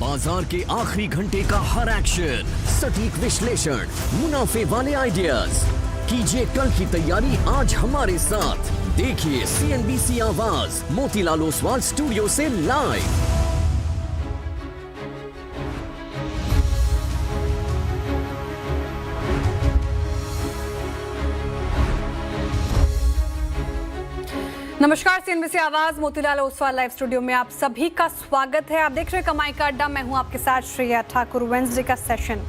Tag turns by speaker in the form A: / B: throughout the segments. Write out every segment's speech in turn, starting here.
A: बाजार के आखिरी घंटे का हर एक्शन, सटीक विश्लेषण, मुनाफे वाले आइडियाज। कीजिए कल की तैयारी आज हमारे साथ। देखिए CNBC आवाज मोतीलाल ओसवाल स्टूडियो से लाइव।
B: नमस्कार, CNBC आवाज मोतीलाल ओसवाल लाइव स्टूडियो में आप सभी का स्वागत है। आप देख रहे हैं कमाई का अड्डा, मैं हूं आपके साथ श्रेया ठाकुर। वेंसडे का सेशन,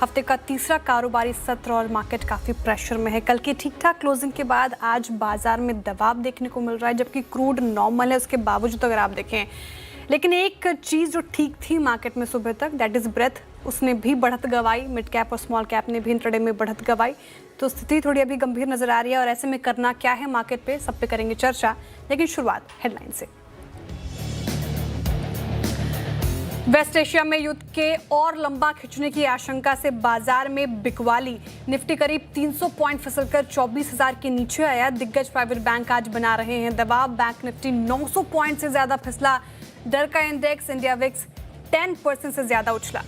B: हफ्ते का तीसरा कारोबारी सत्र और मार्केट काफी प्रेशर में है। कल की ठीक ठाक क्लोजिंग के बाद आज बाजार में दबाव देखने को मिल रहा है, जबकि क्रूड नॉर्मल है उसके बावजूद अगर आप देखें। लेकिन एक चीज जो ठीक थी मार्केट में सुबह तक, दैट इज ब्रेथ, उसने भी बढ़त गवाई। मिड कैप और स्मॉल कैप ने भी इंट्राडे में बढ़त गवाई, तो स्थिति थोड़ी अभी गंभीर नजर आ रही है। और ऐसे में करना क्या है मार्केट पे, सब पे करेंगे चर्चा। लेकिन शुरुआत हेडलाइन से। वेस्ट एशिया में युद्ध के और लंबा खिंचने की आशंका से बाजार में बिकवाली। निफ्टी करीब 300 पॉइंट फिसलकर 24,000 के नीचे आया। दिग्गज प्राइवेट बैंक आज बना रहे हैं दबाव। बैंक निफ्टी 900 पॉइंट से ज्यादा फिसला। डर का इंडेक्स इंडिया विक्स 10% से ज्यादा उछला।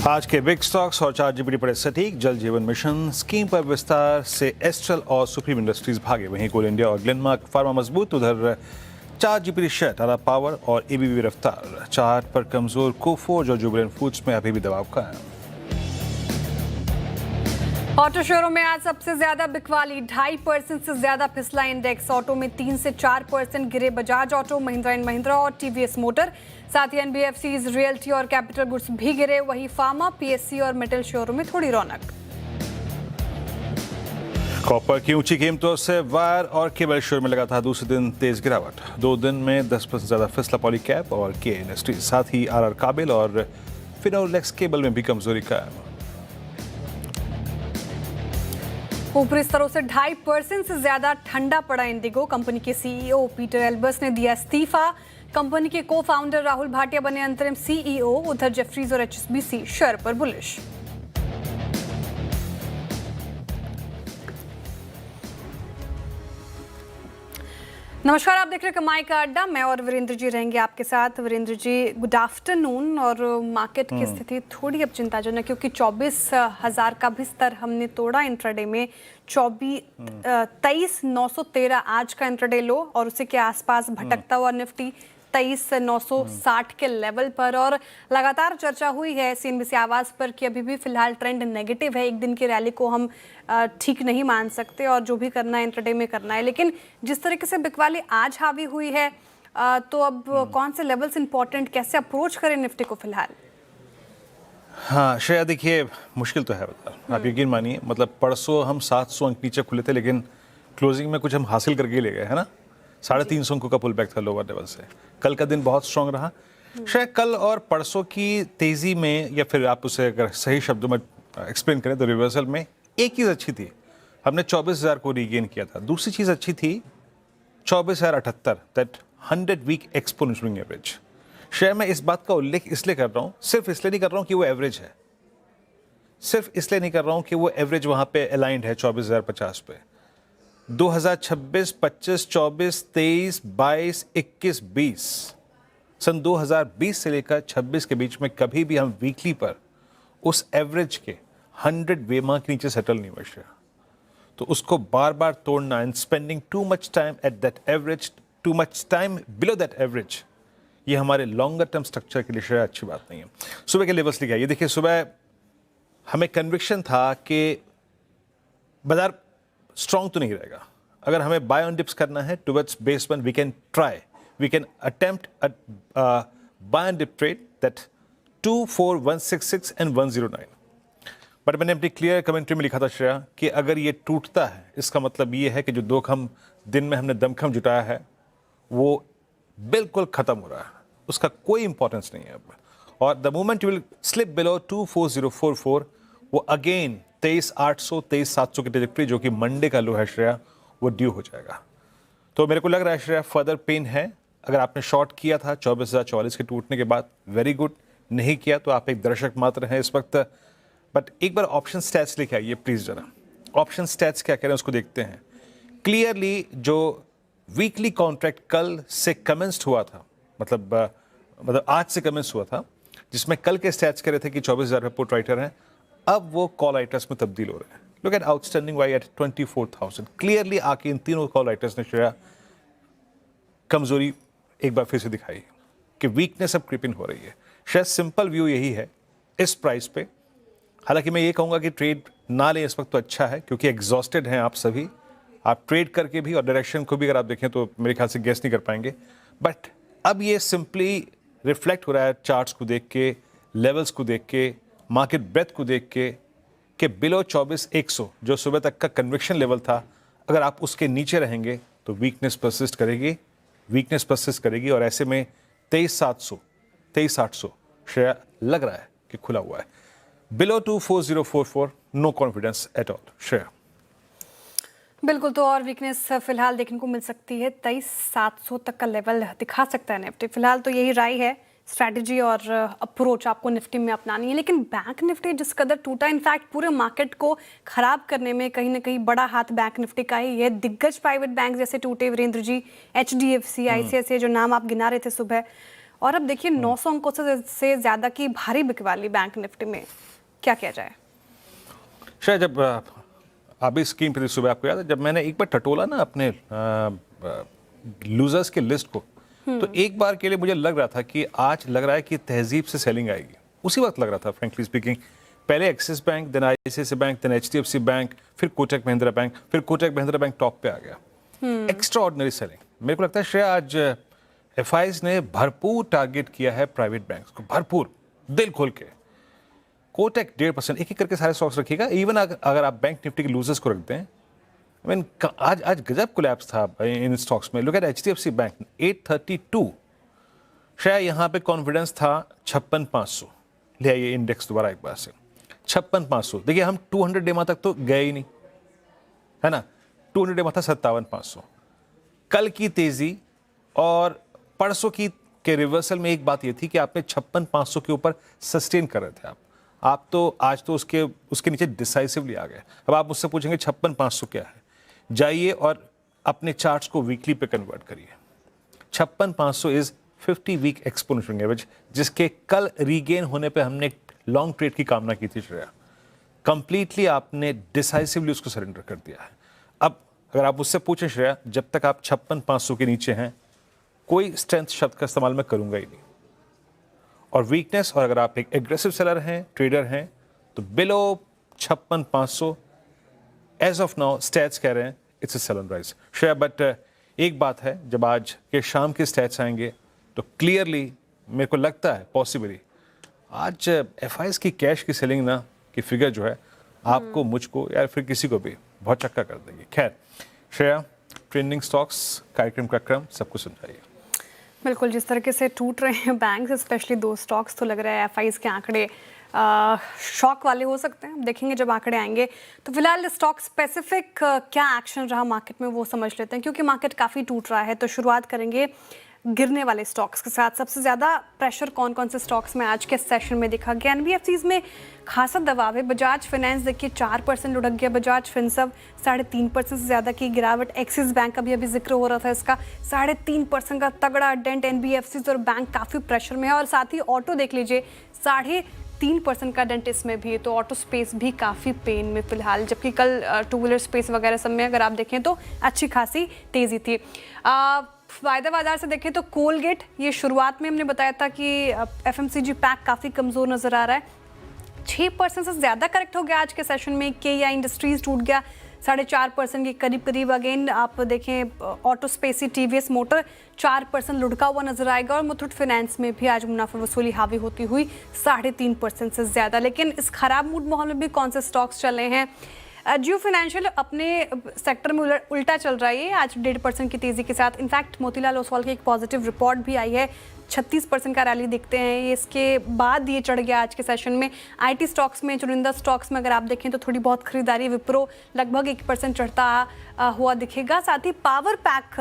C: आज के बिग स्टॉक्स और 4 पड़े सटीक। जल जीवन मिशन स्कीम पर विस्तार से एस्ट्रल और सुप्रीम इंडस्ट्रीज भागे। वहीं कोल इंडिया और ग्लेनमार्क फार्मा मजबूत। उधर 4 शेयर टाटा पावर और एबीबी रफ्तार। चार्ट पर कमजोर कोफोर्ज और जुबिलेंट फूड्स में अभी भी दबाव कायम।
B: ऑटो शेयरों में आज सबसे ज्यादा बिकवाली। 2.5% से ज्यादा फिसला इंडेक्स। ऑटो में 3 से 4% गिरे बजाज ऑटो, महिंद्रा एंड महिंद्रा और टीवीएस मोटर। साथ ही एनबीएफसीज, रियल्टी और कैपिटल गुड्स भी गिरे। वही फार्मा, पीएससी और मेटल शेयरों में थोड़ी रौनक।
C: कॉपर की ऊंची कीमतों से वायर और केबल शेयर में लगातार दूसरे दिन तेज गिरावट। 2 दिन में 10% ज्यादा फिसला पॉलीकैप और के इंडस्ट्रीज। साथ ही आरआर काबिल और फिनोलेक्स केबल में भी कमजोरी कायम।
B: ऊपरी स्तरों से 2.5% से ज्यादा ठंडा पड़ा इंडिगो। कंपनी के सीईओ पीटर एल्बर्स ने दिया इस्तीफा। कंपनी के को फाउंडर राहुल भाटिया बने अंतरिम सीईओ। उधर जेफरीज और एचएसबीसी शेयर पर बुलिश। नमस्कार, आप देख रहे हैं कमाई का अड्डा। मैं और वीरेंद्र जी रहेंगे आपके साथ। Virendra ji, good afternoon. और मार्केट की स्थिति थोड़ी अब चिंताजनक, क्योंकि 24,000 का भी स्तर हमने तोड़ा इंट्राडे में। 23,913 आज का इंट्राडे लो, और उसी के आसपास भटकता हुआ निफ्टी 23,960 के लेवल पर। और लगातार चर्चा हुई है CNBC आवाज पर कि अभी भी फिलहाल ट्रेंड नेगेटिव है। एक दिन की रैली को हम ठीक नहीं मान सकते, और जो भी करना है इंट्राडे में करना है। लेकिन जिस तरीके से बिकवाली आज हावी हुई है, तो अब कौन से लेवल्स इंपॉर्टेंट, कैसे अप्रोच करें निफ्टी को फिलहाल?
C: हाँ श्रेया, देखिए मुश्किल तो है बता। आप यकीन मानिए, मतलब परसों हम 700 अंक नीचे खुले थे, लेकिन क्लोजिंग में कुछ हम हासिल करके ले गए, है ना। 350 अंकों का पुल बैक था लोअर लेवल से। कल का दिन बहुत स्ट्रांग रहा। शायद कल और परसों की तेजी में, या फिर आप उसे अगर सही शब्दों में एक्सप्लेन करें तो रिवर्सल में, एक चीज़ अच्छी थी, हमने 24,000 को रीगेन किया था। दूसरी चीज़ अच्छी थी 24,078, दैट 100 वीक एक्सपोनेंशियल एवरेज। शायद मैं इस बात का उल्लेख इसलिए कर रहा हूँ, सिर्फ इसलिए नहीं कर रहा हूँ कि वो एवरेज है, सिर्फ इसलिए नहीं कर रहा हूँ कि वो एवरेज वहाँ पे अलाइंड है 24,050 पे। 2026, 25, 24, 23, 22, 21, 20, सन 2020 से लेकर 26 के बीच में कभी भी हम वीकली पर उस एवरेज के 100 वेमा के नीचे सेटल नहीं बच रहा। तो उसको बार बार तोड़ना and spending too much time at that average, too much time below that average, ये हमारे लॉन्गर टर्म स्ट्रक्चर के लिए शायद अच्छी बात नहीं है। सुबह के लेवल्स लिखा, ये देखिए, सुबह हमें कन्विक्शन था कि बाजार स्ट्रॉन्ग तो नहीं रहेगा। अगर हमें बाय ऑन डिप्स करना है towards base one, we can attempt buy on dip trade that 24166 and 109। But मैंने अपनी क्लियर कमेंट्री में लिखा था श्रेया कि अगर ये टूटता है, इसका मतलब ये है कि जो दिन में हमने दमखम जुटाया है वो बिल्कुल खत्म हो रहा है, उसका कोई इंपॉर्टेंस नहीं है अब। और the moment you will slip below 24044, वो अगेन 23,800, 23,700 की ट्रैजेक्टरी, जो कि मंडे का लो है श्रेया, वो ड्यू हो जाएगा। तो मेरे को लग रहा है श्रेया फर्दर पेन है। अगर आपने शॉर्ट किया था 24,044 के टूटने के बाद, वेरी गुड। नहीं किया तो आप एक दर्शक मात्र हैं इस वक्त। बट एक बार ऑप्शन स्टैट्स लेके आइए प्लीज जरा। ऑप्शन स्टैट्स क्या कह रहे हैं उसको देखते हैं। क्लियरली जो वीकली कॉन्ट्रैक्ट कल से कमेंस्ड हुआ था, मतलब मतलब आज से कमेंस हुआ था, जिसमें कल के स्टैट्स कह रहे थे कि 24,000 पे पुट राइटर हैं, अब वो कॉल राइटर्स में तब्दील हो रहे हैं। Look at outstanding why at 24,000। Clearly आके इन तीनों कॉल राइटर्स ने श्रेया कमजोरी एक बार फिर से दिखाई कि वीकनेस अब क्रिपिन हो रही है। शायद सिंपल व्यू यही है इस प्राइस पे। हालांकि मैं ये कहूँगा कि ट्रेड ना लें इस वक्त तो अच्छा है, क्योंकि एग्जॉस्टेड हैं आप सभी। आप ट्रेड करके भी और डायरेक्शन को भी अगर आप देखें तो मेरे ख्याल से गेस नहीं कर पाएंगे। बट अब ये सिंपली रिफ्लेक्ट हो रहा है चार्ट्स को देख के, लेवल्स को देख के, मार्केट ब्रेथ को देख के, कि बिलो 24,100 जो सुबह तक का कन्विक्शन लेवल था, अगर आप उसके नीचे रहेंगे तो वीकनेस परसिस्ट करेगी और ऐसे में 23,800 शेयर लग रहा है कि खुला हुआ है। Below 24044 no confidence at all share.
B: बिल्कुल, तो और वीकनेस फिलहाल देखने को मिल सकती है। 23,700 तक का लेवल दिखा सकता है निफ्टी। फिलहाल तो यही राय है, स्ट्रैटेजी और अप्रोच आपको निफ्टी में अपनानी है। लेकिन बैंक निफ्टी जिस कदर टूटा, इनफैक्ट पूरे मार्केट को खराब करने में कहीं ना कहीं बड़ा हाथ बैंक निफ्टी का ही है। दिग्गज प्राइवेट बैंक जैसे टूटे, वीरेंद्र जी, HDFC, ICICI जो नाम आप गिना रहे थे सुबह, और अब देखिए 900 अंकों से ज्यादा की भारी बिकवाली बैंक निफ्टी में। क्या किया जाए?
C: शायद जब अभी स्क्रीन पर सुबह आपको याद है जब मैंने एक बार टटोला ना अपने लूजर्स के लिस्ट को, तो एक बार के लिए मुझे लग रहा था कि आज लग रहा है कि तहजीब से सेलिंग आएगी। उसी वक्त लग रहा था फ्रेंकली स्पीकिंग। पहले Axis bank, then ICICI bank, then HDFC bank, फिर कोटक महिंद्रा बैंक, फिर कोटक महिंद्रा बैंक टॉप पे आ गया। Extra ordinary selling. मेरे को लगता है श्रेया आज FIs ने भरपूर टारगेट किया है प्राइवेट बैंक को, भरपूर दिल खोल के। कोटक 1.5%, एक करके सारे स्टॉक्स रखिएगा। इवन अगर आप बैंक निफ्टी के लूजर्स को रखते हैं, I mean, आज गजब कोलैप्स था इन स्टॉक्स में। Look at HDFC bank 832। शायद यहाँ पे कॉन्फिडेंस था 56,500। ले आइए इंडेक्स दोबारा एक बार से 56,500। देखिए हम 200 डे तक तो गए ही नहीं, है ना। 200 डे था 57,500। कल की तेजी और परसों की के रिवर्सल में एक बात ये थी कि आपने 56,500 के ऊपर सस्टेन कर रहे थे आप तो आज तो उसके नीचे डिसाइसिवली आ गए। अब आप मुझसे पूछेंगे 56,500 क्या है, जाइए और अपने चार्ट्स को वीकली पे कन्वर्ट करिए। 56,500 इज 50 वीक एक्सपोनेंशियल एवरेज, जिसके कल रीगेन होने पे हमने लॉन्ग ट्रेड की कामना की थी श्रेया। कंप्लीटली आपने डिसाइसिवली उसको सरेंडर कर दिया है। अब अगर आप मुझसे पूछें श्रेया, जब तक आप 56,500 के नीचे हैं, कोई स्ट्रेंथ शब्द का इस्तेमाल मैं करूंगा ही नहीं। और वीकनेस, और अगर आप एक एग्रेसिव सेलर हैं, ट्रेडर हैं, तो below 56,500 as of now stats कह रहे हैं it's a sell on rise share. But एक बात है, जब आज के शाम के स्टैट्स आएंगे तो क्लियरली मेरे को लगता है पॉसिबली आज FIs की कैश की सेलिंग ना की फिगर जो है आपको, मुझको, या फिर किसी को भी बहुत चक्का कर देगी। खैर श्रेया, ट्रेंडिंग स्टॉक्स कार्यक्रम का क्रम सबको समझाइए।
B: बिल्कुल, जिस तरीके से टूट रहे हैं बैंक, स्पेशली 2 स्टॉक्स, तो लग रहा है FIs के आंकड़े शॉक वाले हो सकते हैं। देखेंगे जब आंकड़े आएंगे। तो फिलहाल स्टॉक स्पेसिफिक क्या एक्शन रहा मार्केट में वो समझ लेते हैं, क्योंकि मार्केट काफ़ी टूट रहा है। तो शुरुआत करेंगे गिरने वाले स्टॉक्स के साथ। सबसे ज़्यादा प्रेशर कौन कौन से स्टॉक्स में आज के सेशन में दिखा गया? NBFCs में खासा दबाव है। बजाज फाइनेंस देखिए 4% लुढ़क गया। बजाज फिनसर्व 3.5% से ज़्यादा की गिरावट। एक्सिस बैंक का भी अभी जिक्र हो रहा था, इसका 3.5% का तगड़ा डेंट। NBFCs और बैंक काफ़ी प्रेशर में है। और साथ ही ऑटो देख लीजिए 3.5% का डेंट इसमें भी है। तो ऑटो स्पेस भी काफ़ी पेन में फिलहाल, जबकि कल टू व्हीलर स्पेस वगैरह सब में अगर आप देखें तो अच्छी खासी तेज़ी थी। वायदा बाजार से देखें तो कोलगेट, ये शुरुआत में हमने बताया था कि FMCG पैक काफ़ी कमज़ोर नज़र आ रहा है। 6% से ज़्यादा करेक्ट हो गया आज के सेशन में। KEI इंडस्ट्रीज टूट गया 4.5% के करीब। अगेन आप देखें ऑटो स्पेस, TVS मोटर 4% लुढ़का हुआ नजर आएगा। और मुथूट फाइनेंस में भी आज मुनाफा वसूली हावी होती हुई 3.5% से ज़्यादा। लेकिन इस खराब मूड माहौल में भी कौन से स्टॉक्स चले हैं? जियो फाइनेंशियल अपने सेक्टर में उल्टा चल रहा है आज 1.5% की तेज़ी के साथ। इनफैक्ट मोतीलाल ओसवाल की एक पॉजिटिव रिपोर्ट भी आई है, 36% का रैली दिखते हैं ये। इसके बाद ये चढ़ गया आज के सेशन में। IT स्टॉक्स में, चुनिंदा स्टॉक्स में अगर आप देखें तो थोड़ी बहुत खरीदारी। विप्रो लगभग 1% चढ़ता हुआ दिखेगा। साथ ही पावर पैक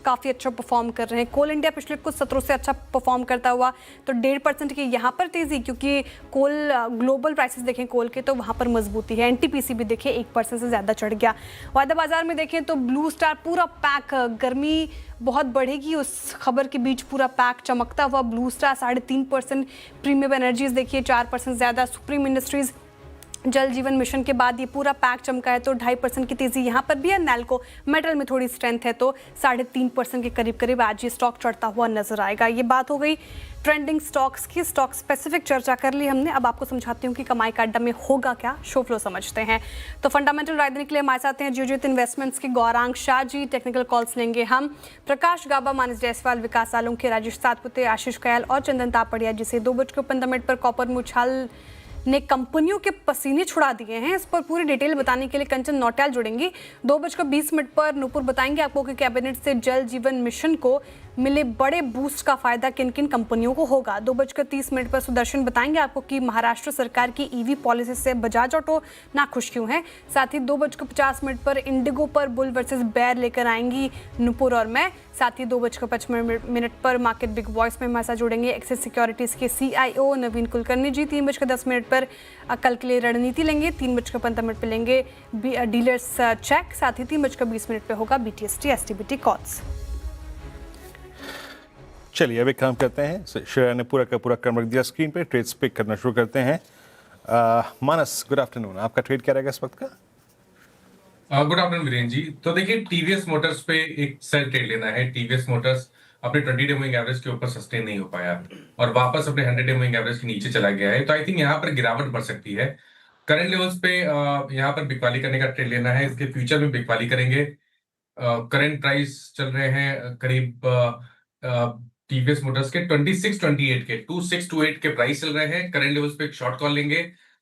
B: काफ़ी अच्छा परफॉर्म कर रहे हैं। कोल इंडिया पिछले कुछ सत्रों से अच्छा परफॉर्म करता हुआ, तो 1.5% की यहाँ पर तेज़ी, क्योंकि कोल ग्लोबल प्राइसेस देखें कोल के तो वहाँ पर मजबूती है। एनटीपीसी भी देखें 1% से ज़्यादा चढ़ गया। वायदा बाजार में देखें तो ब्लू स्टार पूरा पैक, गर्मी बहुत बढ़ेगी उस खबर के बीच पूरा पैक चमकता हुआ ब्लू स्टार 3.5%। प्रीमियम एनर्जीज देखिए 4% ज़्यादा। सुप्रीम इंडस्ट्रीज जल जीवन मिशन के बाद ये पूरा पैक चमका है तो 2.5% की तेजी यहाँ पर भी है। नैल्को मेटल में थोड़ी स्ट्रेंथ है तो 3.5% के करीब करीब आज ये स्टॉक चढ़ता हुआ नजर आएगा। ये बात हो गई ट्रेंडिंग स्टॉक्स की। स्टॉक स्पेसिफिक चर्चा कर ली हमने, अब आपको समझाती हूँ कि कमाई का अड्डा में होगा क्या। शो फ्लो समझते हैं। तो फंडामेंटल राय देने के लिए हमारे साथ हैं जियोजीत इन्वेस्टमेंट्स के गौरांग शाह जी। टेक्निकल कॉल्स लेंगे हम प्रकाश गाबा, मानस जायसवाल, विकास सालुंखे, राजेश सातपुते, आशीष कयाल और चंदन तापड़िया, जिसे 2:15 पर कॉपर मुछाल ने कंपनियों के पसीने छुड़ा दिए हैं। इस पर पूरी डिटेल बताने के लिए कंचन नौटियाल जुड़ेंगी। 2:20 पर नूपुर बताएंगे आपको कि कैबिनेट से जल जीवन मिशन को मिले बड़े बूस्ट का फायदा किन किन कंपनियों को होगा। 2:30 पर सुदर्शन बताएंगे आपको कि महाराष्ट्र सरकार की ईवी पॉलिसी से बजाज ऑटो नाखुश क्यों है। साथ ही 2:50 पर इंडिगो पर बुल वर्सेस बेयर लेकर आएंगी नूपुर और मैं। साथ ही 2:55 पर मार्केट बिग वॉइस में हमारे साथ जुड़ेंगे एक्सिस सिक्योरिटीज के CIO नवीन कुलकर्णी जी। 3:10 पर कल के लिए रणनीति लेंगे। 3:15 पर लेंगे डीलर्स चेक। साथ ही 3:20 पर होगा BTST STBT कॉल्स।
C: चलिए अब एक काम करते हैं, श्रेया ने पूरा का पूरा क्रम रख दिया स्क्रीन पे, ट्रेड्स पिक करना शुरू करते हैं। मानस, गुड आफ्टरनून, आपका ट्रेड क्या रहेगा इस वक्त का?
D: गुड आफ्टरनून वीरेन जी। तो देखिए टीवीएस मोटर्स पे एक सेल ट्रेड लेना है। टीवीएस मोटर्स अपने 20 डे मूविंग एवरेज के ऊपर सस्टेन नहीं हो पाया और वापस अपने 100 डे मूविंग एवरेज के नीचे चला गया है, तो आई थिंक यहाँ पर गिरावट बढ़ सकती है। करंट लेवल्स पे यहाँ पर बिकवाली करने का ट्रेड लेना है। इसके फ्यूचर में बिकवाली करेंगे। करंट प्राइस चल रहे हैं करीब टीवीएस मोटर्स के 2628 के 2628 के प्राइस चल रहे हैं। करंट लेवल्स पे एक शॉर्ट कॉल लेंगे।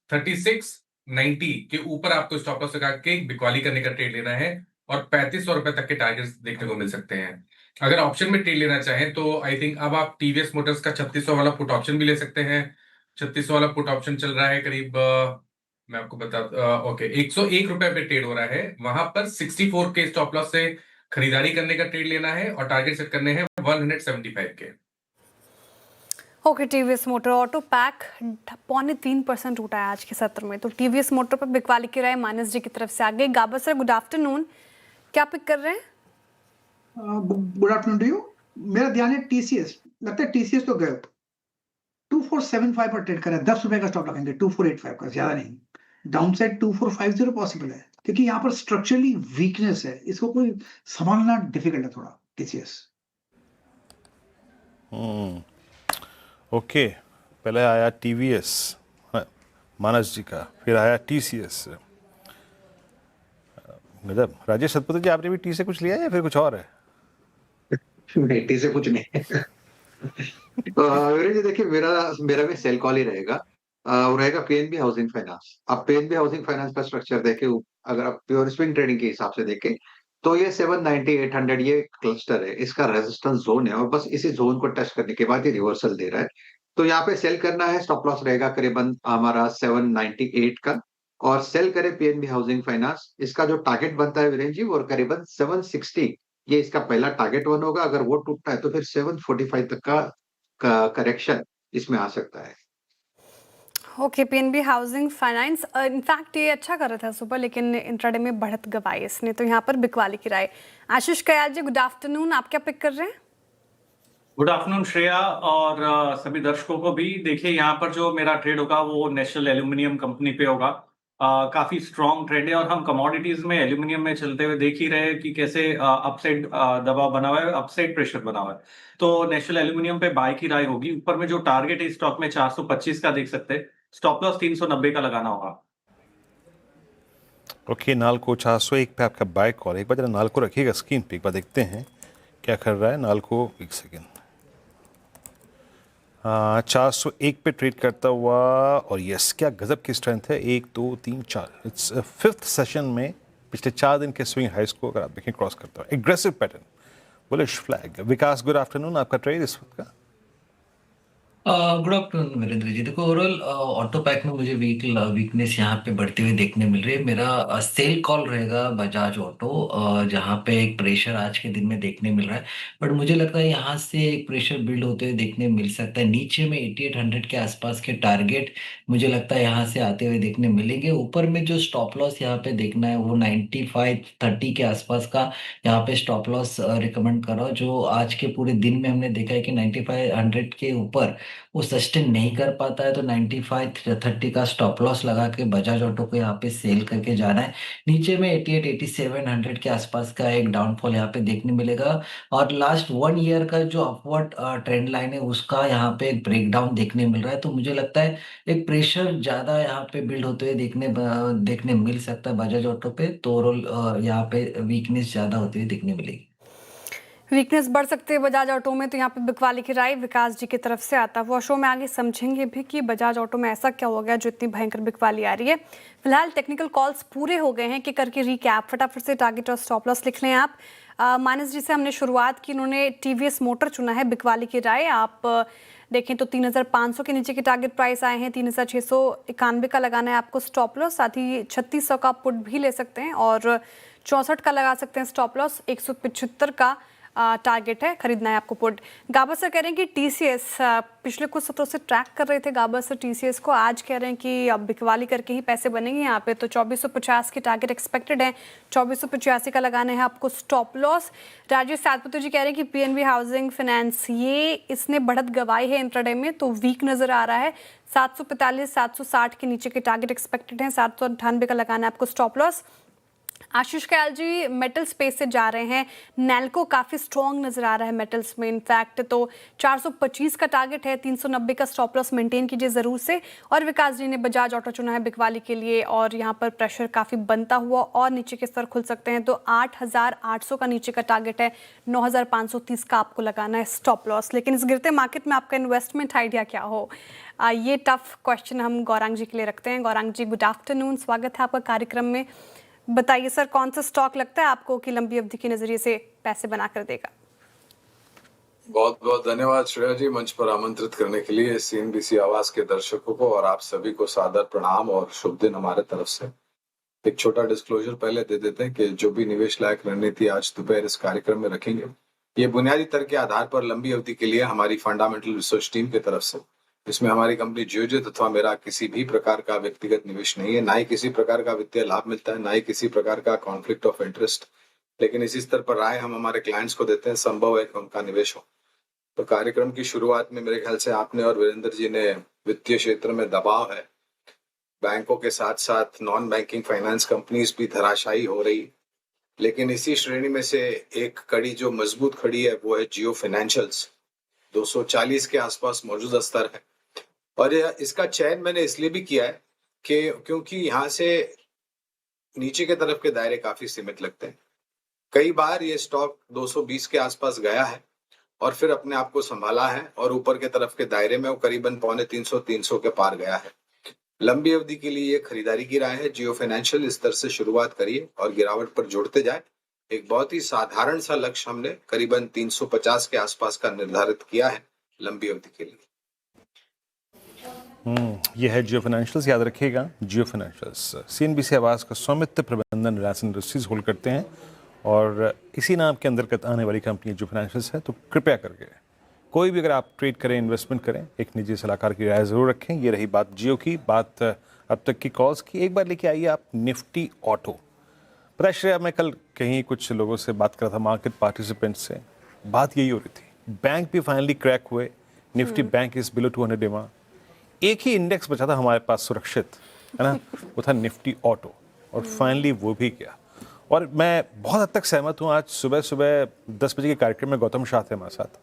D: 3690 के ऊपर आपको स्टॉप लॉस लगा के बिकवाली करने का ट्रेड लेना है और 3500 रुपए तक के टारगेट्स देखने को मिल सकते हैं। अगर ऑप्शन में ट्रेड लेना चाहें तो आई थिंक अब आप टीवीएस मोटर्स का 3600 वाला पुट ऑप्शन भी ले सकते हैं। 3600 वाला पुट ऑप्शन चल रहा है करीब मैं आपको बता ओके 101 रुपए पे ट्रेड हो रहा है। वहां पर 64 के स्टॉप लॉस से खरीदारी करने का ट्रेड लेना है और टारगेट सेट करने हैं 175 के।
B: Okay, TVS motor auto pack 2.25% टूटा है आज के सत्र में, तो टीवीएस मोटर पर बिकवाली की राय मानस जी की तरफ से आ गई। गाबा सर, गुड आफ्टरनून, क्या पिक कर रहे हैं?
E: Good afternoon to you. मेरा ध्यान है टीसीएस, लगता है टीसीएस तो गए 2475 पर ट्रेड कर रहा है। 10 रुपए का स्टॉप लगाएंगे 2485 का, ज्यादा नहीं। डाउनसाइड 2450 पॉसिबल है क्योंकि यहाँ पर स्ट्रक्चरली वीकनेस है, इसको कोई संभालना डिफिकल्ट है थोड़ा टीसीएस।
C: ओके, पहले आया टीवीएस मानस जी का, फिर आया टीसीएस। मतलब राजेश सतपुते जी, आपने भी टी से कुछ लिया या फिर कुछ और है?
F: नहीं, टी से कुछ नहीं। वीरेंद्र जी देखिए, मेरा भी सेल कॉल ही रहेगा। वो रहेगा पीएनबी हाउसिंग फाइनेंस। अब पीएनबी हाउसिंग फाइनेंस का स्ट्रक्चर देखे, अगर आप प्योर स्विंग ट्रेडिंग के हिसाब से देखें तो ये 790 800 ये क्लस्टर है, इसका रेजिस्टेंस जोन है और बस इसी जोन को टच करने के बाद ये रिवर्सल दे रहा है। तो यहाँ पे सेल करना है, स्टॉप लॉस रहेगा करीबन हमारा 798 का, और सेल करे पीएनबी हाउसिंग फाइनेंस। इसका जो टारगेट बनता है वीरेंद्र जी, वो करीबन 760, ये इसका पहला टारगेट वन होगा। अगर वो टूटता है तो फिर 745 तक का करेक्शन इसमें आ सकता है।
B: Okay, PNB housing finance in fact ये अच्छा कर रहा था सुबह, लेकिन इंट्राडे में बढ़त गवाई इसने, तो यहाँ पर बिकवाली की राय। आशीष कयाल जी, गुड आफ्टरनून, आप क्या पिक कर रहे हैं?
G: गुड आफ्टरनून श्रेया और सभी दर्शकों को भी। देखिए, यहाँ पर जो मेरा ट्रेड होगा वो नेशनल एल्यूमिनियम कंपनी पे होगा। काफी स्ट्रॉन्ग ट्रेड है और हम कमोडिटीज में एल्यूमिनियम में चलते हुए देख ही रहे हैं कि कैसे अपसाइड दबाव बना हुआ है, अपसाइड प्रेशर बना हुआ है। तो नेशनल एल्यूमिनियम पे बाय की राय होगी। ऊपर में जो टारगेट है इस स्टॉक में 425 का देख सकते हैं, स्टॉप लॉस 390 का लगाना होगा।
C: ओके, नालको 401 पे आपका बाय कॉल। एक बार जरा नालको रखिएगा स्क्रीन पे, एक बार देखते हैं क्या कर रहा है नालको। एक सेकेंड। 401 पे ट्रेड करता हुआ, और यस, क्या गजब की स्ट्रेंथ है। 1 2 3 4, इट्स 5th सेशन में पिछले 4 दिन के स्विंग हाइस को अगर आप देखें क्रॉस करता हुआ। Aggressive pattern, bullish flag. Vikas, good afternoon, आपका ट्रेड इस वक्त का?
H: Good afternoon Virendra ji. देखो, ओवरऑल ऑटो पैक में मुझे वीकनेस यहाँ पे बढ़ती हुई देखने मिल रही है। मेरा सेल कॉल रहेगा बजाज ऑटो, जहाँ पे एक प्रेशर आज के दिन में देखने मिल रहा है। बट मुझे लगता है यहाँ से एक प्रेशर बिल्ड होते हुए देखने मिल सकता है। नीचे में 8800 के आसपास के टारगेट मुझे लगता है यहाँ से आते हुए देखने मिलेंगे। ऊपर में जो स्टॉप लॉस यहाँ पे देखना है वो 9530 के आसपास का यहाँ पे स्टॉप लॉस रिकमेंड कर रहा हूँ। जो आज के पूरे दिन में हमने देखा है कि 9500 के ऊपर वो सस्टेन नहीं कर पाता है, तो 9530 का स्टॉप लॉस लगा के बजाज ऑटो को यहाँ पे सेल करके जाना है। नीचे में 8700 के आसपास का एक डाउनफॉल यहाँ पे देखने मिलेगा। और लास्ट 1 ईयर का जो अपवर्ड ट्रेंड लाइन है उसका यहाँ पे एक ब्रेकडाउन देखने मिल रहा है। तो मुझे लगता है एक प्रेशर ज्यादा यहाँ पे बिल्ड होते हुए देखने मिल सकता है बजाज ऑटो पे। तो ओवरऑल यहाँ पे वीकनेस ज्यादा होती हुई देखने मिलेगी।
B: वीकनेस बढ़ सकती है बजाज ऑटो में, तो यहाँ पे बिकवाली की राय विकास जी की तरफ से आता हुआ शो में आगे समझेंगे भी कि बजाज ऑटो में ऐसा क्या हो गया जो इतनी भयंकर बिकवाली आ रही है। फिलहाल टेक्निकल कॉल्स पूरे हो गए हैं कि करके रिकैप फटाफट से टारगेट और स्टॉप लॉस लिख लें आप। मानस जी से हमने शुरुआत की, इन्होंने टीवीएस मोटर चुना है। बिकवाली की राय आप देखें तो 3500 के नीचे के टारगेट प्राइस आए हैं। 3691 का लगाना है आपको स्टॉप लॉस, साथ ही 3600 का पुट भी ले सकते हैं और 64 का लगा सकते हैं स्टॉप लॉस। 175 का टारगेट है, खरीदना है आपको पुट। गाबर सर कह रहे हैं कि टीसीएस पिछले कुछ सत्रों से ट्रैक कर रहे थे गाबर सर टीसीएस को, आज कह रहे हैं कि अब बिकवाली करके ही पैसे बनेंगे यहाँ पे। तो 2450 के टारगेट एक्सपेक्टेड है, 2485 का लगाना है आपको स्टॉप लॉस। राजेश सातपुते जी कह रहे हैं कि पीएनबी हाउसिंग फाइनेंस ये इसने बढ़त गवाई है इंट्राडे में, तो वीक नजर आ रहा है। 745 760 के नीचे के टारगेट एक्सपेक्टेड हैं। 798 का लगाना है आपको स्टॉप लॉस। आशीष कयाल जी मेटल स्पेस से जा रहे हैं। नैल्को काफ़ी स्ट्रॉन्ग नज़र आ रहा है मेटल्स में इनफैक्ट, तो 425 का टारगेट है। 390 का स्टॉप लॉस मेंटेन कीजिए ज़रूर से। और विकास जी ने बजाज ऑटो चुना है बिकवाली के लिए, और यहाँ पर प्रेशर काफ़ी बनता हुआ और नीचे के स्तर खुल सकते हैं। तो 8800 का नीचे का टारगेट है। 9530 का आपको लगाना है स्टॉप लॉस। लेकिन इस गिरते मार्केट में आपका इन्वेस्टमेंट आइडिया क्या हो, ये टफ क्वेश्चन हम गौरांग जी के लिए रखते हैं। गौरांग जी गुड आफ्टरनून, स्वागत है आपका कार्यक्रम में। बताइए सर, कौन सा स्टॉक लगता है आपको कि लंबी अवधि के नजरिए से पैसे बना कर देगा?
I: बहुत बहुत धन्यवाद श्रेया जी, मंच पर आमंत्रित करने के लिए। सीएनबीसी आवाज के दर्शकों को और आप सभी को सादर प्रणाम और शुभ दिन हमारे तरफ से। एक छोटा डिस्क्लोजर पहले दे देते हैं कि जो भी निवेश लायक रणनीति आज दोपहर इस कार्यक्रम में रखेंगे, ये बुनियादी तर्क के आधार पर लंबी अवधि के लिए हमारी फंडामेंटल रिसर्च टीम की तरफ से, इसमें हमारी कंपनी जियोजित अथवा मेरा किसी भी प्रकार का व्यक्तिगत निवेश नहीं है, ना ही किसी प्रकार का वित्तीय लाभ मिलता है, ना ही किसी प्रकार का कॉन्फ्लिक्ट ऑफ इंटरेस्ट। लेकिन इसी स्तर पर राय हम हमारे क्लाइंट्स को देते हैं, संभव है कि उनका निवेश हो। तो कार्यक्रम की शुरुआत में मेरे ख्याल से आपने और वीरेंद्र जी ने वित्तीय क्षेत्र में दबाव है, बैंकों के साथ साथ नॉन बैंकिंग फाइनेंस कंपनीज भी धराशायी हो रही, लेकिन इसी श्रेणी में से एक कड़ी जो मजबूत खड़ी है वो है जियो फाइनेंशियल्स। 240 के आसपास मौजूदा स्तर है, और इसका चयन मैंने इसलिए भी किया है कि क्योंकि यहाँ से नीचे के तरफ के दायरे काफी सीमित लगते हैं। कई बार ये स्टॉक 220 के आसपास गया है और फिर अपने आप को संभाला है, और ऊपर के तरफ के दायरे में वो करीबन 350 के पार गया है। लंबी अवधि के लिए ये खरीदारी की राय है। जियो फाइनेंशियल इस तरह से शुरुआत करिए और गिरावट पर जुड़ते जाए। एक बहुत ही साधारण सा लक्ष्य हमने करीबन 350 के आसपास का निर्धारित किया है लंबी अवधि के लिए।
C: ये है जियो फाइनेंशियल्स, याद रखिएगा जियो फाइनेंशियल्स। सीएनबीसी आवाज़ का स्वामित्व प्रबंधन रिलायंस इंडस्ट्रीज होल्ड करते हैं, और इसी नाम के अंतर्गत आने वाली कंपनी जियो फाइनेंशियल्स है। तो कृपया करके कोई भी अगर आप ट्रेड करें, इन्वेस्टमेंट करें, एक निजी सलाहकार की राय ज़रूर रखें। ये रही बात जियो की। बात अब तक की कॉल्स की, एक बार लेके आइए आप निफ्टी ऑटो। पता है श्रेया, मैं कल कहीं कुछ लोगों से बात कर रहा था, मार्केट पार्टिसिपेंट से, बात यही हो रही थी। बैंक भी फाइनली क्रैक हुए, Nifty bank is below 200 EMA। एक ही इंडेक्स बचा था हमारे पास सुरक्षित, है ना, वो था निफ्टी ऑटो, और फाइनली वो भी गया। और मैं बहुत हद तक सहमत हूँ। आज सुबह सुबह 10 बजे के कार्यक्रम में गौतम शाह थे हमारे साथ।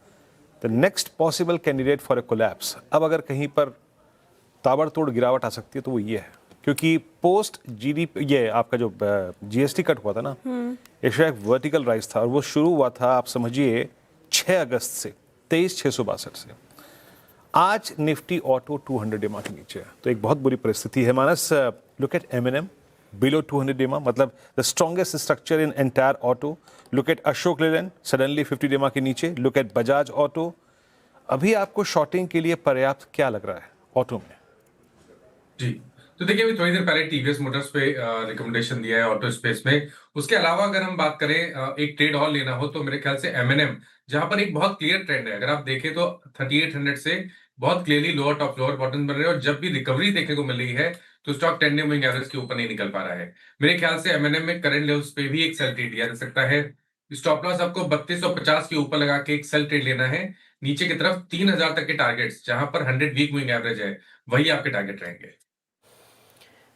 C: The next possible candidate for a collapse, अब अगर कहीं पर ताबड़तोड़ गिरावट आ सकती है तो वो ये है, क्योंकि पोस्ट जीडीपी, ये आपका जो जीएसटी कट हुआ था ना, एक वर्टिकल राइज था, और वो शुरू हुआ था आप समझिए 6 अगस्त से, 23,662 से। आज निफ्टी ऑटो 200 EMA के नीचे है, तो एक बहुत बुरी परिस्थिति है। Manas, look at M&M below 200 EMA, मतलब the strongest structure in entire auto. Look at Ashok Leyland suddenly 50 EMA के नीचे। लुक एट बजाज ऑटो अभी आपको शॉर्टिंग के लिए पर्याप्त क्या लग रहा है ऑटो में?
D: जी, तो देखिए अभी थोड़ी देर पहले टीवीएस मोटर्स पे रिकमेंडेशन दिया है ऑटो स्पेस में। उसके अलावा अगर हम बात करें एक ट्रेड हॉल लेना हो तो मेरे ख्याल से एमएनएम, जहां पर एक बहुत क्लियर ट्रेंड है। अगर आप देखें तो 3800 से बहुत clearly lower top lower bottom बन रहे हैं, और जब भी रिकवरी देखने को मिल रही है तो स्टॉक 10 डे मूविंग एवरेज के ऊपर नहीं निकल पा रहा है। मेरे ख्याल से एमएनएम में करंट लेवल्स पे भी एक सेल ट्रेड लिया जा सकता है। स्टॉप लॉस आपको 3250 के ऊपर लगा के एक सेल ट्रेड लेना है। नीचे की तरफ 3000 तक के टारगेट्स, जहां पर 100 वीक मूविंग एवरेज है, वही आपके टारगेट रहेंगे।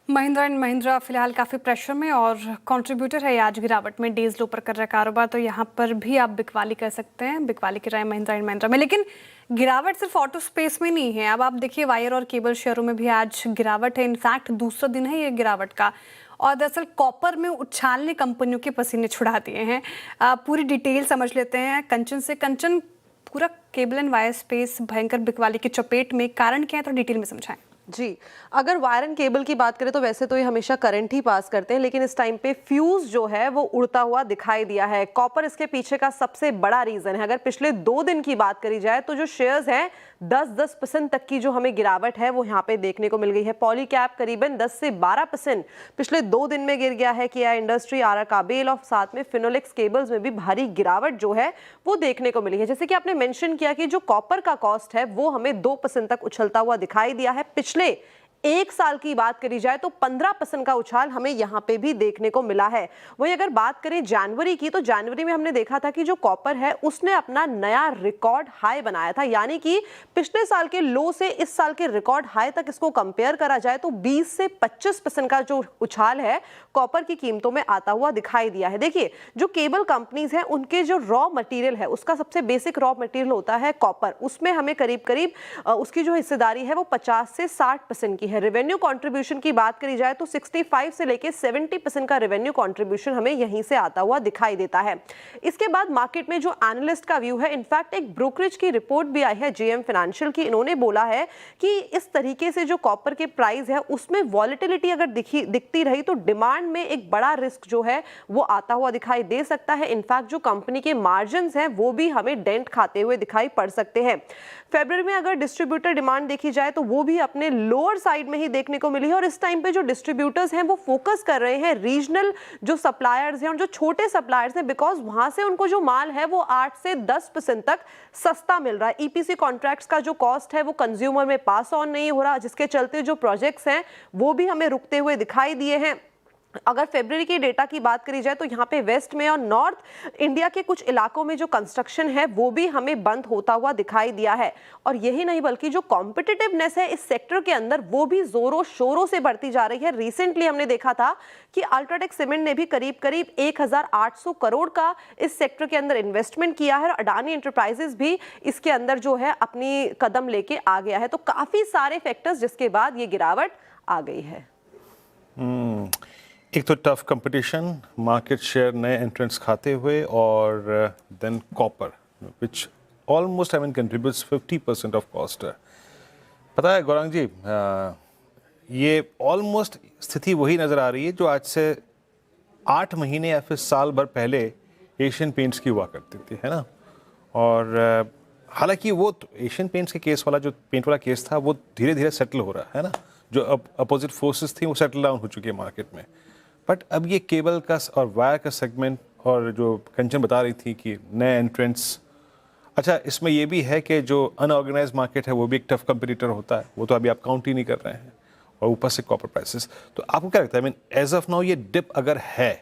B: महिंद्रा एंड महिंद्रा फिलहाल काफ़ी प्रेशर में और कंट्रीब्यूटर है आज गिरावट में, डेज लो पर कर रहा है कारोबार, तो यहाँ पर भी आप बिकवाली कर सकते हैं। बिकवाली की राय महिंद्रा एंड महिंद्रा में, लेकिन गिरावट सिर्फ ऑटो स्पेस में नहीं है। अब आप देखिए वायर और केबल शेयरों में भी आज गिरावट है। इनफैक्ट दूसरा दिन है ये गिरावट का, और दरअसल कॉपर में उछाल ने कंपनियों के पसीने छुड़ा दिए हैं। पूरी डिटेल समझ लेते हैं कंचन से। कंचन, पूरा केबल एंड वायर स्पेस भयंकर बिकवाली की चपेट में, कारण क्या है, तो डिटेल में समझाएं।
J: जी, अगर वायर एंड केबल की बात करें तो वैसे तो ये हमेशा करंट ही पास करते हैं, लेकिन इस टाइम पे फ्यूज जो है वो उड़ता हुआ दिखाई दिया है। कॉपर इसके पीछे का सबसे बड़ा रीजन है। अगर पिछले 2 दिन की बात करी जाए तो जो शेयर्स हैं 10% तक की जो हमें गिरावट है वो यहाँ पे देखने को मिल गई है। पॉलीकैप करीबन 10 से 12% पिछले 2 दिन में गिर गया है। किया इंडस्ट्री, आरा काबेल और साथ में फिनोलेक्स केबल्स में भी भारी गिरावट जो है वो देखने को मिली है। जैसे कि आपने मेंशन किया कि जो कॉपर का कॉस्ट है वो हमें 2% तक उछलता हुआ दिखाई दिया है। पिछले 1 साल की बात करी जाए तो 15% का उछाल हमें यहां पे भी देखने को मिला है। वहीं अगर बात करें जनवरी की, तो जनवरी में हमने देखा था कि जो कॉपर है उसने अपना नया रिकॉर्ड हाई बनाया था, यानी कि पिछले साल के लो से इस साल के रिकॉर्ड हाई तक इसको कंपेयर करा जाए तो 20 से 25% का जो उछाल है कॉपर की कीमतों में आता हुआ दिखाई दिया है। देखिए, जो केबल कंपनीज हैं उनके जो रॉ मटेरियल है उसका सबसे बेसिक रॉ मटेरियल होता है कॉपर। उसमें हमें करीब करीब उसकी जो हिस्सेदारी है वो 50 से 60% की है। रेवेन्यू कंट्रीब्यूशन की बात करी जाए तो 65 से लेके 70% का रेवेन्यू कंट्रीब्यूशन हमें यहीं से आता हुआ दिखाई देता है। इसके बाद मार्केट में जो एनालिस्ट का व्यू है, इनफैक्ट एक ब्रोकरेज की रिपोर्ट भी आई है जेएम फाइनेंशियल की, इन्होंने बोला है कि इस तरीके से जो कॉपर के प्राइस है उसमें वॉलेटिलिटी अगर दिखती रही तो डिमांड में एक बड़ा रिस्क जो है वो आता हुआ दिखाई दे सकता है। इनफैक्ट जो कंपनी के मार्जिन्स हैं वो भी हमें डेंट खाते हुए दिखाई पड़ सकते हैं। फरवरी में अगर डिस्ट्रीब्यूटर डिमांड देखी जाए तो वो भी अपने लोअर साइड में ही देखने को मिली है, और इस टाइम पे जो डिस्ट्रीब्यूटर्स हैं वो फोकस कर रहे हैं रीजनल जो सप्लायर्स हैं और जो छोटे सप्लायर्स हैं, बिकॉज वहां से उनको जो माल है वो 8 से 10% तक सस्ता मिल रहा है। ईपीसी कॉन्ट्रैक्ट्स का जो कॉस्ट है वो कंज्यूमर में पास ऑन नहीं हो रहा, जिसके चलते जो प्रोजेक्ट्स हैं वो भी हमें रुकते हुए दिखाई दिए हैं। अगर फरवरी की डेटा की बात करी जाए तो यहाँ पे वेस्ट में और नॉर्थ इंडिया के कुछ इलाकों में जो कंस्ट्रक्शन है वो भी हमें बंद होता हुआ दिखाई दिया है। और यही नहीं बल्कि जो कॉम्पिटिटिवनेस है इस सेक्टर के अंदर वो भी जोरों शोरों से बढ़ती जा रही है। रिसेंटली हमने देखा था कि अल्ट्राटेक सीमेंट ने भी करीब करीब 1800 करोड़ का इस सेक्टर के अंदर इन्वेस्टमेंट किया है, और अडानी एंटरप्राइजेस भी इसके अंदर जो है अपनी कदम लेके आ गया है। तो काफी सारे फैक्टर्स जिसके बाद ये गिरावट आ गई है।
C: एक तो टफ कंपटीशन, मार्केट शेयर नए एंट्रेंट्स खाते हुए, और than copper which almost contributes 50% of cost. पता है गौरांग जी, ये ऑलमोस्ट स्थिति वही नज़र आ रही है जो आज से 8 महीने या फिर साल भर पहले एशियन पेंट्स की हुआ करती थी, है ना। और हालांकि वो एशियन पेंट्स के केस वाला जो पेंट वाला केस था वो धीरे धीरे सेटल हो रहा है ना, जो अपोजिट फोर्सेस थी वो सेटल डाउन हो चुकी है मार्केट में। बट अब ये केबल का और वायर का सेगमेंट, और जो कंचन बता रही थी कि नए एंट्रेंट्स, अच्छा इसमें ये भी है कि जो अनऑर्गेनाइज मार्केट है वो भी एक टफ कंपटीटर होता है, वो तो अभी आप काउंट ही नहीं कर रहे हैं, और ऊपर से कॉपर प्राइसेस। तो आपको क्या लगता है, I mean as of now ये डिप अगर है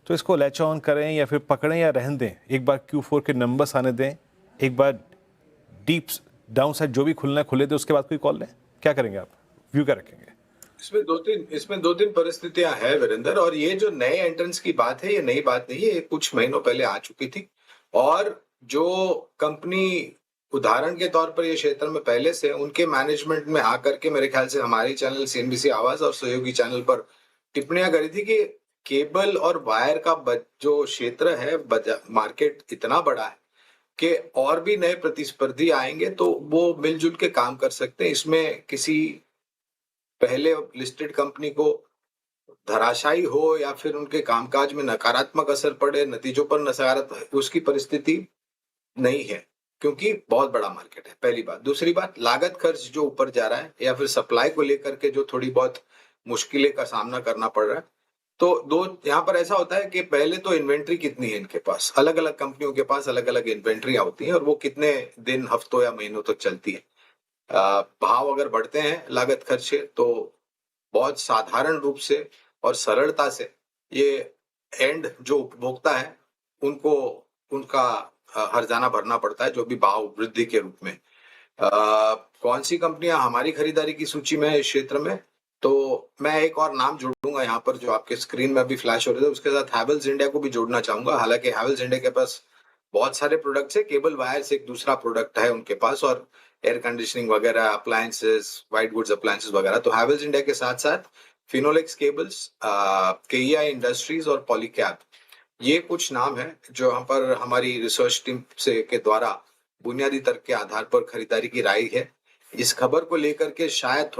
C: तो इसको लैच ऑन करें या फिर पकड़ें या रहने दें, एक बार Q4 के नंबर्स आने दें, एक बार डीप डाउन साइड जो भी खुलना है खुले दें, उसके बाद कोई कॉल लें, क्या करेंगे आप, व्यू क्या रखेंगे?
I: इसमें दो तीन परिस्थितियां हैं वीरेंद्र, और ये जो नए एंट्रेंस की बात है ये नई बात नहीं है, ये कुछ महीनों पहले आ चुकी थी। और जो कंपनी उदाहरण के तौर पर ये क्षेत्र में पहले से उनके मैनेजमेंट में आकर के मेरे ख्याल से हमारी चैनल CNBC आवाज और सहयोगी चैनल पर टिप्पणियां करी थी कि केबल और वायर का जो क्षेत्र है मार्केट इतना बड़ा है कि और भी नए प्रतिस्पर्धी आएंगे तो वो मिलजुल के काम कर सकते हैं। इसमें किसी पहले लिस्टेड कंपनी को धराशायी हो या फिर उनके कामकाज में नकारात्मक असर पड़े, नतीजों पर नकारात्मक, उसकी परिस्थिति नहीं है। क्योंकि बहुत बड़ा मार्केट है, पहली बात। दूसरी बात, लागत खर्च जो ऊपर जा रहा है या फिर सप्लाई को लेकर के जो थोड़ी बहुत मुश्किलें का सामना करना पड़ रहा है, तो दो यहाँ पर ऐसा होता है कि पहले तो इन्वेंट्री कितनी है इनके पास, अलग अलग कंपनियों के पास अलग अलग इन्वेंट्री होती है और वो कितने दिन, हफ्तों या महीनों तक चलती है। भाव अगर बढ़ते हैं लागत खर्च के, तो बहुत साधारण रूप से और सरलता से ये एंड जो उपभोक्ता है उनको उनका हर्जाना भरना पड़ता है, जो भी भाव वृद्धि के रूप में। कौन सी कंपनियां हमारी खरीदारी की सूची में है इस क्षेत्र में, तो मैं एक और नाम जोड़ूंगा यहाँ पर जो आपके स्क्रीन में अभी फ्लैश हो रहे थे, उसके साथ हैवेल्स इंडिया को भी जोड़ना चाहूंगा। हालांकि हैवेल्स इंडिया के पास बहुत सारे प्रोडक्ट्स है, केबल वायर्स एक दूसरा प्रोडक्ट है उनके पास, और एयर कंडीशनिंग वगैरह, अप्लायंसेस, वाइट गुड्स अप्लायंसेस वगैरह। तो हैवेल्स इंडिया के साथ साथ फिनोलेक्स केबल्स, केईआई इंडस्ट्रीज और पॉलीकैब, ये कुछ नाम है जो यहाँ पर हमारी रिसर्च टीम से के द्वारा बुनियादी तर्क के आधार पर खरीदारी की राय है। इस खबर को लेकर के शायद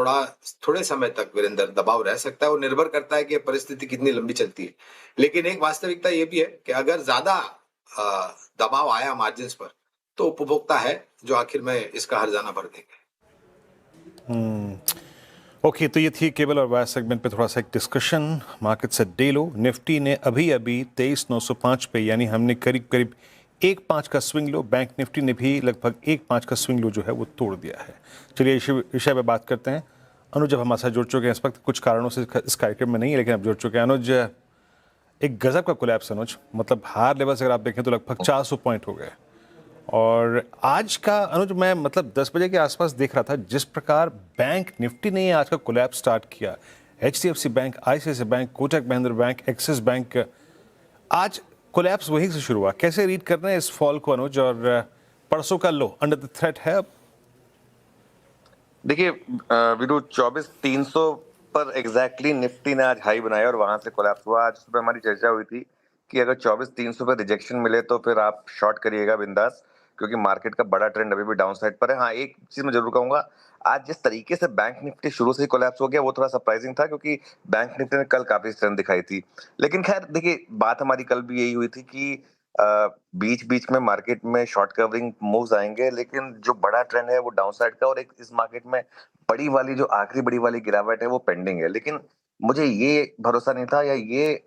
I: थोड़े समय तक वीरेंद्र दबाव रह सकता है, वो निर्भर करता है कि परिस्थिति कितनी लंबी चलती है। लेकिन एक वास्तविकता ये भी है कि अगर ज्यादा दबाव आया मार्जिन पर, तो उपभोक्ता है जो आखिर में इसका हर्जाना भर देंगे।
C: ओके, तो ये थी केबल और वायर सेगमेंट पे थोड़ा सा एक डिस्कशन। मार्केट से डे लो, निफ्टी ने अभी 23,905 पे, यानी हमने करीब करीब 1.5 का स्विंग लो, बैंक निफ्टी ने भी लगभग 1.5 का स्विंग लो जो है वो तोड़ दिया है। चलिए इस विषय पे बात करते हैं। अनुज अब हमारे साथ जुड़ चुके हैं, इस वक्त कुछ कारणों से इस कार्यक्रम में नहीं है, लेकिन अब जुड़ चुके हैं। अनुज, एक गजब का कोलैप्स अनुज, मतलब हार लेवल से अगर आप देखें तो लगभग 400 पॉइंट हो गए। और आज का अनुज, मैं मतलब 10 बजे के आसपास देख रहा था, जिस प्रकार बैंक निफ्टी ने आज का कोलैप्स स्टार्ट किया, HDFC bank, ICICI bank, Kotak Mahindra bank, axis bank, आज कोलैप्स वहीं से शुरू हुआ। कैसे रीड कर रहे हैं इस फॉल को अनुज, और परसों का लो अंडर द थ्रेट है अब?
K: देखिए विरु, 24,300 पर एग्जैक्टली निफ्टी ने आज हाई बनाया और वहां से कोलैप्स हुआ। आज सुबह हमारी चर्चा हुई थी कि अगर 24,300 पर रिजेक्शन मिले तो फिर आप शॉर्ट करिएगा बिंदास, क्योंकि मार्केट का बड़ा ट्रेंड अभी भी डाउन साइड पर है। हाँ, एक चीज मैं जरूर कहूंगा, आज जिस तरीके से बैंक निफ्टी शुरू से ही कोलैप्स हो गया वो थोड़ा सरप्राइजिंग था, क्योंकि बैंक निफ्टी ने कल काफी स्ट्रेंथ दिखाई थी। लेकिन खैर देखिए, बात हमारी कल भी यही हुई थी कि बीच बीच में मार्केट में शॉर्ट कवरिंग मूव्स आएंगे, लेकिन जो बड़ा ट्रेंड है वो डाउन साइड का, और एक इस मार्केट में बड़ी वाली जो आखिरी बड़ी वाली गिरावट है वो पेंडिंग है। लेकिन मुझे ये भरोसा नहीं था या ये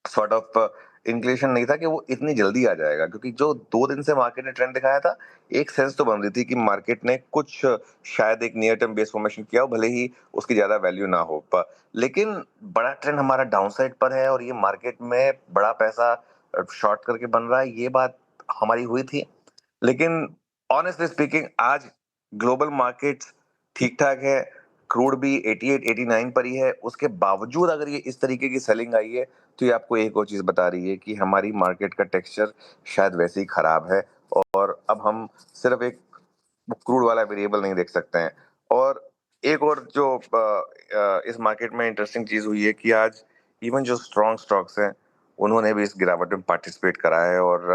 K: सॉर्ट ऑफ इंक्लेशन नहीं था कि वो इतनी जल्दी आ जाएगा, क्योंकि जो 2 दिन से मार्केट ने ट्रेंड दिखाया था, एक सेंस तो बन रही थी कि मार्केट ने कुछ शायद एक नियर टर्म बेस फॉर्मेशन किया हो, भले ही उसकी ज्यादा वैल्यू ना हो। लेकिन बड़ा ट्रेंड हमारा डाउन साइड पर है और ये मार्केट में बड़ा पैसा शॉर्ट करके बन रहा है, ये बात हमारी हुई थी। लेकिन ऑनेस्टली स्पीकिंग आज ग्लोबल मार्केट्स ठीक ठाक है, क्रूड भी 88-89 पर ही है। उसके बावजूद अगर ये इस तरीके की सेलिंग आई है तो ये आपको एक और चीज बता रही है कि हमारी मार्केट का टेक्सचर शायद वैसे ही खराब है, और अब हम सिर्फ एक क्रूड वाला वेरिएबल नहीं देख सकते हैं। और एक और जो इस मार्केट में इंटरेस्टिंग चीज हुई है कि आज इवन जो स्ट्रॉन्ग स्टॉक्स हैं उन्होंने भी इस गिरावट में पार्टिसिपेट करा है। और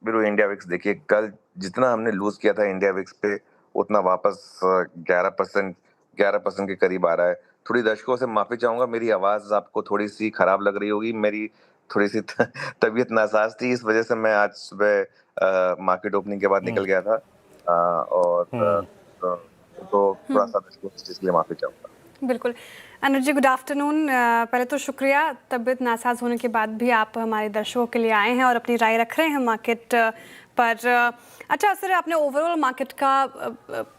K: बिरु, इंडिया विक्स देखिए, कल जितना हमने लूज किया था इंडिया विक्स पे, उतना वापस 11% के करीब आ रहा है। थोड़ी दर्शकों से माफी चाहूंगा, मेरी आवाज आपको थोड़ी सी खराब लग रही होगी, मेरी थोड़ी सी तबीयत नासाज थी, इस वजह से मैं आज सुबह मार्केट ओपनिंग के बाद निकल गया था, और तो थोड़ा सा दर्शकों से इसके लिए माफी चाहूंगा।
B: बिल्कुल। अनुज जी, गुड आफ्टरनून। पहले तो शुक्रिया, तबीयत नासाज होने के बाद भी आप हमारे दर्शकों के लिए आए हैं और अपनी राय रख रहे हैं मार्केट पर। अच्छा सर, आपने ओवरऑल मार्केट का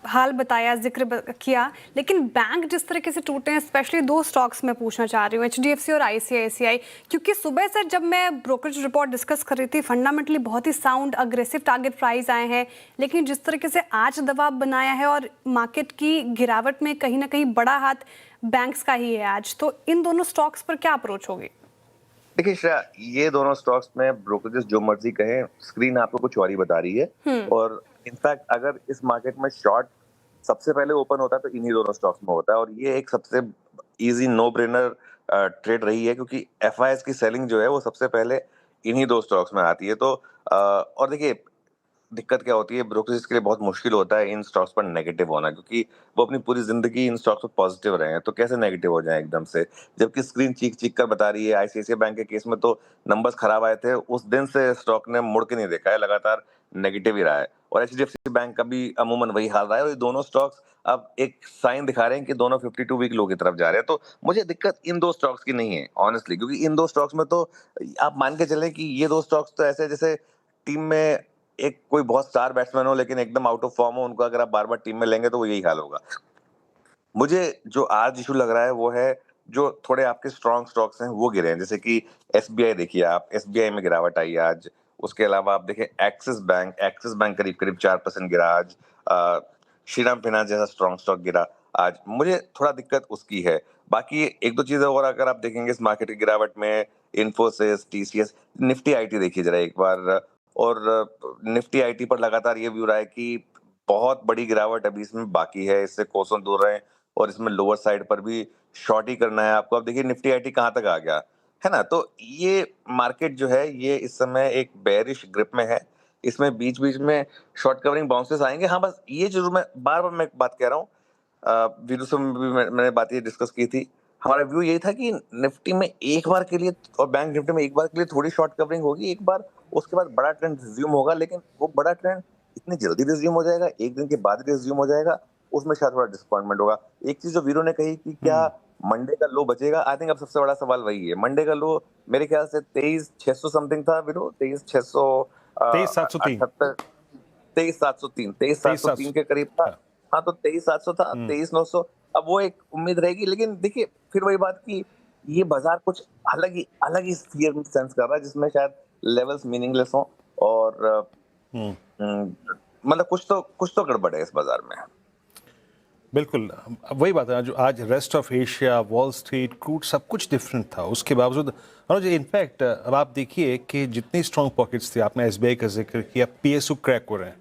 B: हाल बताया, जिक्र किया, लेकिन बैंक जिस तरीके से टूटे हैं, स्पेशली 2 स्टॉक्स में पूछना चाह रही हूँ, HDFC और ICICI, क्योंकि सुबह सर जब मैं ब्रोकरेज रिपोर्ट डिस्कस कर रही थी, फंडामेंटली बहुत ही साउंड अग्रेसिव टारगेट प्राइस आए हैं, लेकिन जिस तरीके से आज दबाव बनाया है और मार्केट की गिरावट में कहीं ना कहीं बड़ा हाथ बैंक्स का ही है आज, तो इन दोनों स्टॉक्स पर क्या अप्रोच होगी?
K: देखिए श्रेया, ये दोनों स्टॉक्स में ब्रोकरेजेस जो मर्जी कहें, स्क्रीन आपको कुछ और ही बता रही है। और इनफैक्ट अगर इस मार्केट में शॉर्ट सबसे पहले ओपन होता है तो इन्हीं दोनों स्टॉक्स में होता है, और ये एक सबसे इजी नो ब्रेनर ट्रेड रही है, क्योंकि FIs की सेलिंग जो है वो सबसे पहले इन्हीं 2 स्टॉक्स में आती है। तो और देखिए, दिक्कत क्या होती है, ब्रोकरेज के लिए बहुत मुश्किल होता है इन स्टॉक्स पर नेगेटिव होना, क्योंकि वो अपनी पूरी जिंदगी इन स्टॉक्स पर पॉजिटिव रहे हैं, तो कैसे नेगेटिव हो जाए एकदम से, जबकि स्क्रीन चीख चीख कर बता रही है। ICICI बैंक के केस में तो नंबर्स खराब आए थे, उस दिन से स्टॉक ने मुड़ के नहीं देखा है, लगातार नेगेटिव ही रहा है और एचडीएफसी बैंक का भी अमूमन वही हाल रहा है और ये दोनों स्टॉक्स अब एक साइन दिखा रहे हैं कि दोनों 52 वीक लो की तरफ जा रहे हैं। तो मुझे दिक्कत इन दो स्टॉक्स की नहीं है ऑनेस्टली, क्योंकि इन दो स्टॉक्स में तो आप मान के चलें कि ये दो स्टॉक्स तो ऐसे जैसे टीम में एक कोई बहुत स्टार बैट्समैन हो लेकिन एकदम आउट ऑफ फॉर्म हो, उनको अगर आप बार बार टीम में लेंगे तो वो यही हाल होगा। मुझे जो आज इशू लग रहा है वो है जो थोड़े आपके स्ट्रॉन्ग स्टॉक्स हैं वो गिरे हैं, जैसे कि एसबीआई देखिए आप, एसबीआई में गिरावट आई आज। उसके अलावा आप देखें एक्सिस बैंक करीब करीब 4% गिरा आज। श्रीराम फाइनेंस जैसा स्ट्रॉन्ग स्टॉक गिरा आज, मुझे थोड़ा दिक्कत उसकी है। बाकी एक दो चीजें और अगर आप देखेंगे इस मार्केट की गिरावट में, इन्फोसिस, टीसीएस, निफ्टी आईटी देखिए जरा एक बार। और निफ्टी आईटी पर लगातार ये व्यू रहा है कि बहुत बड़ी गिरावट अभी इसमें बाकी है, इससे कोसों दूर रहें और इसमें लोअर साइड पर भी शॉर्ट ही करना है आपको। अब देखिए निफ्टी आईटी कहाँ तक आ गया है ना, तो ये मार्केट जो है ये इस समय एक बेयरिश ग्रिप में है। इसमें बीच बीच में शॉर्ट कवरिंग बाउंसेस आएंगे। हाँ बस ये जरूर मैं बार मैं एक बात कह रहा हूँ, वीडियो से भी मैंने बात ये डिस्कस की थी। हमारा व्यू यही था कि निफ्टी में एक बार के लिए और बैंक निफ्टी में एक बार के लिए थोड़ी शॉर्ट कवरिंग होगी एक बार, उसके बाद बड़ा ट्रेंड रिज्यूम होगा, लेकिन वो बड़ा ट्रेंड इतनी जल्दी रिज्यूम हो जाएगा, एक दिन के बाद रिज्यूम हो जाएगा, उसमें शायद थोड़ा डिसअपॉइंटमेंट होगा। एक चीज जो वीरो ने कही कि क्या मंडे का लो बचेगा, आई थिंक अब सबसे बड़ा सवाल वही है। मंडे का लो मेरे ख्याल से 23,600 समथिंग था वीरो, 23,703 के करीब था। हाँ तो 23,700 था, 23,900, अब वो एक उम्मीद रहेगी। लेकिन देखिए फिर वही बात कि ये बाजार कुछ अलग ही फियर सेंस कर रहा है जिसमें शायद लेवल्स मीनिंगलेस हो और मतलब कुछ तो गड़बड़ है इस बाजार में।
C: बिल्कुल वही बात है, जो आज rest of Asia, wall street, crude सब कुछ डिफरेंट था, उसके बावजूद अनुज इनफैक्ट अब आप देखिए कि जितनी स्ट्रॉन्ग पॉकेट्स थी, आपने एसबीआई का जिक्र किया, पीएसयू क्रैक हो रहे हैं।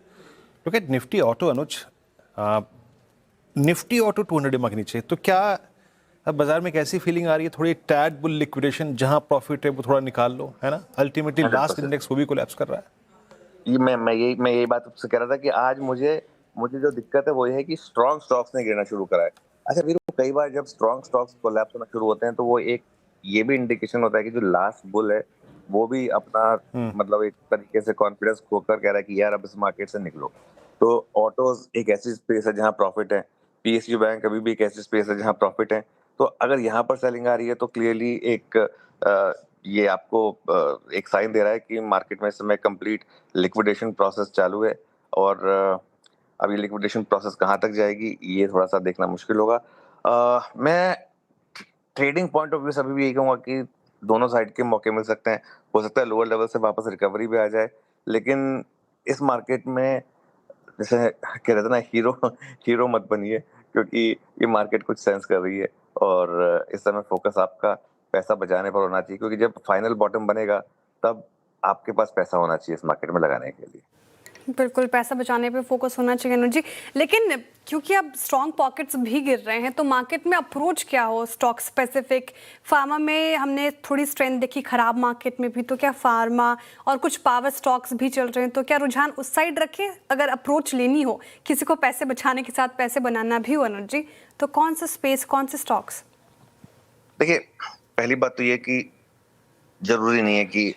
C: लुक एट निफ्टी ऑटो अनुज, निफ्टी ऑटो 200 के नीचे, तो क्या अब बाजार में कैसी फीलिंग आ रही है? थोड़ी टैड बुल लिक्विडेशन, जहां प्रॉफिट है वो थोड़ा निकाल लो, है ना। अल्टीमेटली लास्ट इंडेक्स वो भी कोलैप्स कर रहा है।
K: मैं यही बात आपसे कह रहा था कि आज मुझे जो दिक्कत है वो ये है कि स्ट्रॉन्ग स्टॉक्स ने गिरना शुरू करा है। अच्छा वीरू, कई बार जब स्ट्रॉन्ग स्टॉक्स कोलैप्स होना शुरू होते हैं तो वो एक ये भी इंडिकेशन होता है कि जो लास्ट बुल है वो भी अपना मतलब एक तरीके से कॉन्फिडेंस खोकर कह रहा है कि यार अब इस मार्केट से निकलो। तो ऑटोज एक ऐसी स्पेस है जहां प्रॉफिट है, पीएसयू बैंक अभी भी एक ऐसी स्पेस है जहां प्रॉफिट है। तो अगर यहाँ पर सेलिंग आ रही है तो क्लियरली ये आपको एक साइन दे रहा है कि मार्केट में इस समय कंप्लीट लिक्विडेशन प्रोसेस चालू है और अब ये लिक्विडेशन प्रोसेस कहाँ तक जाएगी ये थोड़ा सा देखना मुश्किल होगा। मैं ट्रेडिंग पॉइंट ऑफ व्यू से अभी भी यही कहूँगा कि दोनों साइड के मौके मिल सकते हैं। हो सकता है लोअर लेवल से वापस रिकवरी भी आ जाए, लेकिन इस मार्केट में जैसे कह रहे थे ना, हीरो मत बनिए, क्योंकि ये मार्केट कुछ सेंस कर रही है और इस समय फोकस आपका पैसा बचाने पर होना चाहिए, क्योंकि जब फाइनल बॉटम बनेगा तब आपके पास पैसा होना चाहिए इस मार्केट में लगाने के लिए।
B: बिल्कुल, पैसा बचाने पे फोकस होना चाहिए अनुज जी। लेकिन क्योंकि अब स्ट्रॉन्ग पॉकेट्स भी गिर रहे हैं तो मार्केट में अप्रोच क्या हो स्टॉक स्पेसिफिक? फार्मा में हमने थोड़ी स्ट्रेंथ देखी खराब मार्केट में भी, तो क्या फार्मा और कुछ पावर स्टॉक्स भी चल रहे हैं, तो क्या रुझान उस साइड रखें? अगर अप्रोच लेनी हो, किसी को पैसे बचाने के साथ पैसे बनाना भी हो अनुज जी, तो कौन सा स्पेस, कौन से स्टॉक्स?
K: देखिए पहली बात तो ये कि जरूरी नहीं है कि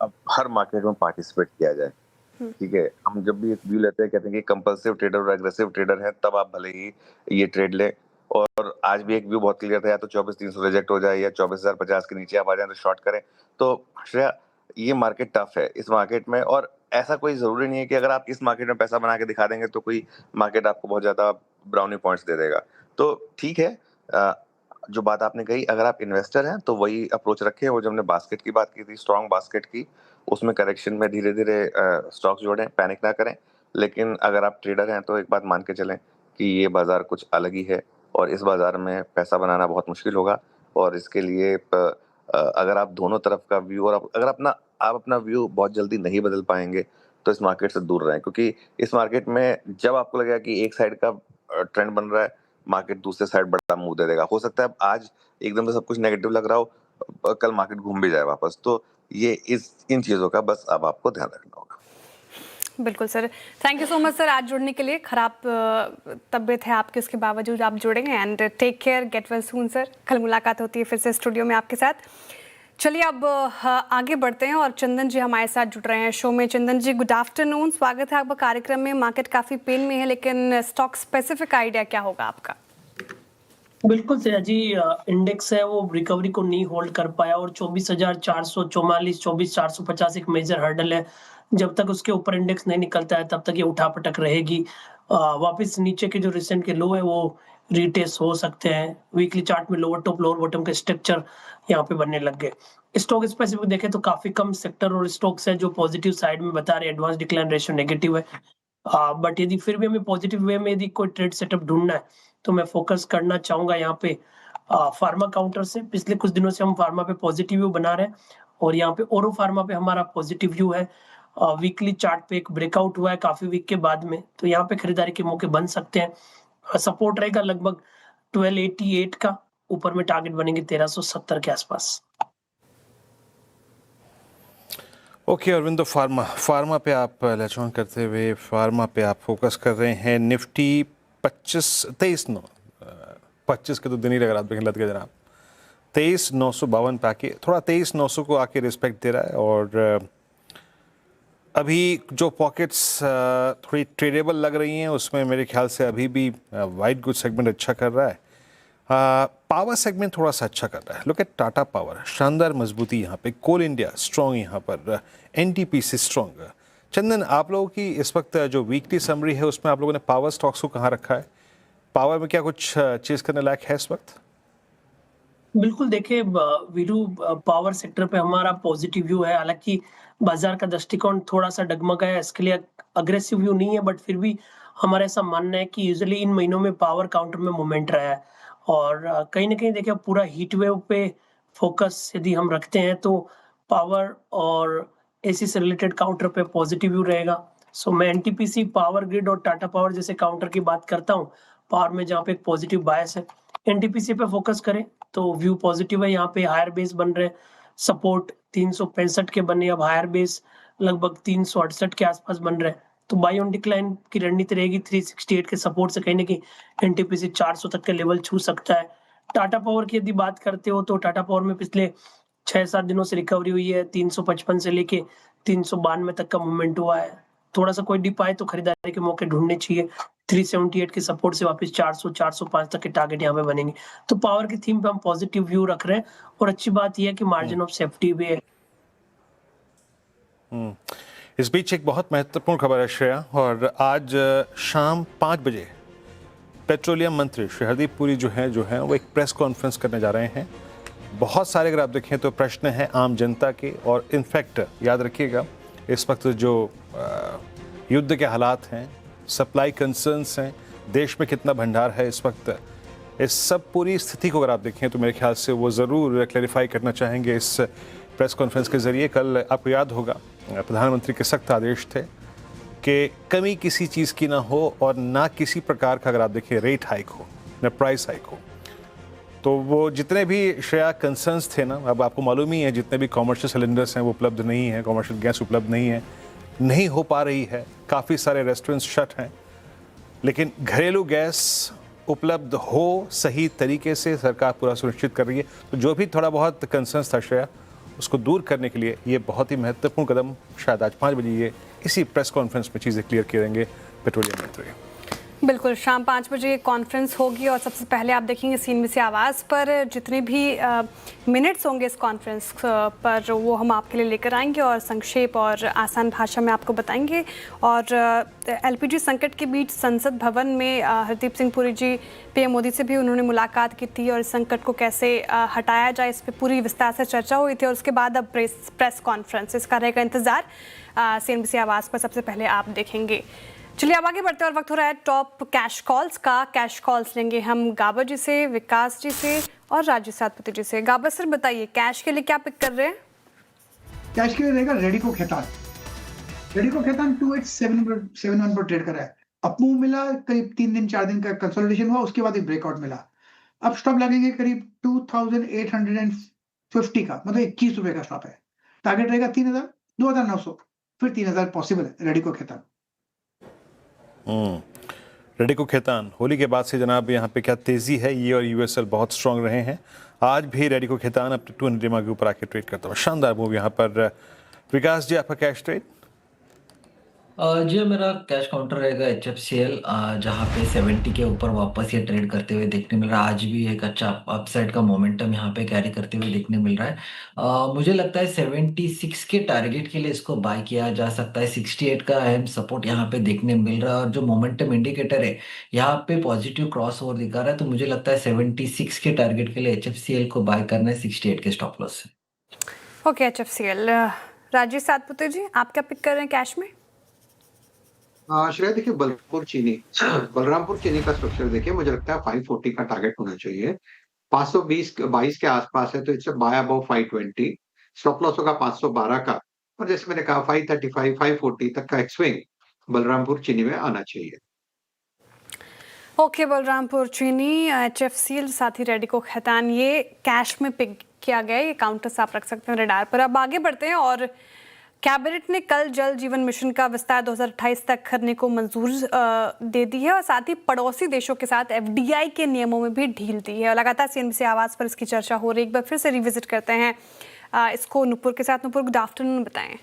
K: अब हर मार्केट में पार्टिसिपेट किया जाए, ठीक है। हम जब भी एक व्यू लेते हैं कहते हैं कि कंपल्सिव ट्रेडर और एग्रेसिव ट्रेडर है, तब आप भले ही ये ट्रेड लें। और आज भी एक व्यू बहुत क्लियर था, या तो 24,300 रिजेक्ट हो जाए या 24,050 के नीचे आप आ जाए तो शॉर्ट करें। तो श्रेया, ये मार्केट टफ है इस मार्केट में, और ऐसा कोई जरूरी नहीं है कि अगर आप इस मार्केट में पैसा बना के दिखा देंगे तो कोई मार्केट आपको बहुत ज्यादा ब्राउनी पॉइंट्स दे देगा। तो ठीक है, जो बात आपने कही, अगर आप इन्वेस्टर हैं तो वही अप्रोच रखें। वो जो हमने बास्केट की बात की थी, स्ट्रॉन्ग बास्केट की, उसमें करेक्शन में धीरे धीरे स्टॉक्स जोड़ें, पैनिक ना करें। लेकिन अगर आप ट्रेडर हैं तो एक बात मान के चलें कि ये बाजार कुछ अलग ही है और इस बाजार में पैसा बनाना बहुत मुश्किल होगा। और इसके लिए अगर आप दोनों तरफ का व्यू, और अगर आप अपना व्यू बहुत जल्दी नहीं बदल पाएंगे तो इस मार्केट से दूर रहें, क्योंकि इस मार्केट में जब आपको लगेगा कि एक साइड का ट्रेंड बन रहा है, मार्केट दूसरे साइड बड़ा मुंह दे देगा। हो सकता है आज एकदम से सब कुछ नेगेटिव लग रहा हो, कल मार्केट घूम भी जाए वापस। तो ये इन चीजों का बस अब आपको ध्यान रखना होगा।
B: बिल्कुल sir, thank you so much sir आज जुड़ने के लिए। खराब तबीयत है आपकी, उसके बावजूद आप जुड़ेंगे, and take care, get well soon sir. कल मुलाकात होती है फिर से स्टूडियो में आपके साथ। चलिए अब आगे बढ़ते हैं और चंदन जी हमारे साथ जुड़ रहे हैं शो में। चंदन जी गुड आफ्टरनून, स्वागत है आपका कार्यक्रम में। मार्केट काफी पेन में है लेकिन स्टॉक स्पेसिफिक आइडिया क्या होगा आपका?
L: बिल्कुल श्रेया जी, इंडेक्स है वो रिकवरी को नहीं होल्ड कर पाया और 24,444 24,450 एक मेजर हर्डल है। जब तक उसके ऊपर इंडेक्स नहीं निकलता है तब तक ये उठापटक रहेगी। वापस नीचे के जो रिसेंट के लो है वो रिटेस्ट हो सकते हैं। वीकली चार्ट में लोअर टॉप लोअर बॉटम के स्ट्रक्चर यहाँ पे बनने लग गए। स्टॉक स्पेसिफिक देखें तो काफी कम सेक्टर और स्टॉक्स हैं जो पॉजिटिव साइड में बता रहे हैं, एडवांस डिक्लाइन रेशियो नेगेटिव है। बट यदि फिर भी हमें पॉजिटिव वे में यदि कोई ट्रेड सेटअप ढूंढना है तो मैं फोकस करना चाहूंगा यहाँ पे फार्मा काउंटर से। पिछले कुछ दिनों से हम फार्मा पे पॉजिटिव व्यू बना रहे हैं और यहाँ पे ओरो फार्मा पे हमारा पॉजिटिव व्यू है। वीकली चार्ट पे एक ब्रेकआउट हुआ है काफी वीक के बाद में, तो यहाँ पे खरीदारी के मौके बन सकते हैं। सपोर्ट रहेगा लगभग 1288 का, ऊपर में टारगेट बनेंगे 1370 के आसपास।
C: ओके अरविंदो, फार्मा पे आप लचौन करते हुए फार्मा पे आप फोकस कर रहे हैं। निफ्टी 25 के तो दिन ही लग रहा है लग गया जनाब। 23,952 पे आके थोड़ा 23,900 को आके रिस्पेक्ट दे रहा है और अभी जो पॉकेट्स थोड़ी ट्रेडेबल लग रही हैं उसमें मेरे ख्याल से अभी भी वाइट गुड सेगमेंट अच्छा कर रहा है। पावर सेगमेंट थोड़ा सा अच्छा कर रहा है। लुक एट टाटा पावर, शानदार मजबूती यहाँ पे। कोल इंडिया स्ट्रॉन्ग यहाँ पर, एनटीपीसी स्ट्रॉन्ग। चंदन, आप लोगों की इस वक्त जो वीकली समरी है उसमें आप लोगों ने पावर स्टॉक्स को कहाँ रखा है? पावर में क्या कुछ चीज करने लायक है इस वक्त?
L: बिल्कुल, देखिए वीरू, पावर सेक्टर पे हमारा पॉजिटिव व्यू है। हालांकि बाजार का दृष्टिकोण थोड़ा सा डगमगा है, इसके लिए अग्रेसिव व्यू नहीं है, बट फिर भी हमारा ऐसा मानना है कि यूजुअली इन महीनों में पावर काउंटर में मोमेंट रहा है और कहीं ना कहीं देखिए पूरा हीट वेव पे फोकस यदि हम रखते हैं तो पावर और एसी से रिलेटेड काउंटर पे पॉजिटिव व्यू रहेगा। सो मैं एनटीपीसी, पावर ग्रिड और टाटा पावर जैसे काउंटर की बात करता हूँ पावर में, जहाँ पे एक पॉजिटिव बायस है। एनटीपीसी पे फोकस करें तो व्यू पॉजिटिव है। यहाँ पे हायर बेस बन रहे हैं, सपोर्ट 365 के बने, अब हायर बेस लगभग 368 के आसपास बन रहे हैं, तो बाई ऑन डिक्लाइन की रणनीति रहेगी। 368 के सपोर्ट से कहीं ना कहीं एनटीपीसी 400 तक के लेवल छू सकता है। टाटा पावर की यदि बात करते हो तो टाटा पावर में पिछले 6-7 दिनों से रिकवरी हुई है। 355 से लेके 392 तक का मूवमेंट हुआ है। थोड़ा सा कोई डिप आए तो खरीदारी के मौके ढूंढने चाहिए। 378 के सपोर्ट से वापस 400-405 तक के टारगेट यहाँ पे बनेंगे। तो पावर की थीम पे हम पॉजिटिव व्यू रख रहे हैं और अच्छी बात यह है कि मार्जिन ऑफ सेफ्टी भी है।
C: इस बीच एक बहुत महत्वपूर्ण खबर है श्रेया, और आज शाम 5 बजे पेट्रोलियम मंत्री श्री हरदीप पुरी जो हैं वो एक प्रेस कॉन्फ्रेंस करने जा रहे हैं। बहुत सारे अगर आप देखें तो प्रश्न हैं आम जनता के, और इनफैक्ट याद रखिएगा इस वक्त जो युद्ध के हालात हैं, सप्लाई कंसर्न्स हैं, देश में कितना भंडार है इस वक्त, इस सब पूरी स्थिति को अगर आप देखें तो मेरे ख्याल से वो ज़रूर क्लैरिफाई करना चाहेंगे इस प्रेस कॉन्फ्रेंस के ज़रिए। कल आपको याद होगा प्रधानमंत्री के सख्त आदेश थे कि कमी किसी चीज़ की ना हो और ना किसी प्रकार का अगर आप देखें रेट हाइक हो, ना प्राइस हाइक हो। तो वो जितने भी श्रेया कंसर्न्स थे ना, अब आपको मालूम ही है जितने भी कॉमर्शियल सिलेंडर्स हैं वो उपलब्ध नहीं है, कॉमर्शियल गैस उपलब्ध नहीं है, नहीं हो पा रही है, काफ़ी सारे रेस्टोरेंट्स शट हैं, लेकिन घरेलू गैस उपलब्ध हो सही तरीके से सरकार पूरा सुनिश्चित कर रही है। तो जो भी थोड़ा बहुत कंसर्न्स था श्रेया, उसको दूर करने के लिए ये बहुत ही महत्वपूर्ण कदम शायद आज 5 बजे ये इसी प्रेस कॉन्फ्रेंस में चीज़ें क्लियर करेंगे पेट्रोलियम मंत्री।
B: बिल्कुल, शाम 5 बजे कॉन्फ्रेंस होगी और सबसे पहले आप देखेंगे सीएनबीसी आवाज़ पर जितने भी मिनट्स होंगे इस कॉन्फ्रेंस पर वो हम आपके लिए लेकर आएंगे और संक्षेप और आसान भाषा में आपको बताएंगे। और एलपीजी संकट के बीच संसद भवन में हरदीप सिंह पुरी जी, पीएम मोदी से भी उन्होंने मुलाकात की थी और इस संकट को कैसे हटाया जाए इस पर पूरी विस्तार से चर्चा हुई थी। और उसके बाद अब प्रेस कॉन्फ्रेंस, इसका रहेगा इंतज़ार सीएनबीसी आवाज़ पर सबसे पहले आप देखेंगे। चलिए अब आगे बढ़ते हैं और वक्त हो रहा है टॉप कैश कॉल्स का। कैश कॉल्स लेंगे हम गाबर जी से, विकास जी से और राजू सातपति जी से। गाबर सर बताइए कैश के लिए क्या पिक कर रहे हैं?
E: कैश के लिए रहेगा रेडिको खेतान। रेडिको खेतान 2871 पर ट्रेड कर रहा है। अप मूव मिला, करीब 3 दिन 4 दिन का कंसोलिडेशन हुआ, उसके बाद एक ब्रेकआउट मिला। अब स्टॉप लगेंगे करीब 2850 का, मतलब 21 रुपए का स्टॉप है। टारगेट रहेगा 3000, 2900, फिर 3000 पॉसिबल है रेडिको खेतान।
C: रेडिको खैतान, होली के बाद से जनाब यहाँ पे क्या तेज़ी है, ये और यूएसएल बहुत स्ट्रांग रहे हैं। आज भी रेडिको खैतान अब 200 EMA के ऊपर आके ट्रेड करता हुआ शानदार मूव यहाँ पर। विकास जी, आपका कैश ट्रेड?
H: जी मेरा कैश काउंटर रहेगा HFCL, जहाँ पे 70 के ऊपर वापस ये ट्रेड करते हुए देखने मिल रहा है। आज भी एक अच्छा अपसाइड का मोमेंटम यहाँ पे कैरी करते हुए देखने मिल रहा है। मुझे लगता है 76 के टारगेट के लिए इसको बाय किया जा सकता है। 68 का अहम सपोर्ट यहाँ पे देखने मिल रहा है और जो मोमेंटम इंडिकेटर है यहाँ पे पॉजिटिव क्रॉस ओवर दिखा रहा है, तो मुझे लगता है 76 के टारगेट के लिए HFCL को बाय करना है 68 के स्टॉप लॉस से।
B: Okay HFCL। राजेश सातपुते जी, आप क्या पिक कर रहे हैं कैश में?
F: श्रेया देखिए, बलरामपुर चीनी का स्ट्रक्चर देखिए, मुझे लगता है 540 का टारगेट होना चाहिए। 522 के आसपास है, तो it's buy above 520। Stop loss होगा 512 का, और जैसे मैंने कहा 535 540 तक का एक स्विंग बलरामपुर चीनी में आना चाहिए।
B: ओके बलरामपुर चीनी, HFCL, साथ ही रेडिको खैतान, ये कैश में पिक किया गया। ये काउंटर्स आप रख सकते हैं रडार पर। अब आगे बढ़ते हैं और कैबिनेट ने कल जल जीवन मिशन का विस्तार 2028 तक करने को मंजूर दे दी है और साथ ही पड़ोसी देशों के साथ FDI के नियमों में भी ढील दी है। और लगातार CNBC आवाज़ पर इसकी चर्चा हो रही है। एक बार फिर से रिविजिट करते हैं इसको नुपुर के साथ। नुपुर, गुड आफ्टरनून, बताएं।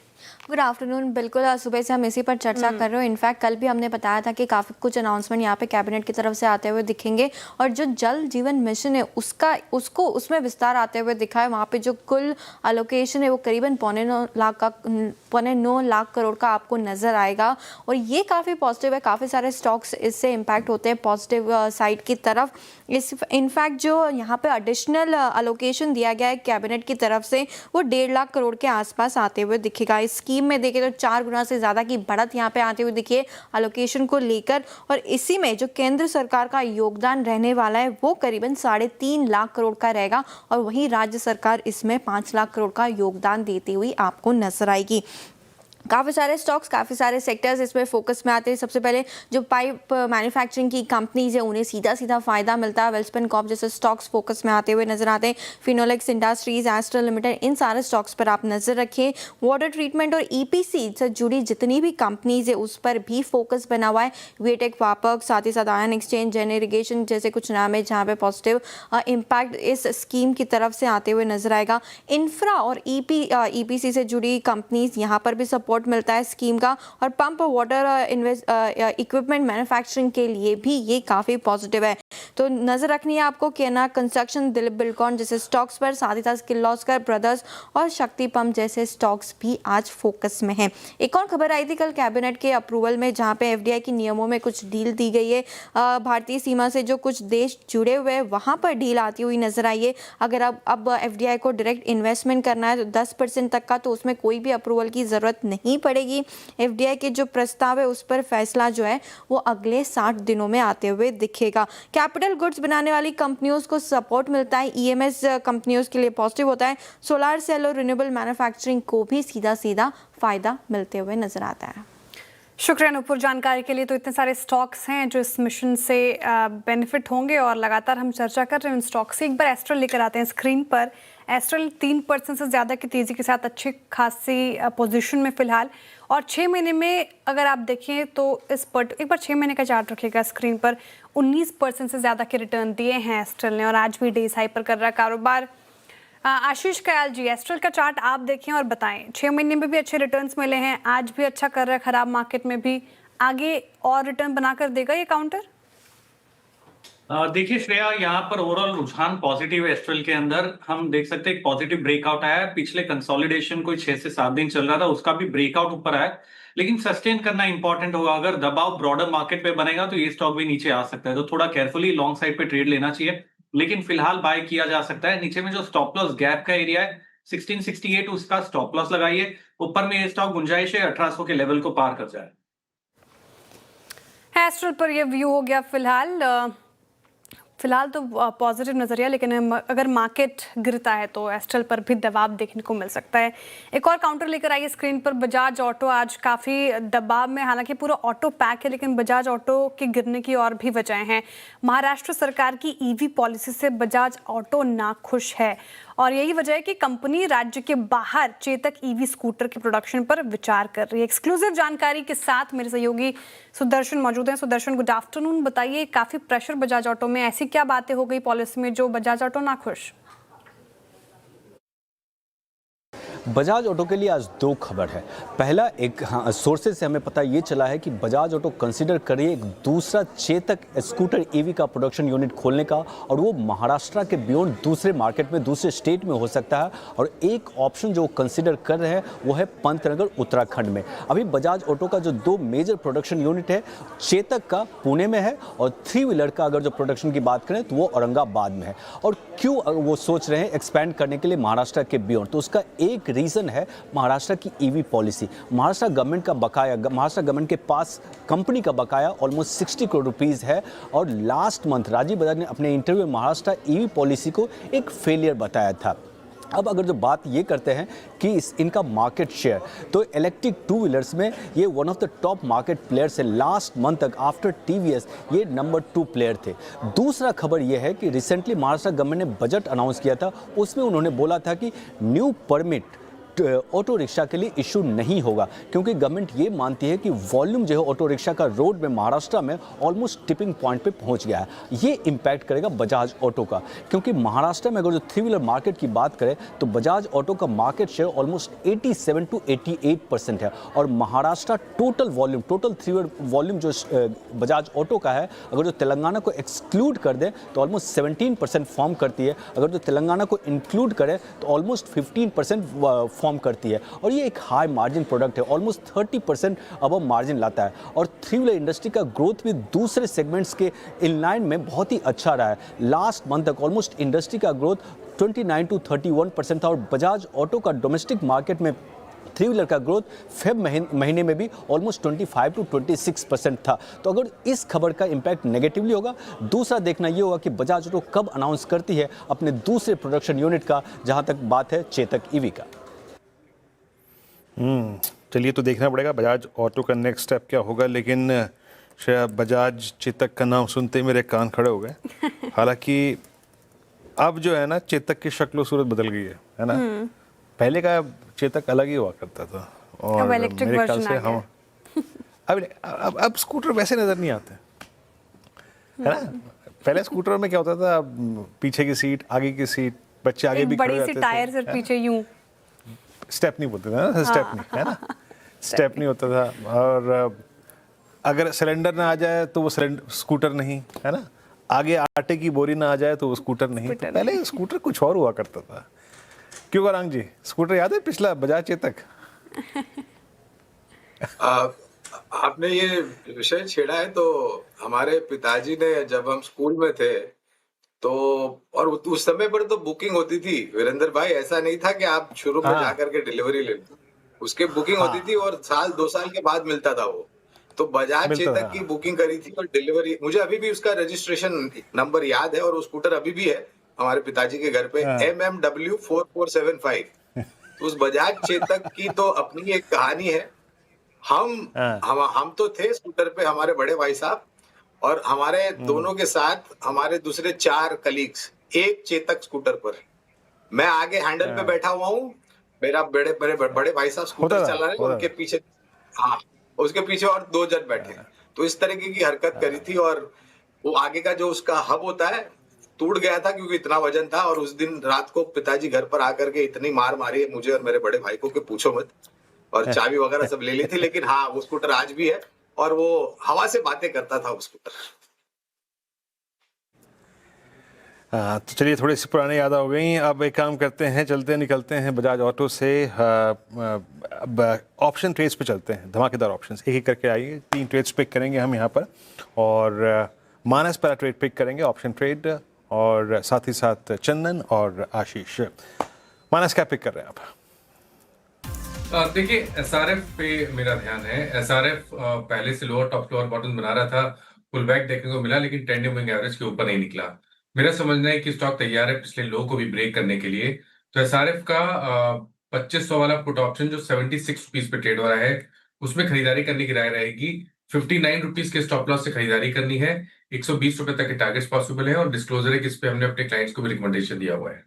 M: Good afternoon. बिल्कुल, सुबह से हम इसी पर चर्चा कर रहे हो। इनफैक्ट कल भी हमने बताया था कि काफ़ी कुछ अनाउंसमेंट यहाँ पे कैबिनेट की तरफ से आते हुए दिखेंगे और जो जल जीवन मिशन है उसमें विस्तार आते हुए दिखा है। वहाँ पे जो कुल अलोकेशन है वो करीबन 9.9 लाख करोड़ का आपको नज़र आएगा और ये काफ़ी पॉजिटिव है। काफ़ी सारे स्टॉक्स इससे इम्पैक्ट होते हैं पॉजिटिव साइड की तरफ। इनफैक्ट जो यहाँ पे एडिशनल अलोकेशन दिया गया है कैबिनेट की तरफ से वो 1.5 लाख करोड़ के आसपास आते हुए दिखेगा। इस स्कीम में देखें तो 4 गुना से ज़्यादा की बढ़त यहाँ पे आते हुए दिखिए अलोकेशन को लेकर, और इसी में जो केंद्र सरकार का योगदान रहने वाला है वो करीबन 3.5 लाख करोड़ का रहेगा और वहीं राज्य सरकार इसमें 5 लाख करोड़ का योगदान देती हुई आपको नजर आएगी। काफ़ी सारे स्टॉक्स, काफ़ी सारे सेक्टर्स इसमें फोकस में आते हैं। सबसे पहले जो पाइप मैन्युफैक्चरिंग की कंपनीज है उन्हें सीधा सीधा फ़ायदा मिलता है। वेल्सपन कॉर्प जैसे स्टॉक्स फोकस में आते हुए नजर आते हैं। फिनोलेक्स इंडस्ट्रीज, एस्ट्रल लिमिटेड, इन सारे स्टॉक्स पर आप नज़र रखिए। वाटर ट्रीटमेंट और EPC से जुड़ी जितनी भी कंपनीज है उस पर भी फोकस बना हुआ है। वीटेक, वापक, साथ ही साथ आयन एक्सचेंज, जेन इरिगेशन जैसे कुछ नाम है जहाँ पे पॉजिटिव इम्पैक्ट इस स्कीम की तरफ से आते हुए नजर आएगा। इंफ्रा और EPC से जुड़ी कंपनीज यहाँ पर भी सपोर्ट मिलता है स्कीम का, और पंप और वाटर इक्विपमेंट मैन्युफैक्चरिंग के लिए भी ये काफ़ी पॉजिटिव है। तो नज़र रखनी है आपको केना कंस्ट्रक्शन, दिलीप बिल्डकॉन जैसे स्टॉक्स पर, साथ ही साथ किर्लोस्कर ब्रदर्स और शक्ति पंप जैसे स्टॉक्स भी आज फोकस में हैं। एक और खबर आई थी कल कैबिनेट के अप्रूवल में जहाँ पे FDI के नियमों में कुछ डील दी गई है। भारतीय सीमा से जो कुछ देश जुड़े हुए हैं वहाँ पर डील आती हुई नजर आई है। अगर अब FDI को डायरेक्ट इन्वेस्टमेंट करना है तो 10% तक का, तो उसमें कोई भी अप्रूवल की ज़रूरत नहीं पड़ेगी। FDI के जो प्रस्ताव है उस पर फैसला जो है वो अगले 60 दिनों में आते हुए दिखेगा। कैपिटल गुड्स बनाने वाली कंपनियों को सपोर्ट मिलता है। EMS कंपनियों के लिए पॉजिटिव होता है। सोलर सेल और रिन्यूएबल मैन्युफैक्चरिंग को भी सीधा सीधा फायदा मिलते हुए नजर आता है।
B: शुक्रिया नुपुर जानकारी के लिए। तो इतने सारे स्टॉक्स हैं जो इस मिशन से बेनिफिट होंगे और लगातार हम चर्चा कर रहे हैं उन स्टॉक्स से। एक बार एस्ट्रल लेकर आते हैं स्क्रीन पर। एस्ट्रल 3% से ज़्यादा की तेज़ी के साथ अच्छी खासी पोजीशन में फिलहाल, और 6 महीने में अगर आप देखें तो एक बार 6 महीने का चार्ट रखिएगा स्क्रीन पर। 19% से ज़्यादा के रिटर्न दिए हैं एस्ट्रल ने और आज भी डेज हाई पर कर रहा है कारोबार। आशीष कयाल जी, एस्ट्रल का चार्ट आप देखें और बताएं। 6 महीने में भी अच्छे रिटर्न्स मिले हैं, आज भी अच्छा कर रहा है, खराब मार्केट में भी आगे और रिटर्न बनाकर देगा ये काउंटर?
G: देखिए श्रेया, यहाँ पर ओवरऑल रुझान पॉजिटिव है। एस्ट्रल के अंदर हम देख सकते हैं एक पॉजिटिव ब्रेकआउट आया है। पिछले कंसोलिडेशन कोई 6 से 7 दिन चल रहा था, उसका भी ब्रेकआउट ऊपर आया, लेकिन सस्टेन करना इंपॉर्टेंट होगा। अगर दबाव ब्रॉडर मार्केट पे बनेगा तो ये स्टॉक भी नीचे आ सकता है, तो थोड़ा केयरफुली लॉन्ग साइड पे ट्रेड लेना चाहिए, लेकिन फिलहाल बाय किया जा सकता है। नीचे में जो स्टॉप लॉस गैप का एरिया है 1668, उसका स्टॉप लॉस लगाइए। ऊपर में ये स्टॉक गुंजाइश है 1800 के लेवल को पार कर जाए।
B: एस्ट्रल पर ये व्यू हो गया फिलहाल तो पॉजिटिव नजरिया, लेकिन अगर मार्केट गिरता है तो एस्ट्रल पर भी दबाव देखने को मिल सकता है। एक और काउंटर लेकर आइए स्क्रीन पर। बजाज ऑटो आज काफ़ी दबाव में, हालांकि पूरा ऑटो पैक है, लेकिन बजाज ऑटो के गिरने की और भी वजह हैं। महाराष्ट्र सरकार की EV पॉलिसी से बजाज ऑटो नाखुश है और यही वजह है कि कंपनी राज्य के बाहर चेतक ईवी स्कूटर के प्रोडक्शन पर विचार कर रही है। एक्सक्लूसिव जानकारी के साथ मेरे सहयोगी सुदर्शन मौजूद हैं। Sudarshan, good afternoon. बताइए, काफी प्रेशर बजाज ऑटो में, ऐसी क्या बातें हो गई पॉलिसी में जो बजाज ऑटो ना खुश?
N: बजाज ऑटो के लिए आज दो खबर है। पहला, एक सोर्सेज से हमें पता ये चला है कि बजाज ऑटो कंसीडर कर रही है एक दूसरा चेतक स्कूटर ईवी का प्रोडक्शन यूनिट खोलने का, और वो महाराष्ट्र के बियॉन्ड दूसरे मार्केट में, दूसरे स्टेट में हो सकता है। और एक ऑप्शन जो कंसीडर कर रहे हैं वो है पंतनगर उत्तराखंड में। अभी बजाज ऑटो का जो दो मेजर प्रोडक्शन यूनिट है, चेतक का पुणे में है और 3 व्हीलर का अगर जो प्रोडक्शन की बात करें तो वो औरंगाबाद में है। और क्यों वो सोच रहे हैं एक्सपैंड करने के लिए महाराष्ट्र के बियॉन्ड, तो उसका एक रीजन है महाराष्ट्र की ईवी पॉलिसी। महाराष्ट्र गवर्नमेंट का बकाया, महाराष्ट्र गवर्नमेंट के पास कंपनी का बकाया ऑलमोस्ट 60 करोड़ रुपीस है। और लास्ट मंथ राजीव बजाज ने अपने इंटरव्यू में महाराष्ट्र ईवी पॉलिसी को एक फेलियर बताया था। अब अगर जो बात ये करते हैं कि इनका मार्केट शेयर, तो इलेक्ट्रिक 2 व्हीलर्स में ये one of the top market players है। लास्ट मंथ तक आफ्टर टीवीएस ये नंबर 2 प्लेयर थे। दूसरा खबर ये है कि रिसेंटली महाराष्ट्र गवर्नमेंट ने बजट अनाउंस किया था, उसमें उन्होंने बोला था कि न्यू परमिट ऑटो रिक्शा के लिए इशू नहीं होगा, क्योंकि गवर्नमेंट ये मानती है कि वॉल्यूम जो है ऑटो रिक्शा का रोड में महाराष्ट्र में ऑलमोस्ट टिपिंग पॉइंट पे पहुंच गया है। ये इम्पैक्ट करेगा बजाज ऑटो का, क्योंकि महाराष्ट्र में अगर जो 3 व्हीलर मार्केट की बात करें तो बजाज ऑटो का मार्केट शेयर ऑलमोस्ट 87 to 88% है। और महाराष्ट्र टोटल 3 व्हीलर वॉल्यूम जो बजाज ऑटो का है, अगर जो तेलंगाना को एक्सक्लूड कर दें तो ऑलमोस्ट 17% फॉर्म करती है। अगर जो तेलंगाना को इंक्लूड करें तो ऑलमोस्ट 15% फॉर्म करती है। और ये एक हाई मार्जिन प्रोडक्ट है, ऑलमोस्ट 30% अबव मार्जिन लाता है। और 3 व्हीलर इंडस्ट्री का ग्रोथ भी दूसरे सेगमेंट्स के इनलाइन में बहुत ही अच्छा रहा है। लास्ट मंथ तक ऑलमोस्ट इंडस्ट्री का ग्रोथ 29 to 31% था। और बजाज ऑटो का डोमेस्टिक मार्केट में 3 व्हीलर का ग्रोथ फेब महीने में भी ऑलमोस्ट 25 to 26% था। तो अगर इस खबर का इम्पैक्ट नेगेटिवली होगा, दूसरा देखना ये होगा कि बजाज ऑटो कब अनाउंस करती है अपने दूसरे प्रोडक्शन यूनिट का, जहां तक बात है चेतक ईवी का।
C: चलिए, तो देखना पड़ेगा बजाज ऑटो का नेक्स्ट स्टेप क्या होगा। लेकिन श्रेया, बजाज चेतक का नाम सुनते ही मेरे कान खड़े हो गए। हालांकि अब जो है ना, चेतक की शक्ल सूरत बदल गई है ना। पहले का चेतक अलग ही हुआ करता था, और मेरे ख्याल से हम अब स्कूटर वैसे नजर नहीं आते, है ना। पहले स्कूटर में क्या होता था, पीछे की सीट, आगे की सीट, बच्चे आगे भी खड़े रहते थे,
B: टायर से पीछे यूं
C: स्टेपनी बोलते थे ना, स्टेपनी, है ना, स्टेपनी होता था। और अगर सिलेंडर ना आ जाए तो वो स्कूटर नहीं, है ना। आगे आटे की बोरी ना आ जाए तो वो स्कूटर नहीं। तो पहले स्कूटर कुछ और हुआ करता था। क्यों गौरांग जी, स्कूटर याद है पिछला बजाज चेतक?
I: आपने ये विषय छेड़ा है, तो हमारे पिताजी ने, जब हम स्कूल में थे तो, और उस समय पर तो बुकिंग होती थी वीरेंद्र भाई, ऐसा नहीं था कि आप शुरू में जाकर के डिलीवरी ले लो, उसके बुकिंग होती थी और 2 साल के बाद मिलता था वो। तो बजाज चेतक की बुकिंग करी थी और डिलीवरी, मुझे अभी भी उसका रजिस्ट्रेशन नंबर याद है, और वो स्कूटर अभी भी है हमारे पिताजी के घर पे, MMW 4475। तो उस बजाज चेतक की तो अपनी एक कहानी है। हम तो थे स्कूटर पे, हमारे बड़े भाई साहब और हमारे दोनों के साथ हमारे दूसरे 4 कलीग्स एक चेतक स्कूटर पर। मैं आगे हैंडल पे बैठा हुआ हूँ, मेरा बड़े भाई साहब स्कूटर चला रहे, उनके पीछे, हाँ, उसके पीछे और 2 जन बैठे। तो इस तरीके की हरकत करी थी, और वो आगे का जो उसका हब होता है टूट गया था, क्योंकि इतना वजन था। और उस दिन रात को पिताजी घर पर आकर के इतनी मार मारी है मुझे और मेरे बड़े भाई को कि पूछो मत, और चाबी वगैरह सब ले ली थी। लेकिन हाँ, वो स्कूटर आज भी है और वो हवा से बातें करता था वो स्कूटर।
C: तो चलिए, थोड़ी सी पुरानी याद हो गई। अब एक काम करते हैं, निकलते हैं बजाज ऑटो से। अब ऑप्शन ट्रेड्स पे चलते हैं, धमाकेदार ऑप्शंस एक एक करके आइए। 3 ट्रेड्स पिक करेंगे हम यहाँ पर, और मानस पहला ट्रेड पिक करेंगे, ऑप्शन ट्रेड, और साथ ही साथ चंदन और आशीष। मानस, क्या पिक कर रहे हैं आप?
D: देखिए, एसआरएफ पे मेरा ध्यान है। एसआरएफ पहले से लोअर टॉप फ्लोर बॉटम बना रहा था, पुल बैक देखने को मिला, लेकिन 10 डे मूविंग एवरेज के ऊपर नहीं निकला। मेरा समझना है कि स्टॉक तैयार है पिछले लो को भी ब्रेक करने के लिए। तो एसआरएफ का 2500 वाला पुट ऑप्शन जो 76 रुपीज पे ट्रेड हो रहा है, उसमें खरीदारी करने की राय रहेगी। 59 रुपीज के स्टॉप लॉस से खरीदारी करनी है। 120 रुपए तक के टारगेट्स पॉसिबल है, और डिस्क्लोजर है कि इस पे हमने अपने क्लाइंट्स को भी रिकमेंडेशन दिया हुआ है।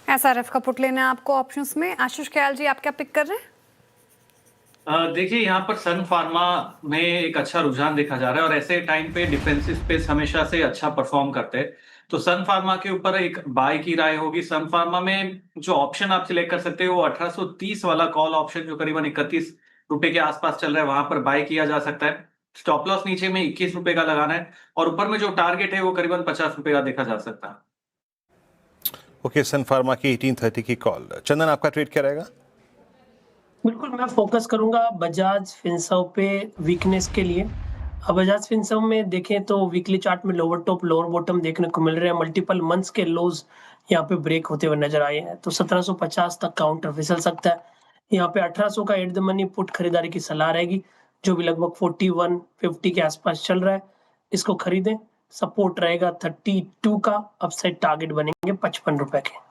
B: SRF का पुट लेना है आपको ऑप्शंस में। आशीष कयाल जी, आप क्या पिक कर रहे हैं?
G: देखिए यहाँ पर सन फार्मा में एक अच्छा रुझान देखा जा रहा है और ऐसे टाइम पे डिफेंसिव स्पेस हमेशा से अच्छा परफॉर्म करते हैं, तो सन फार्मा के ऊपर एक बाय की राय होगी। सन फार्मा में जो ऑप्शन आप सिलेक्ट कर सकते हो वो 1830 वाला कॉल ऑप्शन जो करीबन 31 रुपए के आसपास चल रहा है, वहां पर बाय किया जा सकता है। स्टॉप लॉस नीचे में 21 रुपए का लगाना है और ऊपर में जो टारगेट है वो करीबन 50 रुपए का देखा जा सकता है।
C: ओके, सन फार्मा की 1830 की कॉल। चंदन, आपका ट्रेड क्या रहेगा?
L: बिल्कुल, मैं फोकस करूंगा बजाज फिनसर्व पे वीकनेस के लिए। अब बजाज फिनसर्व में देखें तो वीकली चार्ट में लोअर टॉप लोअर बॉटम देखने को मिल रहे हैं। मल्टीपल मंथ्स के लोज यहाँ पे ब्रेक होते हुए नजर आए हैं, तो 1750 तक काउंटर फिसल सकता है। यहाँ पे 1800 का एट द मनी पुट खरीदारी की सलाह रहेगी, जो भी लगभग 4150 के आसपास चल रहा है, इसको खरीदें। सपोर्ट रहेगा 32 का, अपसाइड टारगेट बनेंगे 55 रुपए के।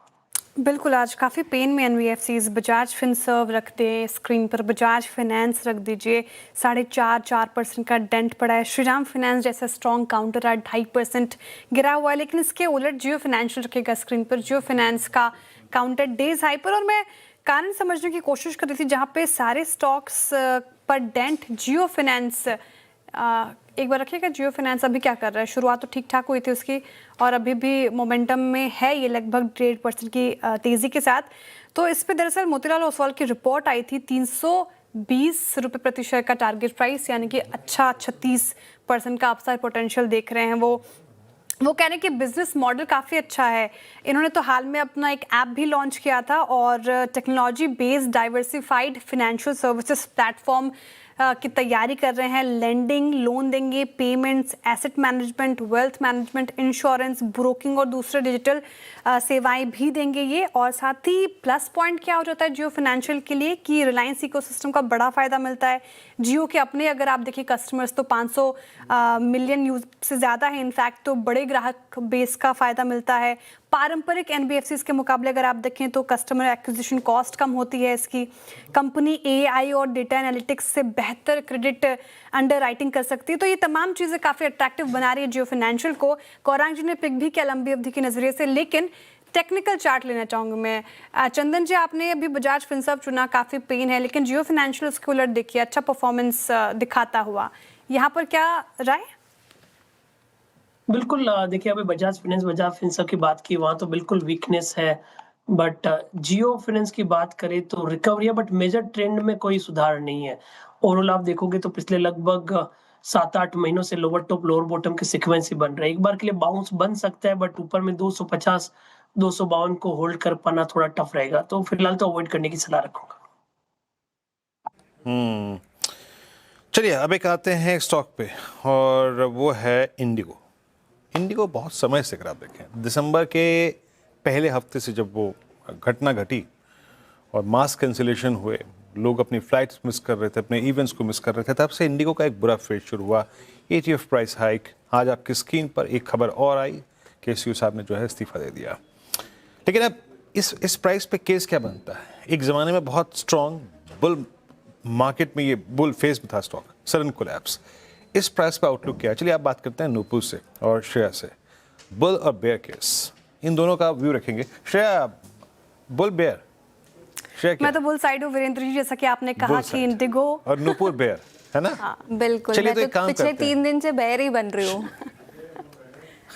B: बिल्कुल, आज काफ़ी पेन में एनबीएफसीज। बजाज फिनसर्व रख दें स्क्रीन पर, बजाज फाइनेंस रख दीजिए, 4.5% का डेंट पड़ा है। श्रीराम फाइनेंस जैसा स्ट्रॉन्ग काउंटर आज 2.5% गिरा हुआ है, लेकिन इसके उलट जियो फाइनेंशियल रखेगा स्क्रीन पर। जियो फाइनेंस का काउंटर डेज हाई पर, और मैं कारण समझने की कोशिश कर रही थी जहाँ पे सारे स्टॉक्स पर डेंट जियो फाइनेंस। एक बार रखिएगा जियो फाइनेंस अभी क्या कर रहा है। शुरुआत तो ठीक ठाक हुई थी उसकी और अभी भी मोमेंटम में है ये, लगभग 1.5% की तेज़ी के साथ। तो इस पे दरअसल मोतीलाल ओसवाल की रिपोर्ट आई थी, 320 रुपये प्रति शेयर का टारगेट प्राइस, यानी कि अच्छा 36% का अपसाइड पोटेंशियल देख रहे हैं वो कह रहे हैं कि बिजनेस मॉडल काफ़ी अच्छा है। इन्होंने तो हाल में अपना एक ऐप भी लॉन्च किया था और technology based diversified financial services platform की तैयारी कर रहे हैं। लेंडिंग, लोन देंगे, payments, asset management, wealth management, insurance, broking और दूसरे डिजिटल सेवाएं भी देंगे ये। और साथ ही प्लस पॉइंट क्या हो जाता है जियो फाइनेंशियल के लिए कि रिलायंस इकोसिस्टम का बड़ा फ़ायदा मिलता है। जियो के अपने अगर आप देखिए कस्टमर्स तो 500 मिलियन यूज से ज़्यादा है इनफैक्ट, तो बड़े ग्राहक बेस का फ़ायदा मिलता है। पारंपरिक एनबीएफसीज के मुकाबले अगर आप देखें तो कस्टमर एक्विजिशन कॉस्ट कम होती है इसकी। कंपनी एआई और डेटा एनालिटिक्स से बेहतर क्रेडिट अंडर राइटिंग कर सकती है। तो ये तमाम चीज़ें काफ़ी अट्रैक्टिव बना रही है जियो फाइनेंशियल को। कौरांग जी ने पिक भी किया लंबी अवधि के नज़रिए से, लेकिन टेक्निकल चार्ट लेना चाहूँगी मैं। चंदन जी, आपने अभी बजाज फिनसर्व चुना, काफ़ी पेन है, लेकिन जियो फाइनेंशियल उसके उलट देखिए अच्छा परफॉर्मेंस दिखाता हुआ, यहाँ पर क्या राय?
L: बिल्कुल, देखिए अभी बजाज फिनसर्व की बात की, वहां तो बिल्कुल वीकनेस है, बट जियो फाइनेंस की बात करें तो रिकवरी है, बट मेजर ट्रेंड में कोई सुधार नहीं है। ओवरऑल आप देखोगे तो पिछले लगभग 7-8 महीनों से लोअर टॉप लोअर बॉटम के सीक्वेंस ही बन रहे हैं। एक बार के लिए बाउंस बन सकता है, बट ऊपर में 250 252 को होल्ड कर पाना थोड़ा टफ रहेगा, तो फिलहाल तो अवॉइड करने की सलाह रखूंगा।
C: चलिए अब एक आते हैं स्टॉक पे, और वो है इंडिगो। इंडिगो बहुत समय से, अगर आप देखें दिसंबर के पहले हफ्ते से जब वो घटना घटी और मास कैंसिलेशन हुए, लोग अपनी फ्लाइट्स मिस कर रहे थे, अपने इवेंट्स को मिस कर रहे थे, तब से इंडिगो का एक बुरा फेज शुरू हुआ। ETF price hike. आज आपकी स्क्रीन पर एक खबर और आई, केसीयू साहब ने जो है इस्तीफा दे दिया। लेकिन अब इस प्राइस पे केस क्या बनता है? एक ज़माने में बहुत स्ट्रॉन्ग बुल मार्केट में, ये बुल फेज में था स्टॉक, सडन कोलैप्स। इस प्राइस पर आउटलुक क्या है? चलिए आप बात करते हैं नूपुर से और श्रेया से। बुल और बेयर केस, इन दोनों का व्यू रखेंगे। Shreya, bull bear? श्रेया क्या?
B: मैं तो बुल साइड हूँ वीरेंद्र जी, जैसा कि आपने कहा कि इंडिगो
C: और नूपुर बेयर है ना?
M: हाँ, बिल्कुल।
C: चलिए
M: मैं
C: तो
M: पिछले 3 दिन से बेयर ही बन रही हूँ।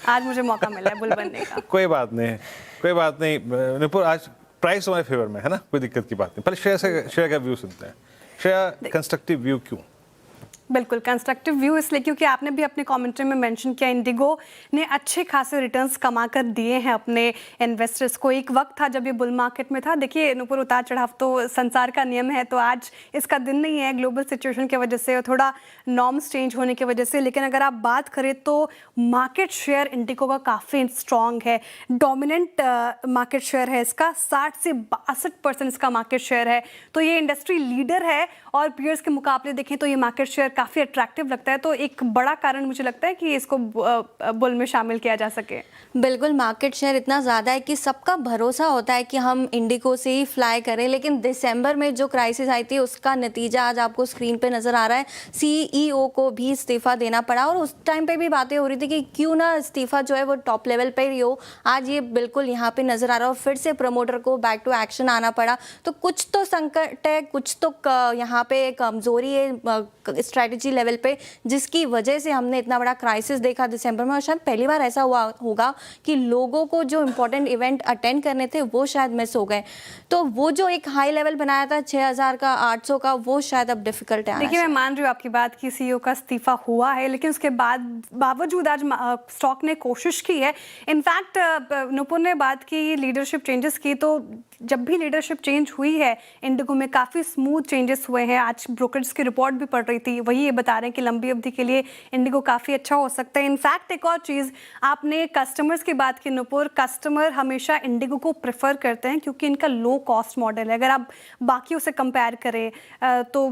B: आज मुझे मौका मिला है बुल बनने का।
C: कोई बात नहीं नूपुर, आज प्राइस हमारे फेवर में है ना, कोई दिक्कत की बात नहीं। पहले श्रेया का व्यू सुनते हैं। श्रेया, कंस्ट्रक्टिव व्यू क्यों?
B: बिल्कुल कंस्ट्रक्टिव व्यू इसलिए क्योंकि आपने भी अपने कमेंट्री में मेंशन किया इंडिगो ने अच्छे खासे रिटर्न्स कमा कर दिए हैं अपने इन्वेस्टर्स को। एक वक्त था जब ये बुल मार्केट में था, देखिए ऊपर उतार चढ़ाव तो संसार का नियम है, तो आज इसका दिन नहीं है ग्लोबल सिचुएशन की वजह से और थोड़ा नॉर्म्स चेंज होने की वजह से। लेकिन अगर आप बात करें तो मार्केट शेयर इंडिगो का काफ़ी स्ट्रॉन्ग है, डोमिनेंट मार्केट शेयर है इसका, 60 से 62% इसका मार्केट शेयर है। तो ये इंडस्ट्री लीडर है और पीयर्स के मुकाबले देखें तो ये मार्केट शेयर काफ़ी अट्रैक्टिव लगता है, तो एक बड़ा कारण मुझे लगता है कि इसको बुल में शामिल किया जा सके।
M: बिल्कुल, मार्केट शेयर इतना ज़्यादा है कि सबका भरोसा होता है कि हम इंडिगो से ही फ्लाई करें, लेकिन दिसंबर में जो क्राइसिस आई थी उसका नतीजा आज आपको स्क्रीन पे नज़र आ रहा है। CEO को भी इस्तीफ़ा देना पड़ा और उस टाइम पे भी बातें हो रही थी कि क्यों ना इस्तीफ़ा जो है वो टॉप लेवल पे ही हो। आज ये बिल्कुल यहाँ पे नज़र आ रहा है और फिर से प्रमोटर को बैक टू एक्शन आना पड़ा। तो कुछ तो संकट है, कुछ तो यहाँ पे कमज़ोरी है स्ट्रैटेजी लेवल पे, जिसकी वजह से हमने इतना बड़ा क्राइसिस देखा दिसंबर में। और शायद पहली बार ऐसा हुआ होगा कि लोगों को जो इम्पोर्टेंट इवेंट अटेंड करने थे वो शायद मिस हो गए। तो वो जो एक हाई लेवल बनाया था 6000 का 800 का, वो शायद अब डिफिकल्ट है।
B: देखिए, मैं मान रही हूँ आपकी बात कि CEO का इस्तीफा हुआ है, लेकिन उसके बावजूद आज स्टॉक ने कोशिश की है। इनफैक्ट नुपुर ने बात की लीडरशिप चेंजेस की, तो जब भी लीडरशिप चेंज हुई है इंडिगो में काफ़ी स्मूथ चेंजेस हुए हैं। आज ब्रोकर्स की रिपोर्ट भी पढ़ रही थी, वही ये बता रहे हैं कि लंबी अवधि के लिए इंडिगो काफ़ी अच्छा हो सकता है। इनफैक्ट एक और चीज़, आपने कस्टमर्स की बात की नुपुर, कस्टमर हमेशा इंडिगो को प्रेफर करते हैं क्योंकि इनका लो कॉस्ट मॉडल है। अगर आप बाकियों से कंपेयर करें तो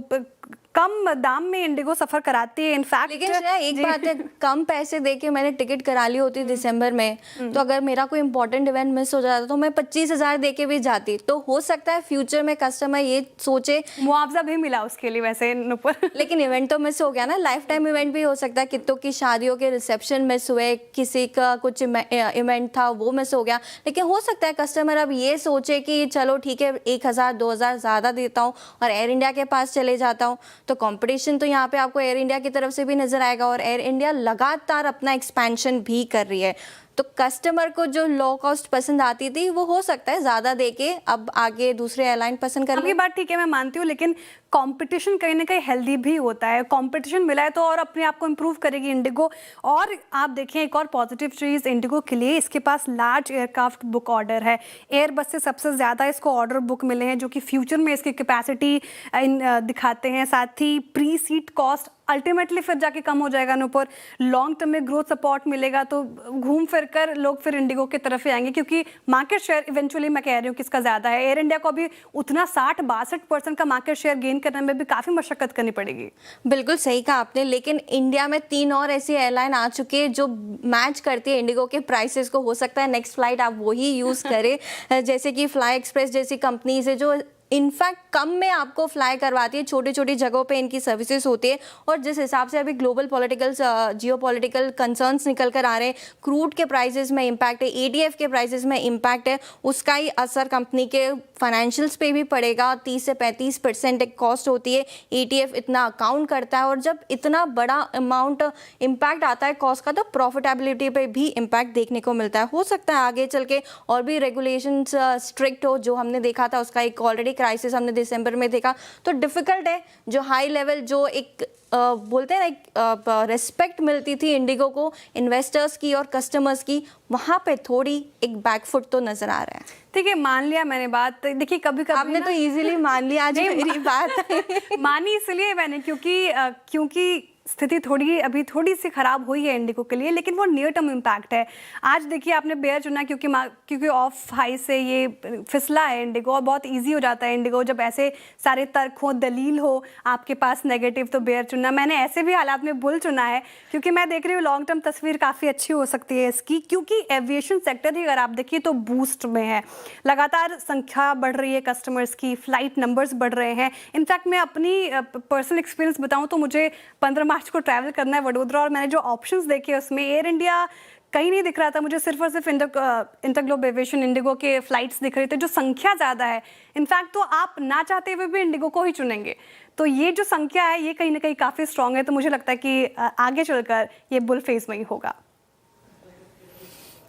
B: कम दाम में इंडिगो सफर कराती है। इनफैक्ट
M: लेकिन एक बात है, कम पैसे देके मैंने टिकट करा ली होती दिसंबर में, तो अगर मेरा कोई इंपॉर्टेंट इवेंट मिस हो जाता तो मैं 25,000 देके भी जाती। तो हो सकता है फ्यूचर में कस्टमर ये सोचे,
B: मुआवजा भी मिला उसके लिए वैसे नुपुर।
M: लेकिन इवेंट तो मिस हो गया ना, लाइफ टाइम इवेंट भी हो सकता है। कितों की शादियों के रिसेप्शन मिस हुए, किसी का कुछ इवेंट था वो मिस हो गया। लेकिन हो सकता है कस्टमर अब ये सोचे कि चलो ठीक है 1,000-2,000 ज़्यादा देता हूँ और एयर इंडिया के पास चले जाता हूँ। तो कंपटीशन तो यहाँ पे आपको एयर इंडिया की तरफ से भी नजर आएगा और एयर इंडिया लगातार अपना एक्सपेंशन भी कर रही है। तो कस्टमर को जो लो कॉस्ट पसंद आती थी वो हो सकता है ज़्यादा देके अब आगे दूसरे एयरलाइन पसंद कर।
B: आपकी बात ठीक है, मैं मानती हूँ, लेकिन कंपटीशन कहीं ना कहीं हेल्दी भी होता है। कंपटीशन मिला है तो और अपने आप को इम्प्रूव करेगी इंडिगो। और आप देखें एक और पॉजिटिव चीज़ इंडिगो के लिए, इसके पास लार्ज एयरक्राफ्ट बुक ऑर्डर है। एयरबस से सबसे ज़्यादा इसको ऑर्डर बुक मिले हैं, जो कि फ्यूचर में इसकी कैपेसिटी दिखाते हैं। साथ ही प्री सीट कॉस्ट अल्टीमेटली फिर जाके कम हो जाएगा नुपुर। लॉन्ग टर्म में ग्रोथ सपोर्ट मिलेगा तो घूम फिर कर लोग फिर इंडिगो की तरफ ही आएंगे, क्योंकि मार्केट शेयर इवेंचुअली मैं कह रही हूँ किसका ज़्यादा है। एयर इंडिया को अभी उतना 60-62% का मार्केट शेयर गेन करने में भी काफ़ी मशक्कत करनी पड़ेगी।
M: बिल्कुल सही कहा आपने, लेकिन इंडिया में 3 और ऐसी एयरलाइन आ चुकी है जो मैच करती है इंडिगो के प्राइसेस को। हो सकता है नेक्स्ट फ्लाइट आप वही यूज़ करें, जैसे कि फ्लाई एक्सप्रेस जैसी कंपनीज है जो इनफैक्ट कम में आपको फ्लाई करवाती है, छोटी छोटी जगहों पे इनकी सर्विसेज होती है। और जिस हिसाब से अभी ग्लोबल पॉलिटिकल जियोपॉलिटिकल कंसर्न्स निकल कर आ रहे हैं, क्रूड के प्राइसेस में इम्पैक्ट है, ATF के प्राइसेस में इम्पैक्ट है, उसका ही असर कंपनी के फाइनेंशियल्स पे भी पड़ेगा। 30 से 35% एक कॉस्ट होती है, ATF इतना अकाउंट करता है। और जब इतना बड़ा अमाउंट इम्पैक्ट आता है कॉस्ट का, तो प्रॉफिटेबिलिटी पे भी इम्पैक्ट देखने को मिलता है। हो सकता है आगे चल के और भी रेगुलेशंस स्ट्रिक्ट हो, जो हमने देखा था उसका एक ऑलरेडी क्राइसिस हमने दिसंबर में देखा। तो डिफिकल्ट है, जो हाई लेवल जो एक बोलते हैं ना एक रिस्पेक्ट मिलती थी इंडिगो को इन्वेस्टर्स की और कस्टमर्स की, वहाँ पे थोड़ी एक बैकफुट तो नजर आ रहा है।
B: ठीक है, मान लिया मैंने बात। देखिए कभी कभी
M: आपने तो इजीली मान लिया आज मेरी बात।
B: मानी इसलिए मैंने क्योंकि स्थिति थोड़ी सी खराब हुई है इंडिगो के लिए, लेकिन वो नियर टर्म इम्पैक्ट है। आज देखिए आपने बेयर चुना क्योंकि ऑफ हाई से ये फिसला है इंडिगो, और बहुत इजी हो जाता है इंडिगो जब ऐसे सारे तर्क हो, दलील हो आपके पास नेगेटिव, तो बेयर चुना। मैंने ऐसे भी हालात में बुल चुना है क्योंकि मैं देख रही हूँ लॉन्ग टर्म तस्वीर काफ़ी अच्छी हो सकती है इसकी, क्योंकि एविएशन सेक्टर ही अगर आप देखिए तो बूस्ट में है। लगातार संख्या बढ़ रही है कस्टमर्स की, फ्लाइट नंबर्स बढ़ रहे हैं। इनफैक्ट मैं अपनी पर्सनल एक्सपीरियंस बताऊँ तो मुझे 15 मार्च को ट्रैवल करना है वडोदरा, और मैंने जो ऑप्शंस देखे उसमें एयर इंडिया कहीं नहीं दिख रहा था मुझे, सिर्फ और सिर्फ इंटरग्लोब एविएशन इंडिगो के फ्लाइट्स दिख रहे थे, जो संख्या ज़्यादा है। इनफैक्ट तो आप ना चाहते हुए भी इंडिगो को ही चुनेंगे। तो ये जो संख्या है ये कहीं ना कहीं काफ़ी स्ट्रांग है। तो मुझे लगता है कि आगे चलकर ये बुल फेज में ही होगा।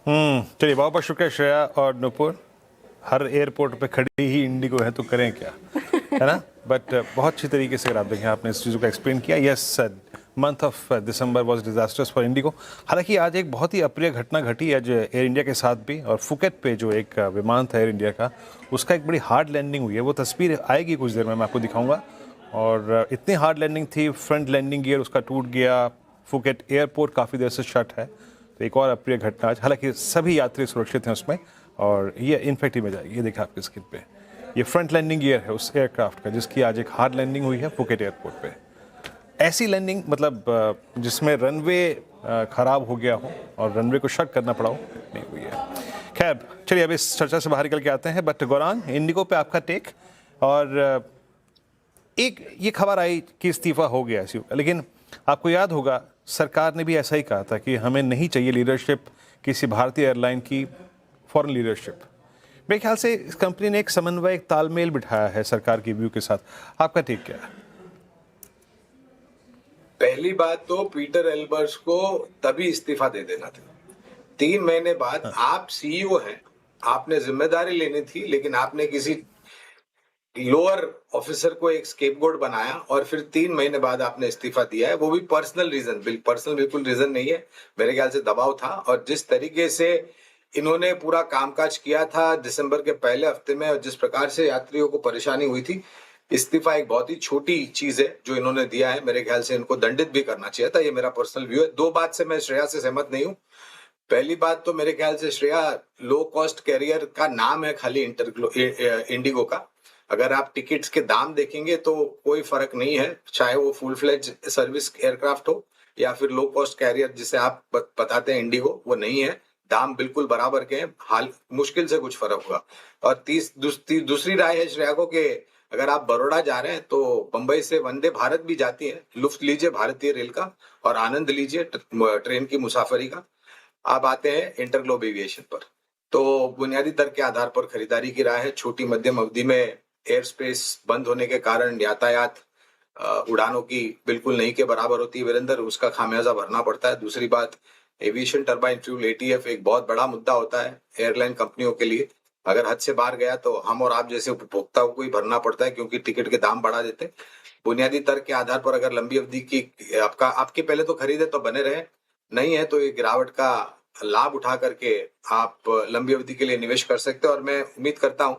C: चलिए, बहुत बहुत शुक्रिया श्रेया और नुपुर। हर एयरपोर्ट पे खड़ी ही इंडिगो है तो करें क्या, है ना। बट बहुत अच्छी तरीके से अगर आप देखें, आपने इस चीज़ों को एक्सप्लेन किया। Yes, month of December was disasters for Indigo. हालांकि आज एक बहुत ही अप्रिय घटना घटी आज एयर इंडिया के साथ भी, और फुकेट पे जो एक विमान था एयर इंडिया का, उसका एक बड़ी हार्ड लैंडिंग हुई है। वो तस्वीर आएगी कुछ देर में, मैं आपको दिखाऊंगा। और इतनी हार्ड लैंडिंग थी, फ्रंट लैंडिंग गियर उसका टूट गया। फुकेट एयरपोर्ट काफ़ी देर से शट है। तो एक और अप्रिय घटना आज। हालांकि सभी यात्री सुरक्षित हैं उसमें, और ये इन्फेक्टिव में जाएगी। ये देखा आपकी स्क्रीन पे, ये फ्रंट लैंडिंग गियर है उस एयरक्राफ्ट का जिसकी आज एक हार्ड लैंडिंग हुई है फुकेट एयरपोर्ट पे। ऐसी लैंडिंग मतलब जिसमें रनवे खराब हो गया हो और रनवे को शट करना पड़ा हो, नहीं हुई है। खैर चलिए अब इस चर्चा से बाहर निकल के आते हैं। बट गौरांग, इंडिगो पे आपका टेक, और एक ये खबर आई कि इस्तीफा हो गया सीईओ, लेकिन आपको याद होगा सरकार ने भी ऐसा ही कहा था कि हमें नहीं चाहिए लीडरशिप किसी भारतीय एयरलाइन की, फॉरेन लीडरशिप। मेरे ख्याल से इस कंपनी ने एक समन्वय, एक तालमेल बिठाया है सरकार की व्यू के साथ। आपका टेक क्या है?
I: पहली बात तो पीटर एल्बर्ट्स को तभी इस्तीफा दे देना था। 3 महीने बाद आप सीईओ हैं, आपने जिम्मेदारी लेनी थी, लेकिन आपने किसी लोअर ऑफिसर को एक स्केपगोट बनाया और फिर 3 महीने बाद आपने इस्तीफा दिया है, वो भी पर्सनल रीजन। पर्सनल बिल्कुल रीजन नहीं है, मेरे ख्याल से दबाव था। और जिस तरीके से इन्होंने पूरा कामकाज किया था दिसंबर के पहले हफ्ते में, और जिस प्रकार से यात्रियों को परेशानी हुई थी, इस्तीफा एक बहुत ही छोटी चीज है जो इन्होंने दिया है। मेरे ख्याल से इनको दंडित भी करना चाहिए था। ये मेरा पर्सनल व्यू है। 2 बात से मैं श्रेया से सहमत नहीं हूँ। पहली बात तो मेरे ख्याल से श्रेया लो कॉस्ट कैरियर का नाम है खाली इंडिगो का। अगर आप टिकट्स के दाम देखेंगे तो कोई फर्क नहीं है, चाहे वो फुल फ्लेज सर्विस एयरक्राफ्ट हो या फिर लो कॉस्ट कैरियर जिसे आप बताते हैं इंडिगो, वो नहीं है। दाम बिल्कुल बराबर के हैं, हाल मुश्किल से कुछ फर्क होगा। और दूसरी राय है श्रेया को कि अगर आप बड़ौदा जा रहे हैं तो बंबई से वंदे भारत भी जाती है, लुफ्त लीजिए भारतीय रेल का और आनंद लीजिए ट्रेन की मुसाफरी का। आप आते हैं इंटरग्लोब एविएशन पर, तो बुनियादी तर्क के आधार पर खरीदारी की राय है। छोटी मध्यम अवधि में एयर स्पेस बंद होने के कारण यातायात उड़ानों की बिल्कुल नहीं के बराबर होती है वीरेंद्र, उसका खामियाजा भरना पड़ता है। दूसरी बात, एविएशन टर्बाइन फ्यूल ATF एक बहुत बड़ा मुद्दा होता है एयरलाइन कंपनियों के लिए। अगर हद से बाहर गया तो हम और आप जैसे उपभोक्ताओं को ही भरना पड़ता है, क्योंकि टिकट के दाम बढ़ा देते। बुनियादी तर्क के आधार पर अगर लंबी अवधि की आपके पहले तो खरीदे तो बने रहे, नहीं है तो ये गिरावट का लाभ उठा करके आप लंबी अवधि के लिए निवेश कर सकते हो। और मैं उम्मीद करता हूं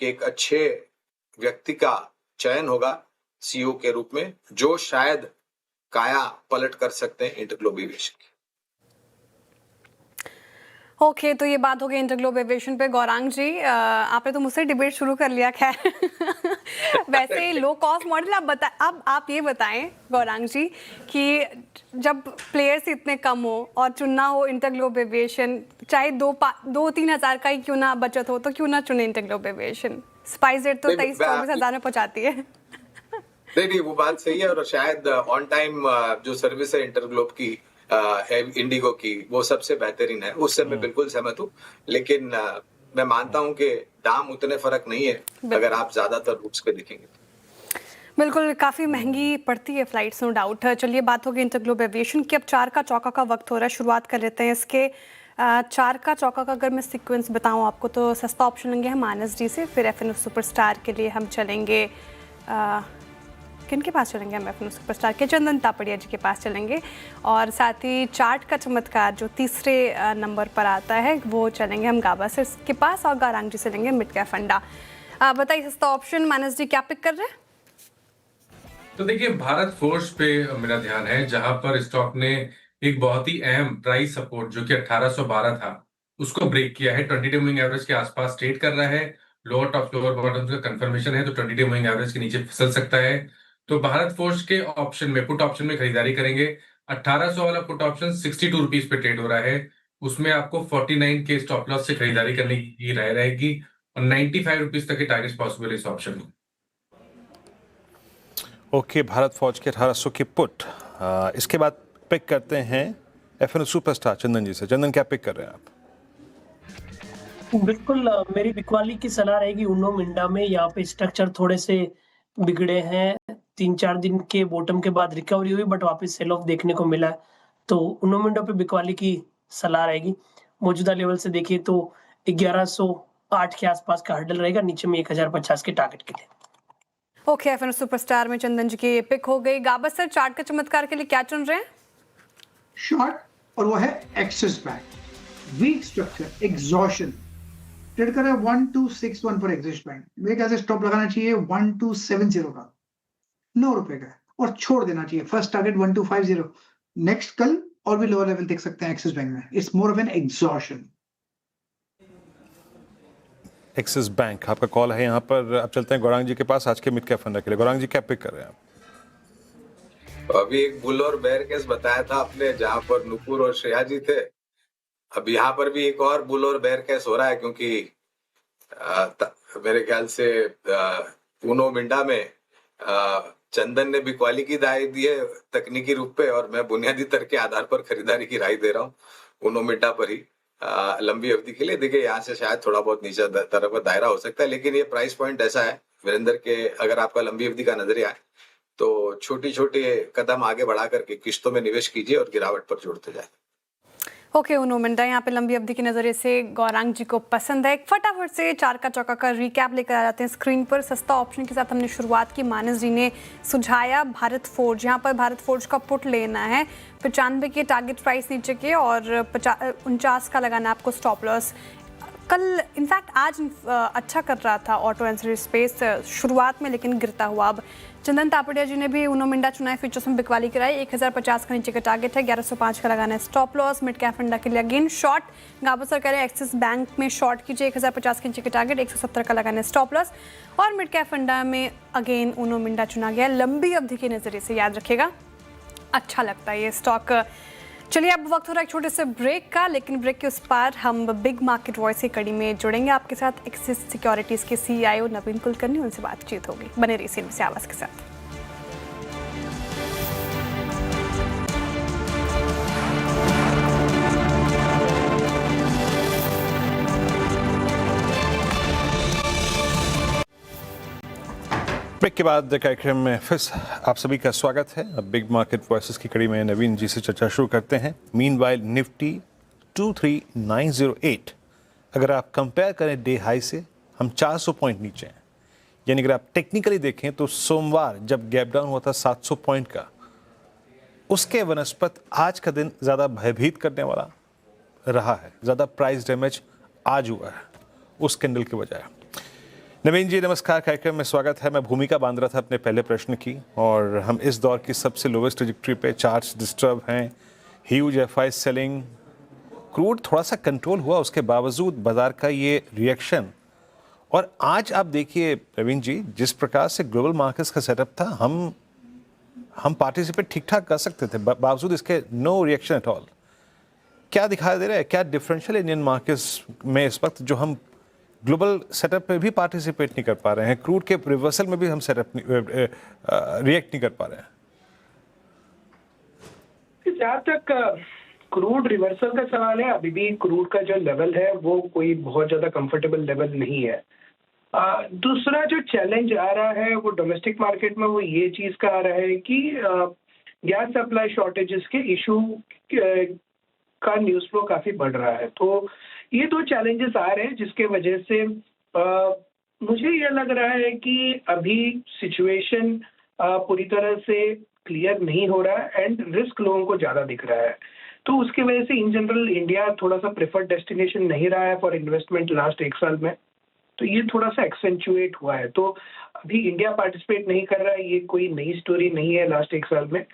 I: कि एक अच्छे व्यक्ति का चयन होगा CEO के रूप में, जो शायद काया पलट कर सकते हैं इंटरग्लोब एविएशन की।
B: ओके, तो ये बात हो गई इंटरग्लोब एविएशन पे। गौरांग जी, आपने तो मुझसे डिबेट शुरू कर लिया। खैर वैसे लो कॉस्ट मॉडल अब आप ये बताएं गौरांग जी कि जब प्लेयर्स इतने कम हो और चुनना हो इंटरग्लोब एविएशन, चाहे 2-3 हज़ार का ही क्यों ना बचत हो, तो क्यों ना चुने इंटरग्लोब एविएशन? स्पाइस जेट तो 23-24 हज़ार में पहुंचाती है।
I: नहीं, वो बात सही है। और शायद ऑन टाइम जो सर्विस है इंटरग्लोब की, इंडिगो की, वो सबसे बेहतरीन है, उससे मैं बिल्कुल सहमत हूँ। लेकिन मैं मानता हूँ कि दाम उतने फर्क नहीं है अगर आप ज्यादातर रूट्स पे देखेंगे।
B: बिल्कुल, काफ़ी महंगी पड़ती है फ्लाइट्स, नो डाउट। चलिए बात होगी इंटरग्लोब एविएशन की। अब 4 का चौका का वक्त हो रहा है, शुरुआत कर लेते हैं इसके। 4 का चौका का अगर मैं सीक्वेंस बताऊं आपको, तो सस्ता ऑप्शन लेंगे हम मानस से, फिर FNO सुपरस्टार के लिए हम चलेंगे, किन के पास चलेंगे हम? FNO सुपरस्टार के चंदन तापड़िया जी के पास चलेंगे। और साथ ही चार्ट का चमत्कार जो तीसरे नंबर पर आता है, वो चलेंगे हम गाबा सर के पास, और गारंग जी से लेंगे मिड कैप फंडा। बताइए सस्ता ऑप्शन मानस जी क्या पिक कर रहे हैं?
D: तो देखिए, भारत फोर्स पे मेरा ध्यान है, जहां पर स्टॉक ने एक बहुत ही अहम प्राइस सपोर्ट जो कि 1812 था, उसको ब्रेक किया है। 20 डे मूविंग एवरेज के आसपास ट्रेड कर रहा है। लोअर टॉप लोअर बॉटम का कंफर्मेशन है, तो 20 डे मूविंग एवरेज के नीचे फिसल सकता है। तो भारत फोर्स के ऑप्शन में, पुट ऑप्शन में खरीदारी करेंगे। 1800 वाला पुट ऑप्शन 62 रुपीज पे ट्रेड हो रहा है, उसमें आपको 49 के स्टॉप लॉस से खरीदारी करने की राय रहेगी, और 95 रुपीज तक के टारगेट पॉसिबल है इस ऑप्शन में।
C: ओके, भारत फौज के 1800 की पुट। इसके बाद पिक करते हैं FNO सुपरस्टार चंदन जी से। चंदन, क्या पिक कर रहे हैं आप?
L: बिल्कुल, मेरी बिकवाली की सलाह रहेगी उनो मिंडा में। यहाँ पे स्ट्रक्चर थोड़े से बिगड़े हैं, 3-4 दिन के बॉटम के बाद रिकवरी हुई, बट वापस सेल ऑफ देखने को मिला है। तो उनो मिंडा पे बिकवाली की सलाह रहेगी। मौजूदा लेवल से देखिए तो 1108 के आसपास का हर्डल रहेगा, नीचे में 1050 के टारगेट के लिए।
B: ओके, FNO सुपरस्टार में चंदन जी की पिक हो गई। गाबा सर, चार्ट का चमत्कार के लिए क्या चुन रहे हैं?
E: शॉर्ट, और वो है Axis bank, weak structure, exhaustion. Trade कर रहा है 1261 पर एक्सिस बैंक। मेरे ख्याल से स्टॉप लगाना चाहिए 1270 का, 9 रुपए का, और छोड़ देना चाहिए। First target 1250। नेक्स्ट कल और भी लोअर लेवल देख सकते हैं एक्सिस बैंक में। It's more of an exhaustion.
C: Axis bank आपका कॉल है यहाँ पर। अब चलते हैं गौरांग जी के पास आज के मिड कैप फंडा के लिए। गौरांग जी, क्या पिक कर रहे हैं आप?
I: तो अभी एक बुल और बेयर केस बताया था आपने, जहां पर नुपुर और श्रेया जी थे। अब यहाँ पर भी एक और बुल और बेयर केस हो रहा है, क्योंकि मेरे ख्याल से उनो मिंडा में चंदन ने बिकवाली की राय दी है तकनीकी रूप पे, और मैं बुनियादी तर्क के आधार पर खरीदारी की राय दे रहा हूँ उनो मिंडा पर ही लंबी अवधि के लिए। देखिए यहाँ से शायद थोड़ा बहुत नीचे तरफ का दायरा हो सकता है, लेकिन ये प्राइस पॉइंट ऐसा है वीरेंद्र के, अगर आपका लंबी अवधि का नजरिया है तो छोटी छोटी कदम आगे बढ़ा करके किश्तों में निवेश कीजिए और गिरावट पर जोड़ते जाए।
B: ओके उनो मिंडा यहाँ पे लंबी अवधि के नज़रिए से गौरांग जी को पसंद है। फटाफट से चार का चौका का रिकैप लेकर आ जाते हैं स्क्रीन पर। सस्ता ऑप्शन के साथ हमने शुरुआत की। मानस जी ने सुझाया भारत फोर्ज, यहाँ पर भारत फोर्ज का पुट लेना है 95 के टारगेट प्राइस नीचे के, और 49 का लगाना आपको स्टॉप लॉस। कल इनफैक्ट आज अच्छा कर रहा था ऑटो एंसिलरी स्पेस शुरुआत में, लेकिन गिरता हुआ। अब चंदन तापड़िया जी ने भी उनो मिंडा चुना है, फ्यूचर्स में बिकवाली कराई। 1050 का नीचे का टारगेट है, 1105 का लगाना है स्टॉप लॉस। मिड कैप फंडा के लिए अगेन शॉर्ट गावस्कर कह रहे हैं एक्सिस बैंक में शॉर्ट कीजिए, 1050 के नीचे का टारगेट, 170 का लगाना है स्टॉप लॉस। और मिड कैप फंडा में अगेन उनो मिंडा चुना गया। लंबी अवधि के नजरिए से याद रखिएगा, अच्छा लगता है ये स्टॉक। चलिए अब वक्त हो रहा है एक छोटे से ब्रेक का, लेकिन ब्रेक के उस पार हम बिग मार्केट वॉइस की कड़ी में जुड़ेंगे आपके साथ। एक्सिस सिक्योरिटीज के सीईओ नवीन कुलकर्णी, उनसे बातचीत होगी। बने रहिए CNBC आवाज के साथ।
C: ब्रेक के बाद कार्यक्रम में फिर आप सभी का स्वागत है। अब बिग मार्केट वॉइसेस की कड़ी में नवीन जी से चर्चा शुरू करते हैं। मीनवाइल निफ्टी 23908, अगर आप कंपेयर करें डे हाई से, हम 400 पॉइंट नीचे हैं। यानी अगर आप टेक्निकली देखें तो सोमवार जब गैप डाउन हुआ था 700 पॉइंट का, उसके वनस्पत आज का दिन ज़्यादा भयभीत करने वाला रहा है। ज़्यादा प्राइस डैमेज आज हुआ है उस कैंडल के बजाय। नवीन जी नमस्कार, कार्यक्रम में स्वागत है। मैं भूमिका बांध रहा था अपने पहले प्रश्न की, और हम इस दौर की सबसे लोवेस्ट ट्रैजेक्टरी पे, चार्ट्स डिस्टर्ब हैं, ह्यूज एफआई सेलिंग, क्रूड थोड़ा सा कंट्रोल हुआ, उसके बावजूद बाजार का ये रिएक्शन। और आज आप देखिए नवीन जी, जिस प्रकार से ग्लोबल मार्केट्स का सेटअप था, हम पार्टिसिपेट ठीक ठाक कर सकते थे, बावजूद इसके नो रिएक्शन एट ऑल। क्या दिखाई दे रहा है, क्या डिफरेंशियल इंडियन मार्केट्स में इस वक्त, जो हम ग्लोबल सेटअप में भी पार्टिसिपेट नहीं कर पा रहे हैं, क्रूड के रिवर्सल में भी हम रिएक्ट नहीं कर पा रहे हैं?
L: जहाँ तक क्रूड रिवर्सल का सवाल है, अभी भी क्रूड का जो लेवल है वो कोई बहुत ज्यादा कंफर्टेबल लेवल नहीं है। दूसरा जो चैलेंज आ रहा है वो डोमेस्टिक मार्केट में, वो ये चीज का आ रहा है कि गैस सप्लाई शॉर्टेजेस के इशू का न्यूज फ्लो काफी बढ़ रहा है। तो ये दो चैलेंजेस आ रहे हैं, जिसके वजह से मुझे ये लग रहा है कि अभी सिचुएशन पूरी तरह से क्लियर नहीं हो रहा है एंड रिस्क लोगों को ज्यादा दिख रहा है। तो उसकी वजह से इन जनरल इंडिया थोड़ा सा प्रेफर्ड डेस्टिनेशन नहीं रहा है फॉर इन्वेस्टमेंट लास्ट 1 साल में। तो ये थोड़ा सा एक्सेंचुएट हुआ है। तो अभी इंडिया पार्टिसिपेट नहीं कर रहा है, ये कोई नई स्टोरी नहीं है लास्ट 1 साल में।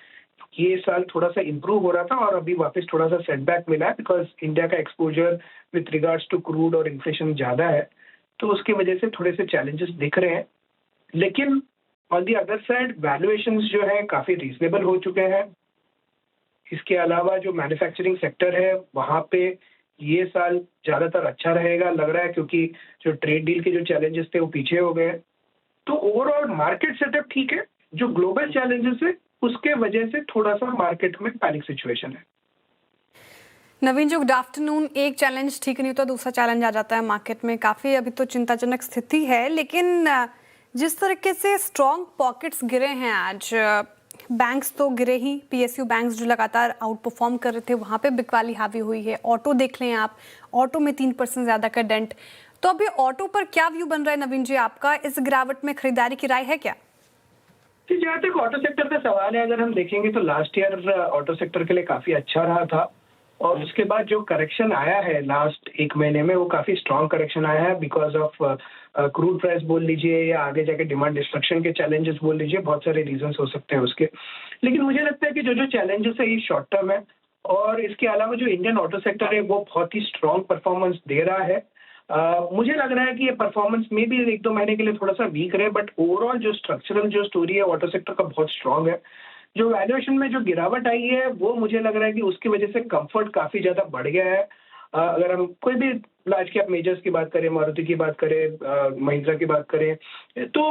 L: ये साल थोड़ा सा इंप्रूव हो रहा था और अभी वापस थोड़ा सा सेटबैक मिला है, बिकॉज इंडिया का exposure with regards to crude और इन्फ्लेशन ज्यादा है, तो उसकी वजह से थोड़े से चैलेंजेस दिख रहे हैं। लेकिन on the other side valuations जो है काफी रीजनेबल हो चुके हैं। इसके अलावा जो मैन्युफैक्चरिंग सेक्टर है वहां पे ये साल ज्यादातर अच्छा रहेगा लग रहा है, क्योंकि जो ट्रेड डील के जो चैलेंजेस थे वो पीछे हो गए। तो ओवरऑल मार्केट सेटअप ठीक है। जो ग्लोबल चैलेंजेस है उसके वजह से थोड़ा सा मार्केट में पैनिक सिचुएशन है।
B: नवीन जी गुड आफ्टरनून। एक चैलेंज ठीक नहीं होता, दूसरा चैलेंज आ जाता है मार्केट में। काफ़ी अभी तो चिंताजनक स्थिति है, लेकिन जिस तरीके से स्ट्रॉन्ग पॉकेट्स गिरे हैं आज, बैंक्स तो गिरे ही, पीएसयू बैंक्स जो लगातार आउट परफॉर्म कर रहे थे वहाँ पे बिकवाली हावी हुई है। ऑटो देख लें आप, ऑटो में 3% ज़्यादा का डेंट। तो अभी ऑटो पर क्या व्यू बन रहा है नवीन जी आपका? इस गिरावट में खरीदारी की राय है क्या?
L: जहाँ तक ऑटो सेक्टर का सवाल है, अगर हम देखेंगे तो लास्ट ईयर ऑटो सेक्टर के लिए काफी अच्छा रहा था, और उसके बाद जो करेक्शन आया है लास्ट 1 महीने में वो काफी स्ट्रॉन्ग करेक्शन आया है, बिकॉज ऑफ क्रूड प्राइस बोल लीजिए या आगे जाके डिमांड डिस्ट्रक्शन के चैलेंजेस बोल लीजिए, बहुत सारे रीजंस हो सकते हैं उसके। लेकिन मुझे लगता है कि जो जो चैलेंजेस है ये शॉर्ट टर्म है, और इसके अलावा जो इंडियन ऑटो सेक्टर है वो बहुत ही स्ट्रॉन्ग परफॉर्मेंस दे रहा है। मुझे लग रहा है कि ये परफॉर्मेंस में भी 1-2 महीने के लिए थोड़ा सा वीक रहे, बट ओवरऑल जो स्ट्रक्चरल जो स्टोरी है ऑटो सेक्टर का बहुत स्ट्रांग है।
O: जो वैल्यूएशन में जो गिरावट आई है वो मुझे लग रहा है कि उसकी वजह से कंफर्ट काफी ज्यादा बढ़ गया है। अगर हम कोई भी लार्ज कैप मेजर्स की बात करें, मारुति की बात करें, महिंद्रा की बात करें, तो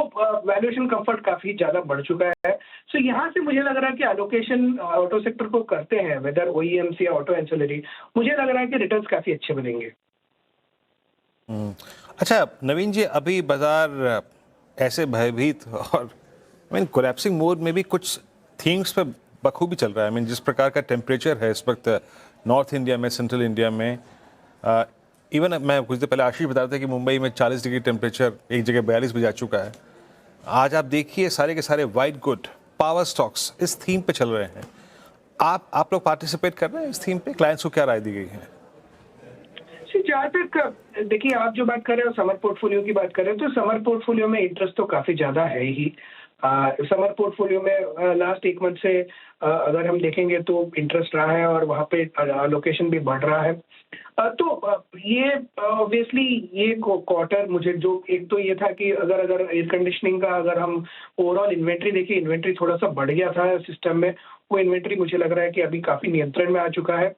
O: वैल्यूएशन कंफर्ट काफी ज्यादा बढ़ चुका है। सो यहाँ से मुझे लग रहा है कि एलोकेशन ऑटो सेक्टर को करते हैं, वेदर ओईएम्स या ऑटो एंसिलरी, मुझे लग रहा है कि रिटर्न्स काफी अच्छे बनेंगे।
C: अच्छा नवीन जी, अभी बाजार ऐसे भयभीत और कोलैप्सिंग मोड में भी कुछ थीम्स पे बखूबी चल रहा है। जिस प्रकार का टेम्परेचर है इस वक्त नॉर्थ इंडिया में, सेंट्रल इंडिया में, इवन मैं कुछ देर पहले आशीष बता रहा था कि मुंबई में 40 डिग्री टेम्परेचर, एक जगह 42 भी जा चुका है। आज आप देखिए सारे के सारे वाइट गुड पावर स्टॉक्स इस थीम पे चल रहे हैं। आप लोग पार्टिसिपेट कर रहे हैं इस थीम पे? क्लाइंट्स को क्या राय दी गई है?
O: जहाँ तक देखिए, आप जो बात कर रहे हो समर पोर्टफोलियो की बात कर रहे हो, तो समर पोर्टफोलियो में इंटरेस्ट तो काफी ज्यादा है ही। समर पोर्टफोलियो में लास्ट एक मंथ से अगर हम देखेंगे तो इंटरेस्ट रहा है और वहाँ पे अलोकेशन भी बढ़ रहा है। तो ये ऑब्वियसली ये क्वार्टर मुझे जो एक तो ये था कि अगर एयर कंडीशनिंग का अगर हम ओवरऑल इन्वेंट्री देखिए, इन्वेंट्री थोड़ा सा बढ़ गया था सिस्टम में, वो इन्वेंट्री मुझे लग रहा है कि अभी काफी नियंत्रण में आ चुका है।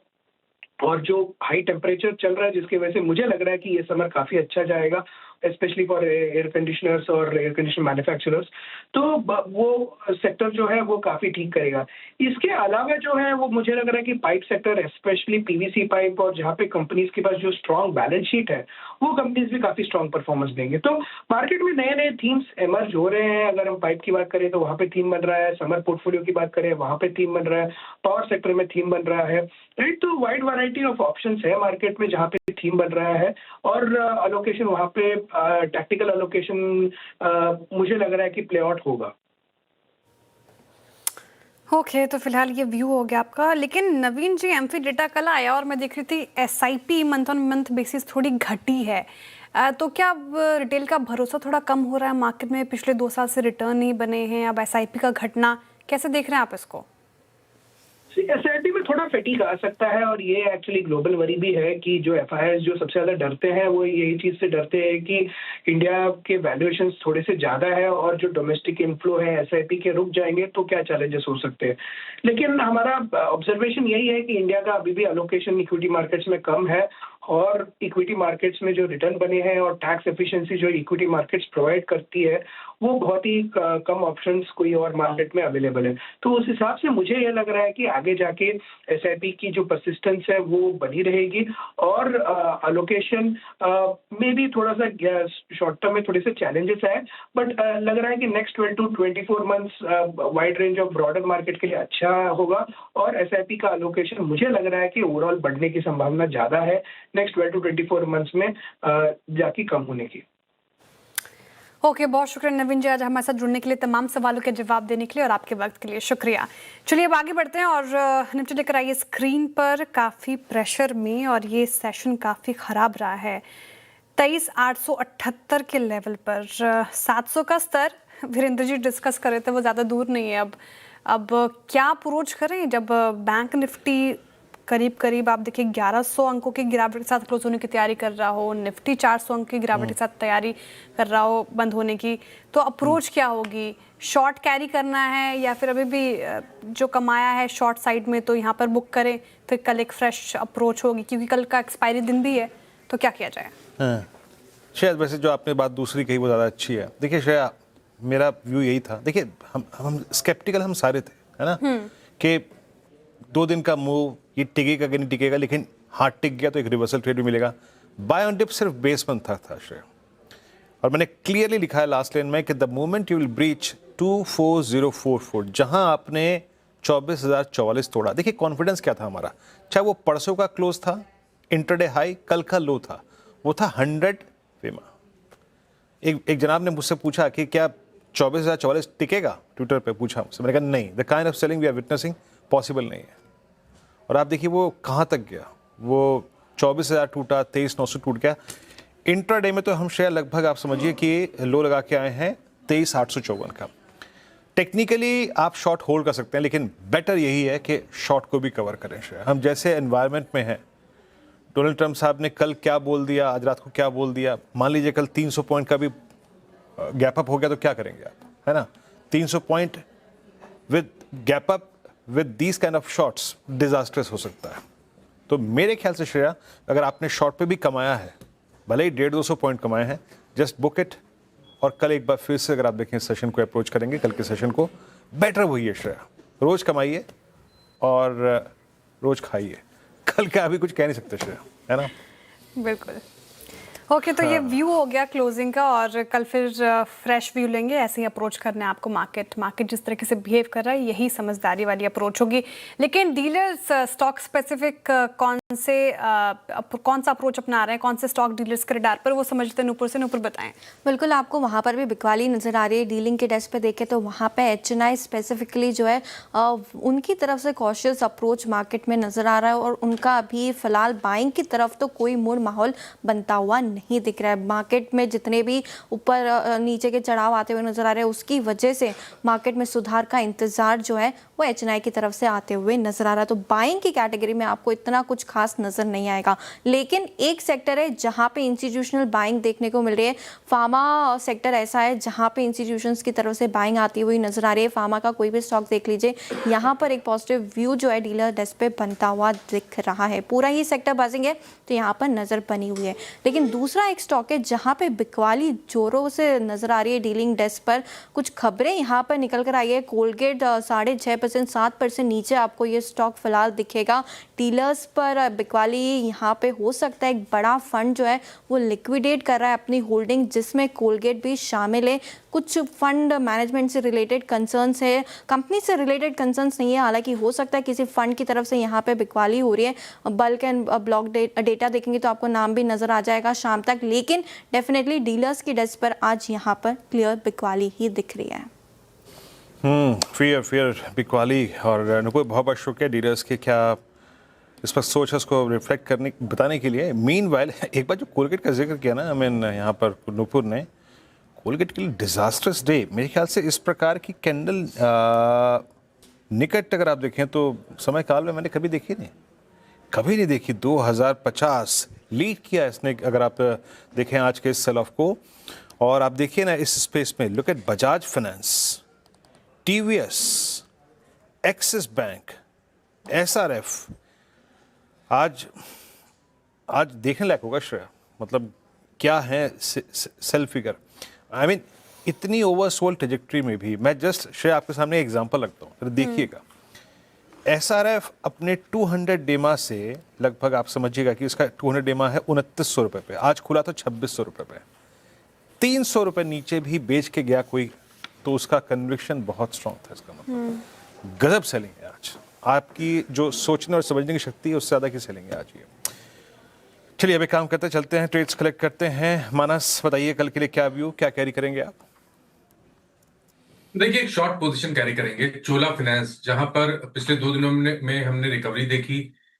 O: और जो हाई टेम्परेचर चल रहा है जिसकी वजह से मुझे लग रहा है कि ये समर काफी अच्छा जाएगा, स्पेशली फॉर एयर कंडीशनर्स और एयर कंडीशनर मैन्युफैक्चरर्स। तो वो सेक्टर जो है वो काफी ठीक करेगा। इसके अलावा जो है वो मुझे लग रहा है कि pipe sector, specially PVC pipe, और जहाँ पे कंपनीज के पास जो स्ट्रॉन्ग बैलेंस शीट है वो कंपनीज भी काफी स्ट्रॉन्ग परफॉर्मेंस देंगे। तो मार्केट में नए नए थीम्स इमर्ज हो रहे हैं। अगर हम पाइप की बात करें तो वहाँ पे थीम बन रहा है, समर पोर्टफोलियो की बात करें वहाँ पे थीम बन रहा है, पावर सेक्टर में थीम बन रहा है, राइट। तो वाइड वैरायटी ऑफ ऑप्शंस है मार्केट में जहाँ पे थीम बन रहा है। और अलोकेशन वहाँ पे टैक्टिकल अलोकेशन मुझे लग रहा है कि प्ले आउट होगा।
B: ओके, तो फिलहाल ये व्यू हो गया आपका। लेकिन नवीन जी, एम्फी डेटा कल आया और मैं देख रही थी SIP month on month basis थोड़ी घटी है। तो क्या अब रिटेल का भरोसा थोड़ा कम हो रहा है मार्केट में? पिछले 2 साल से रिटर्न नहीं बने हैं, अब एसआईपी का घटना कैसे देख रहे हैं आप इसको?
O: एसआईपी में थोड़ा फैटिग आ सकता है, और ये एक्चुअली ग्लोबल वरी भी है कि जो एफआईआईज जो सबसे ज्यादा डरते हैं वो यही चीज से डरते हैं कि इंडिया के वैल्यूएशंस थोड़े से ज्यादा है और जो डोमेस्टिक इनफ्लो है एसआईपी के रुक जाएंगे तो क्या चैलेंजेस हो सकते हैं। लेकिन हमारा ऑब्जर्वेशन यही है कि इंडिया का अभी भी अलोकेशन इक्विटी मार्केट्स में कम है, और इक्विटी मार्केट्स में जो रिटर्न बने हैं और टैक्स एफिशिएंसी जो इक्विटी मार्केट्स प्रोवाइड करती है वो बहुत ही कम ऑप्शंस कोई और मार्केट में अवेलेबल है। तो उस हिसाब से मुझे ये लग रहा है कि आगे जाके एसआईपी की जो परसिस्टेंस है वो बनी रहेगी, और अलोकेशन में भी थोड़ा सा शॉर्ट टर्म में थोड़े से चैलेंजेस है, बट लग रहा है कि next 12 to 24 months wide range of broader market के लिए अच्छा होगा, और एसआईपी का अलोकेशन मुझे लग रहा है कि ओवरऑल बढ़ने की संभावना ज्यादा है नेक्स्ट 12 to 24 मंथ्स में जाके कम होने की।
B: ओके, बहुत शुक्रिया नवीन जी आज हमारे साथ जुड़ने के लिए, तमाम सवालों के जवाब देने के लिए और आपके वक्त के लिए शुक्रिया। चलिए अब आगे बढ़ते हैं और निफ्टी लेकर आइए स्क्रीन पर काफ़ी प्रेशर में, और ये सेशन काफ़ी ख़राब रहा है। 23,878 के लेवल पर 700 का स्तर वीरेंद्र जी डिस्कस कर रहे थे, वो ज़्यादा दूर नहीं है। अब क्या अप्रोच करें जब बैंक निफ्टी करीब आप देखिए 1100 अंकों की गिरावट के साथ क्लोज होने की तैयारी कर रहा हो, निफ्टी 400 अंक की गिरावट के साथ तैयारी कर रहा हो बंद होने की, तो अप्रोच क्या होगी? शॉर्ट कैरी करना है या फिर अभी भी जो कमाया है शॉर्ट साइड में तो यहाँ पर बुक करें, फिर कल एक फ्रेश अप्रोच होगी क्योंकि कल का एक्सपायरी दिन भी है, तो क्या किया जाए?
C: शायद वैसे जो आपने बात दूसरी कही वो ज़्यादा अच्छी है। देखिए श्रेया, मेरा व्यू यही था, देखिए हम स्केप्टिकल हम सारे थे, है ना, कि 2 दिन का मूव ये टिकेगा कि नहीं टिकेगा, लेकिन हाँ टिक गया तो एक रिवर्सल ट्रेड भी मिलेगा। बाय ऑन डिप सिर्फ बेस मंथ था श्रेया, और मैंने क्लियरली लिखा है लास्ट लाइन में कि the moment you will breach 24044, जहां आपने 24,044 तोड़ा, देखिए कॉन्फिडेंस क्या था हमारा, चाहे वो परसों का क्लोज था, इंटरडे हाई, कल का लो था, वो था 100 फेमा। एक जनाब ने मुझसे पूछा कि क्या 24,044 टिकेगा, ट्विटर पे पूछा मुझसे, मैंने कहा नहीं, the kind of selling we are witnessing possible नहीं है। और आप देखिए वो कहाँ तक गया, वो 24,000 टूटा, 23,900 टूट गया। इंट्राडे में तो हम शेयर लगभग आप समझिए कि लो लगा के आए हैं 23,854 का। टेक्निकली आप शॉर्ट होल्ड कर सकते हैं, लेकिन बेटर यही है कि शॉर्ट को भी कवर करें शेयर। हम जैसे एनवायरनमेंट में हैं, डोनाल्ड ट्रंप साहब ने कल क्या बोल दिया, आज रात को क्या बोल दिया, मान लीजिए कल 300 पॉइंट का भी गैप अप हो गया तो क्या करेंगे आप, है ना। 300 point with gap up with these kind of shots disastrous हो सकता है। तो मेरे ख्याल से श्रेया, अगर आपने शॉर्ट पे भी कमाया है, भले ही 150-200 पॉइंट कमाए हैं, जस्ट बुक इट। और कल एक बार फिर से अगर आप देखें सेशन को अप्रोच करेंगे, कल के सेशन को, बेटर वही है श्रेया, रोज कमाइए और रोज खाइए। कल का अभी कुछ कह नहीं सकते श्रेया, है ना?
B: बिल्कुल। ओके, तो ये व्यू हो गया क्लोजिंग का, और कल फिर फ्रेश व्यू लेंगे। ऐसे ही अप्रोच करना है आपको मार्केट जिस तरीके से बिहेव कर रहा है, यही समझदारी वाली अप्रोच होगी। लेकिन डीलर्स स्टॉक स्पेसिफिक कौन सा अप्रोच अपना रहे हैं, कौन से स्टॉक डीलर्स के रडार पर, वो समझते हैं नूपुर से। नूपुर बताएं।
M: बिल्कुल, आपको वहाँ पर भी बिकवाली नज़र आ रही है। डीलिंग के डेस्क पे देखें तो वहाँ पे HNI स्पेसिफिकली जो है उनकी तरफ से कॉशियस अप्रोच मार्केट में नज़र आ रहा है, और उनका अभी फ़िलहाल बाइंग की तरफ तो कोई मूड माहौल बनता हुआ नहीं दिख रहा है। मार्केट में जितने भी ऊपर नीचे के चढ़ाव आते हुए नज़र आ रहे हैं, उसकी वजह से मार्केट में सुधार का इंतज़ार जो है वो HNI की तरफ से आते हुए नज़र आ रहा है। तो बाइंग की कैटेगरी में आपको इतना कुछ खास नज़र नहीं आएगा। लेकिन एक सेक्टर है जहाँ पे इंस्टीट्यूशनल बाइंग देखने को मिल रही है। फार्मा सेक्टर ऐसा है जहाँ पे इंस्टीट्यूशंस की तरफ से बाइंग आती हुई नज़र आ रही है। फार्मा का कोई भी स्टॉक देख लीजिए, यहाँ पर एक पॉजिटिव व्यू जो है डीलर डेस्क पे बनता हुआ दिख रहा है। पूरा ही सेक्टर बाजिंग है तो यहाँ पर नज़र बनी हुई है। लेकिन दूसरा एक स्टॉक है जहाँ पे बिकवाली जोरों से नज़र आ रही है डीलिंग डेस्क पर। कुछ खबरें यहाँ पर निकल कर आई है। कोलगेट 6.5% 7% नीचे आपको ये स्टॉक फिलहाल दिखेगा। डीलर्स पर बिकवाली यहाँ पे हो सकता है एक बड़ा फंड जो है वो लिक्विडेट कर रहा है अपनी होल्डिंग, जिसमें कोलगेट भी शामिल है। कुछ फंड मैनेजमेंट से रिलेटेड कंसर्न्स है, कंपनी से रिलेटेड कंसर्न्स नहीं है। हालांकि हो सकता है किसी फंड की तरफ से यहाँ पे बिकवाली हो रही है। बल्क एंड ब्लॉक डेटा देखेंगे तो आपको नाम भी नज़र आ जाएगा शाम तक। लेकिन डेफिनेटली डीलर्स की डेस्क पर आज यहाँ पर क्लियर बिकवाली ही दिख रही है।
C: फियर बिकवाली। और नुपुर, बहुत बहुत शुक्रिया डीलर्स के क्या इस पर सोच है उसको रिफ्लेक्ट करने बताने के लिए। मीनवाइल एक बार जो कोलगेट का जिक्र किया ना, यहाँ पर नुपुर ने, कोलगेट के लिए डिजास्टर्स डे, मेरे ख्याल से इस प्रकार की कैंडल निकट अगर आप देखें तो समय काल में मैंने कभी देखी नहीं, कभी नहीं देखी। 2050 लीड किया इसने, अगर आप देखें आज के इस सेल ऑफ को। और आप देखिए ना इस स्पेस में, look at Bajaj finance, TVS, axis bank, SRF। आज देखने लायक होगा श्रेया, मतलब क्या है सेल फिगर। आई मीन इतनी ओवरसोल्ड ट्रेजेक्ट्री में भी, मैं जस्ट श्रेया आपके सामने एग्जांपल रखता हूँ, देखिएगा। SRF अपने 200 डेमा से लगभग आप समझिएगा कि इसका 200 डेमा है 2900 रुपये पे, आज खुला तो 2600 रुपये पे। 300 रुपये नीचे भी बेच के गया कोई, तो उसका कन्विक्शन बहुत स्ट्रांग था। इसका मतलब गजब सेलिंग है आज। आपकी जो सोचने और समझने की शक्ति है उससे ज़्यादा की सेलिंग है आज ये। चलिए अभी काम करते चलते हैं, ट्रेड्स कलेक्ट करते हैं। मानस बताइए कल के लिए क्या व्यू, क्या कैरी करेंगे आप?
D: देखिए, एक शॉर्ट पोजीशन कैरी करेंगे चोला फाइनेंस, जहां पर पिछले 2 दिनों में हमने रिकवरी देखी।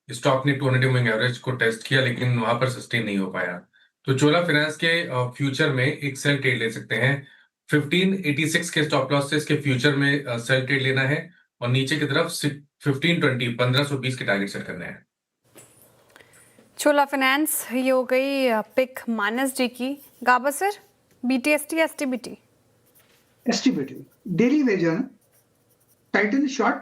D: स्टॉक ने 200 मूविंग एवरेज को टेस्ट किया, लेकिन वहां पर सस्टेन नहीं हो पाया। तो चोला फाइनेंस के फ्यूचर में एक सेल ट्रेड ले सकते हैं। 1586 के स्टॉप लॉस से इसके फ्यूचर में सेल ट्रेड लेना है, और नीचे की तरफ 1520 1520 के टारगेट सेट करने हैं।
B: चोला फाइनेंस ये हो गई पिक मानस जी की। Gaba sir, BTST STBT?
E: STBT daily wager Titan short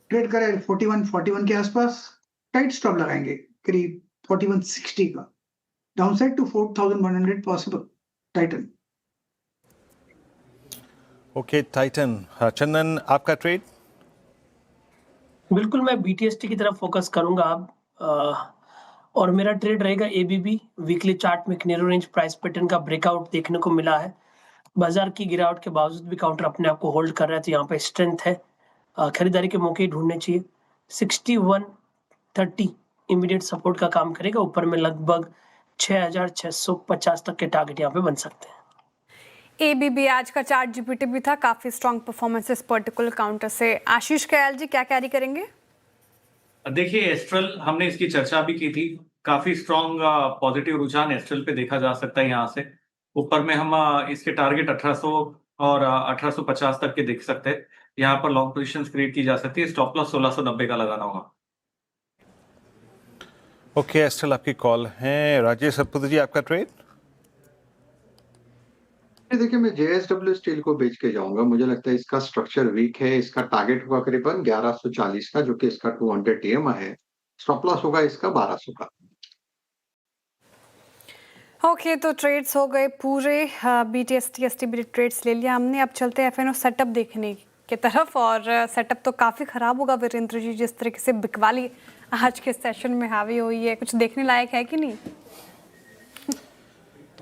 E: trade करे 41 के आसपास, टाइट स्टॉप लगाएंगे करीब 4160 का, downside to 4100 possible Titan.
C: Okay Titan. Chandan आपका ट्रेड?
L: बिल्कुल, मैं BTST की तरफ फोकस करूंगा अब, और मेरा ट्रेड रहेगा ABB। वीकली चार्ट में एक नैरो रेंज प्राइस पैटर्न का ब्रेकआउट देखने को मिला है। बाजार की गिरावट के बावजूद भी काउंटर अपने आप को होल्ड कर रहा है, तो यहाँ पे स्ट्रेंथ है। खरीदारी के मौके ढूंढने चाहिए। 6130 इमीडिएट सपोर्ट का काम करेगा। ऊपर में लगभग 6650 तक के टारगेट यहाँ पे बन सकते हैं।
B: ABB आज का चार्ट GPT भी था, काफी स्ट्रॉन्ग परफॉर्मेंस इस पर्टिकुलर काउंटर से। आशीष कयाल जी क्या कैरी करेंगे?
G: देखिए, एस्ट्रल हमने इसकी चर्चा भी की थी। काफी स्ट्रॉन्ग पॉजिटिव रुझान एस्ट्रल पे देखा जा सकता है। यहाँ से ऊपर में हम इसके टारगेट 1800 और 1850 तक के देख सकते हैं। यहाँ पर लॉन्ग पोजीशंस क्रिएट की जा सकती है। स्टॉप लॉस 1690 का लगाना होगा।
C: ओके एस्ट्रल आपकी कॉल है। राजेश सतपथी जी आपका ट्रेड?
F: देखिए मैं JSW स्टील को बेच के जाऊंगा। मुझे लगता है इसका स्ट्रक्चर वीक है। इसका टारगेट होगा करीबन 1140 का, जो कि इसका 200 TMA है। स्टॉप लॉस होगा इसका 1200 का।
B: ओके, तो ट्रेड्स हो गए पूरे। BTST STB ट्रेड्स ले लिया हमने। अब चलते हैं FNO सेटअप देखने की तरफ। और सेटअप तो काफ़ी ख़राब होगा वीरेंद्र जी, जिस तरीके से बिकवाली आज के सेशन में हावी हुई है। कुछ देखने लायक है कि नहीं?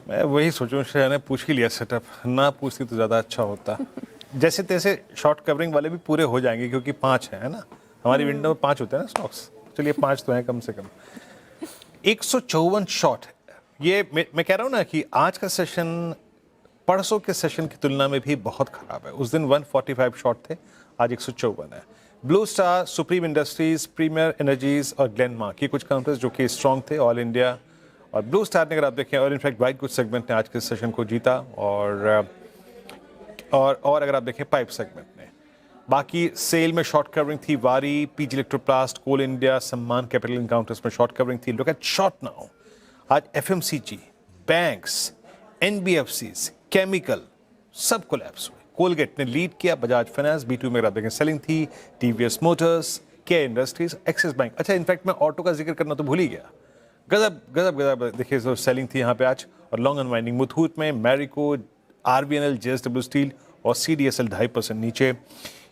C: मैं वही सोचूं, श्रेया ने पूछ ही लिया सेटअप, ना पूछती तो ज़्यादा अच्छा होता। जैसे तैसे शॉर्ट कवरिंग वाले भी पूरे हो जाएंगे, क्योंकि 5 है ना हमारी विंडो में, 5 होते हैं ना स्टॉक्स। चलिए 5 तो हैं कम से कम। 154 शॉर्ट। ये मैं कह रहा हूँ ना कि आज का सेशन परसों के सेशन की तुलना में भी बहुत ख़राब है। उस दिन 145 शॉर्ट थे, आज 154 है। Blue Star, Supreme Industries, Premier Energies और ग्लेनमार्क, ये कुछ कंपनीज जो कि स्ट्रॉन्ग थे ऑल इंडिया। और ब्लू स्टार ने अगर आप देखें, और इनफैक्ट वाइट गुड सेगमेंट ने आज के सेशन को जीता। और अगर आप देखें पाइप सेगमेंट ने। बाकी सेल में शॉर्ट कवरिंग थी वारी, PG इलेक्ट्रोप्लास्ट, कोल इंडिया, सम्मान कैपिटल इनकाउंटर्स में शॉर्ट कवरिंग थी। Look at short now. आज FMCG, बैंक्स, NBFCs, केमिकल सब कोलैप्स हुए। कोलगेट ने लीड किया, बजाज फाइनेंस, B2 में अगर आप देखें सेलिंग थी, TVS मोटर्स, के इंडस्ट्रीज, एक्सिस बैंक। अच्छा, इनफैक्ट मैं ऑटो का जिक्र करना तो भूल ही गया। गजब गजब गजब देखिए जो सेलिंग थी यहाँ पे आज। और लॉन्ग अनवाइंडिंग मुथूट में, मैरिको, RVNL, JSW स्टील और CDSL 2.5% नीचे।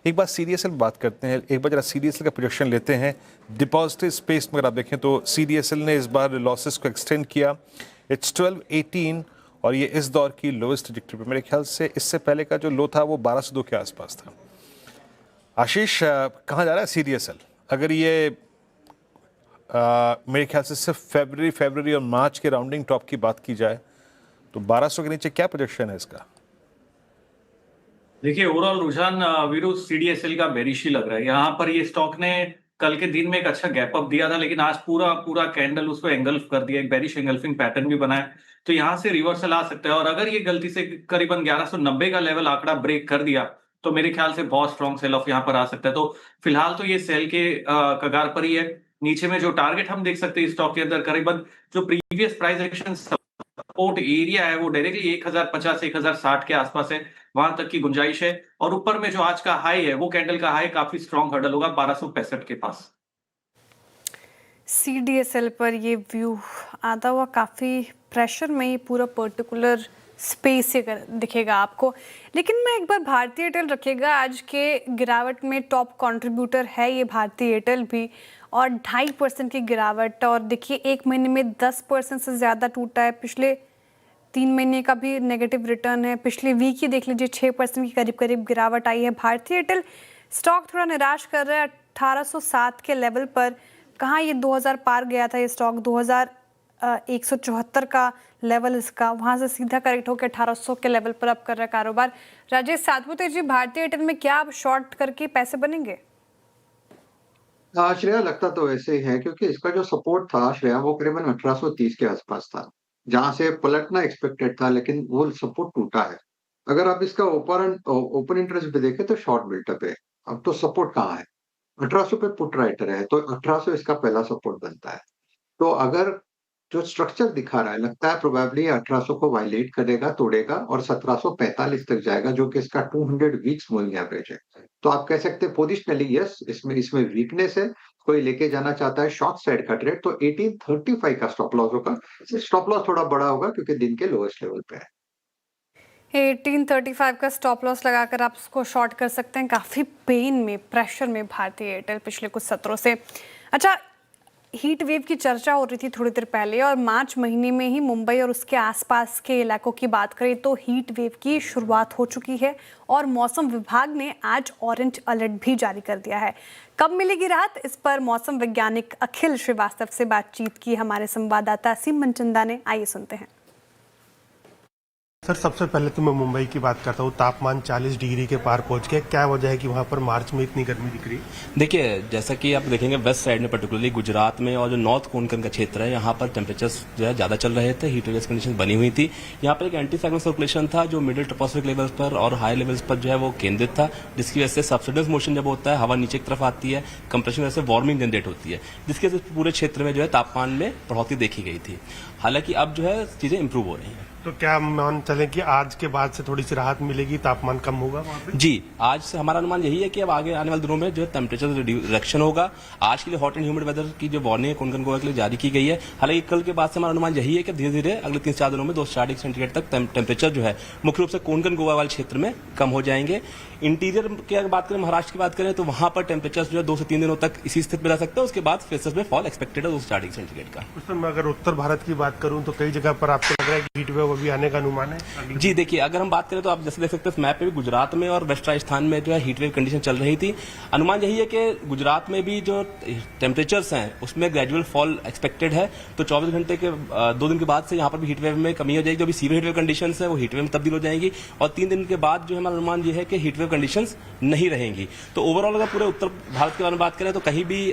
C: एक बार CDSL बात करते हैं, एक बार जरा CDSL का प्रोजेक्शन लेते हैं। डिपॉजिट स्पेस में अगर आप देखें तो CDSL ने इस बार लॉसेस को एक्सटेंड किया। इट्स 1218 और ये इस दौर की लोएस्ट ट्रैजेक्टरी पे। मेरे ख्याल से इससे पहले का जो लो था वो 1202 के आसपास था। आशीष, कहाँ जा रहा है CDSL? अगर ये मेरे ख्याल से सिर्फ फरवरी और मार्च के राउंडिंग टॉप की बात की जाए तो 1200 के नीचे क्या प्रोजेक्शन है इसका?
G: देखिए ओवरऑल रुझान वीरू CDSL का बेरिश ही लग रहा है। यहाँ पर ये स्टॉक ने कल के दिन में एक अच्छा गैप अप दिया था, लेकिन आज पूरा कैंडल उसको एंगल्फ कर दिया, एक बेरिश एंगल्फिंग पैटर्न भी बना है। तो यहाँ से रिवर्सल आ सकता है। और अगर ये गलती से करीबन 1190 का लेवल आंकड़ा ब्रेक कर दिया तो मेरे ख्याल से बहुत स्ट्रॉन्ग सेल ऑफ यहाँ पर आ सकता है। तो फिलहाल तो ये सेल के कगार पर ही है। नीचे में जो टारगेट हम देख सकते हैं स्टॉक के अंदर, करीबन जो previous price action support area है वो डायरेक्टली 1050 1060 के आसपास है, वहां तक की गुंजाइश है। और ऊपर में जो आज का हाई है वो कैंडल का हाई काफी स्ट्रॉन्ग हर्डल होगा 1265 के पास।
B: CDSL पर ये व्यू आता हुआ काफ़ी प्रेशर में, ये पूरा पर्टिकुलर स्पेस से दिखेगा आपको। लेकिन मैं एक बार भारतीय एयरटेल रखिएगा, आज के गिरावट में टॉप कंट्रीब्यूटर है ये भारतीय एयरटेल भी, और 2.5% की गिरावट। और देखिए 1 महीने में 10% से ज़्यादा टूटा है। पिछले 3 महीने का भी नेगेटिव रिटर्न है। पिछले वीक ही देख लीजिए 6% की करीब गिरावट आई है। भारतीय एयरटेल स्टॉक थोड़ा निराश कर रहा है 1807 के लेवल पर। कहाँ ये 2000 पार गया था ये स्टॉक, 2174 का लेवल इसका, वहाँ से सीधा करेक्ट होकर 1800 के लेवल पर अब कर रहा है कारोबार। राजेश सातपुते जी, भारतीय एयरटेल में क्या अब शॉर्ट करके पैसे बनेंगे?
F: श्रेया, लगता तो वैसे ही है, क्योंकि इसका जो सपोर्ट था श्रेया वो करीबन 1830 के आसपास था, जहां से पलटना एक्सपेक्टेड था, लेकिन वो सपोर्ट टूटा है। अगर आप इसका ओपन इंटरेस्ट भी देखें तो शॉर्ट बिल्टअप है। अब तो सपोर्ट कहाँ है? 1800 पे पुट राइटर है, तो 1800 इसका पहला सपोर्ट बनता है। तो अगर जो स्ट्रक्चर दिखा रहा है, लगता है प्रोबेबली 1800 को वायलेट करेगा, तोड़ेगा और 1745 तक जाएगा, जो कि इसका 200 वीक्स मूविंग एवरेज है। तो आप कह सकते हैं पोजिशनली यस, इसमें वीकनेस है। कोई लेके जाना चाहता है शॉर्ट साइड का ट्रेड तो 1835 का स्टॉप लॉस होगा। स्टॉप लॉस थोड़ा बड़ा होगा क्योंकि दिन के लोएस्ट लेवल पे है।
B: 1835 का स्टॉप लॉस लगाकर आप उसको शॉर्ट कर सकते हैं। काफ़ी पेन में, प्रेशर में भारतीय एयरटेल पिछले कुछ सत्रों से। अच्छा, हीट वेव की चर्चा हो रही थी थोड़ी देर पहले, और मार्च महीने में ही मुंबई और उसके आसपास के इलाकों की बात करें तो हीट वेव की शुरुआत हो चुकी है और मौसम विभाग ने आज ऑरेंज अलर्ट भी जारी कर दिया है। कब मिलेगी राहत, इस पर मौसम वैज्ञानिक अखिल श्रीवास्तव से बातचीत की हमारे संवाददाता असीम मनचंदा ने। आइए सुनते हैं।
P: सर, सबसे पहले तो मैं मुंबई की बात करता हूँ। तापमान 40 डिग्री के पार पहुंच गया। क्या वजह है कि वहाँ पर मार्च में इतनी गर्मी दिख रही है? देखिए, जैसा कि आप देखेंगे वेस्ट साइड में, पर्टिकुलरली गुजरात में और जो नॉर्थ कोंकण का क्षेत्र है, यहाँ पर टेम्परेचर्स जो है ज़्यादा चल रहे थे, हीट वेव कंडीशन बनी हुई थी। यहाँ पर एक एंटी साइक्लोनिक सर्कुलेशन था जो मिडिल ट्रोपोस्फेरिक लेवल्स पर और हाई लेवल्स पर जो है वो केंद्रित था, जिसकी वजह से सबसिडेंस मोशन जब होता है, हवा नीचे की तरफ आती है, कंप्रेशन वजह से वार्मिंग जनरेट होती है, जिसकी वजह से पूरे क्षेत्र में जो है तापमान में बढ़ोतरी देखी गई थी। हालांकि अब जो है चीज़ें इंप्रूव हो रही हैं। तो क्या मान चले कि आज के बाद से थोड़ी सी राहत मिलेगी, तापमान कम होगा वहाँ पे?
Q: जी, आज से हमारा अनुमान यही है कि अब आगे आने वाले दिनों में जो टेम्परेचर रिडक्शन होगा। आज के लिए हॉट एंड ह्यूमिड वेदर की जो वार्निंग है कोंकण गोवा के लिए जारी की गई है। हालांकि कल के बाद से हमारा अनुमान यही है कि धीरे धीरे अगले 3-4 दिनों में 2 डिग्री सेंटीग्रेड तक टेम्परेचर जो है मुख्य रूप से कोंकण गोवा वाले क्षेत्र में कम हो जाएंगे। इंटीरियर की अगर बात करें, महाराष्ट्र की बात करें, तो वहां पर टेम्परेचर जो है 2 से 3 दिनों तक इसी स्थिति में रह सकता है। उसके बाद फिर में फॉल एक्सपेक्टेड है 2 डिग्री सेंटीग्रेड का।
P: उस समय अगर उत्तर भारत की बात करूं तो कई जगह पर आपको लग रहा है कि हीट वेव अभी आने का अनुमान है?
Q: जी देखिए, अगर हम बात करें तो आप जैसे देख सकते हैं इस मैप पे भी गुजरात में और वेस्ट राजस्थान में जो है हीट वेव कंडीशन चल रही थी। अनुमान यही है कि गुजरात में भी जो टेम्परेचर्स हैं उसमें ग्रेजुअल फॉल एक्सपेक्टेड है। तो 24 घंटे के 2 दिन के बाद से यहाँ पर भी हीट वेव में कमी हो जाएगी। जो भी सीवियर हीट वेव कंडीशन है वो हीट वेव में तब्दील हो जाएंगी और 3 दिन के बाद जो है हमारा अनुमान ये है कि हीट वेव कंडीशन नहीं रहेंगी। तो ओवरऑल अगर पूरे उत्तर भारत के बारे में बात करें तो कहीं भी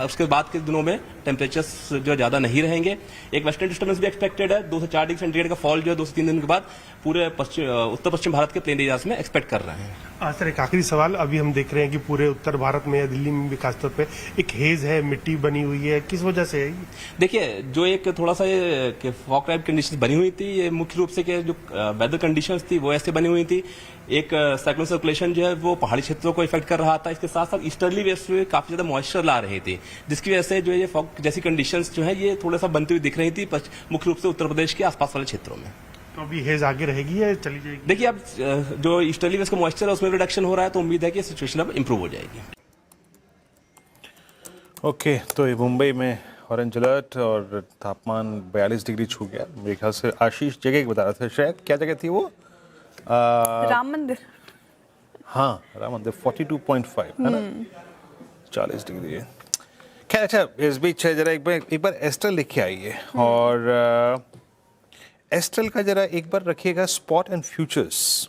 Q: उसके बाद के दिनों में टेम्परेचर्स जो ज्यादा नहीं रहेंगे। एक वेस्टर्न डिस्टर्बेंस भी एक्सपेक्टेड है। 2 से 4 डिग्री सेंटीग्रेड का फॉल जो है 2 से 3 दिन के बाद पूरे उत्तर पश्चिम भारत के प्लेन एरियाज में एक्सपेक्ट कर रहे हैं।
P: सर, एक आखिरी सवाल, अभी हम देख रहे हैं कि पूरे उत्तर भारत में या दिल्ली में भी खासतौर पे एक हेज है, मिट्टी बनी हुई है, किस वजह से है? देखिए,
Q: जो एक थोड़ा सा ये फॉग टाइप कंडीशन बनी हुई थी, ये मुख्य रूप से जो वेदर कंडीशंस थी वो ऐसे बनी हुई थी। एक साइक्लोन सर्कुलेशन जो है वो पहाड़ी क्षेत्रों को इफेक्ट कर रहा था। इसके साथ साथ ईस्टर्ली वेस्ट में काफी ज्यादा मॉइस्चर ला रही थी, जिसकी वजह से जो ये फॉग जैसी कंडीशंस जो है ये थोड़ा सा बनती हुई दिख रही थी मुख्य रूप से उत्तर प्रदेश के आसपास वाले क्षेत्रों में।
P: तो अभी हेज आगे रहेगी या चली जाएगी?
Q: देखिए, अब जो ईस्टर्ली वेस्ट का मॉइस्चर है उसमें रिडक्शन हो रहा है, तो उम्मीद है कि सिचुएशन अब इंप्रूव हो जाएगी।
C: ओके, तो ये मुंबई में ऑरेंज अलर्ट और तापमान 42 डिग्री छू गया। मेरे ख्याल से आशीष जगह बता रहा था, शायद क्या जगह थी वो?
B: राम मंदिर।
C: हाँ, राम मंदिर 42.5 है ना, 40 डिग्री है। खैर, अच्छा, इस बीच जरा एक बार एस्ट्रल लिखे आइए और एस्ट्रल का जरा एक बार रखिएगा स्पॉट एंड फ्यूचर्स।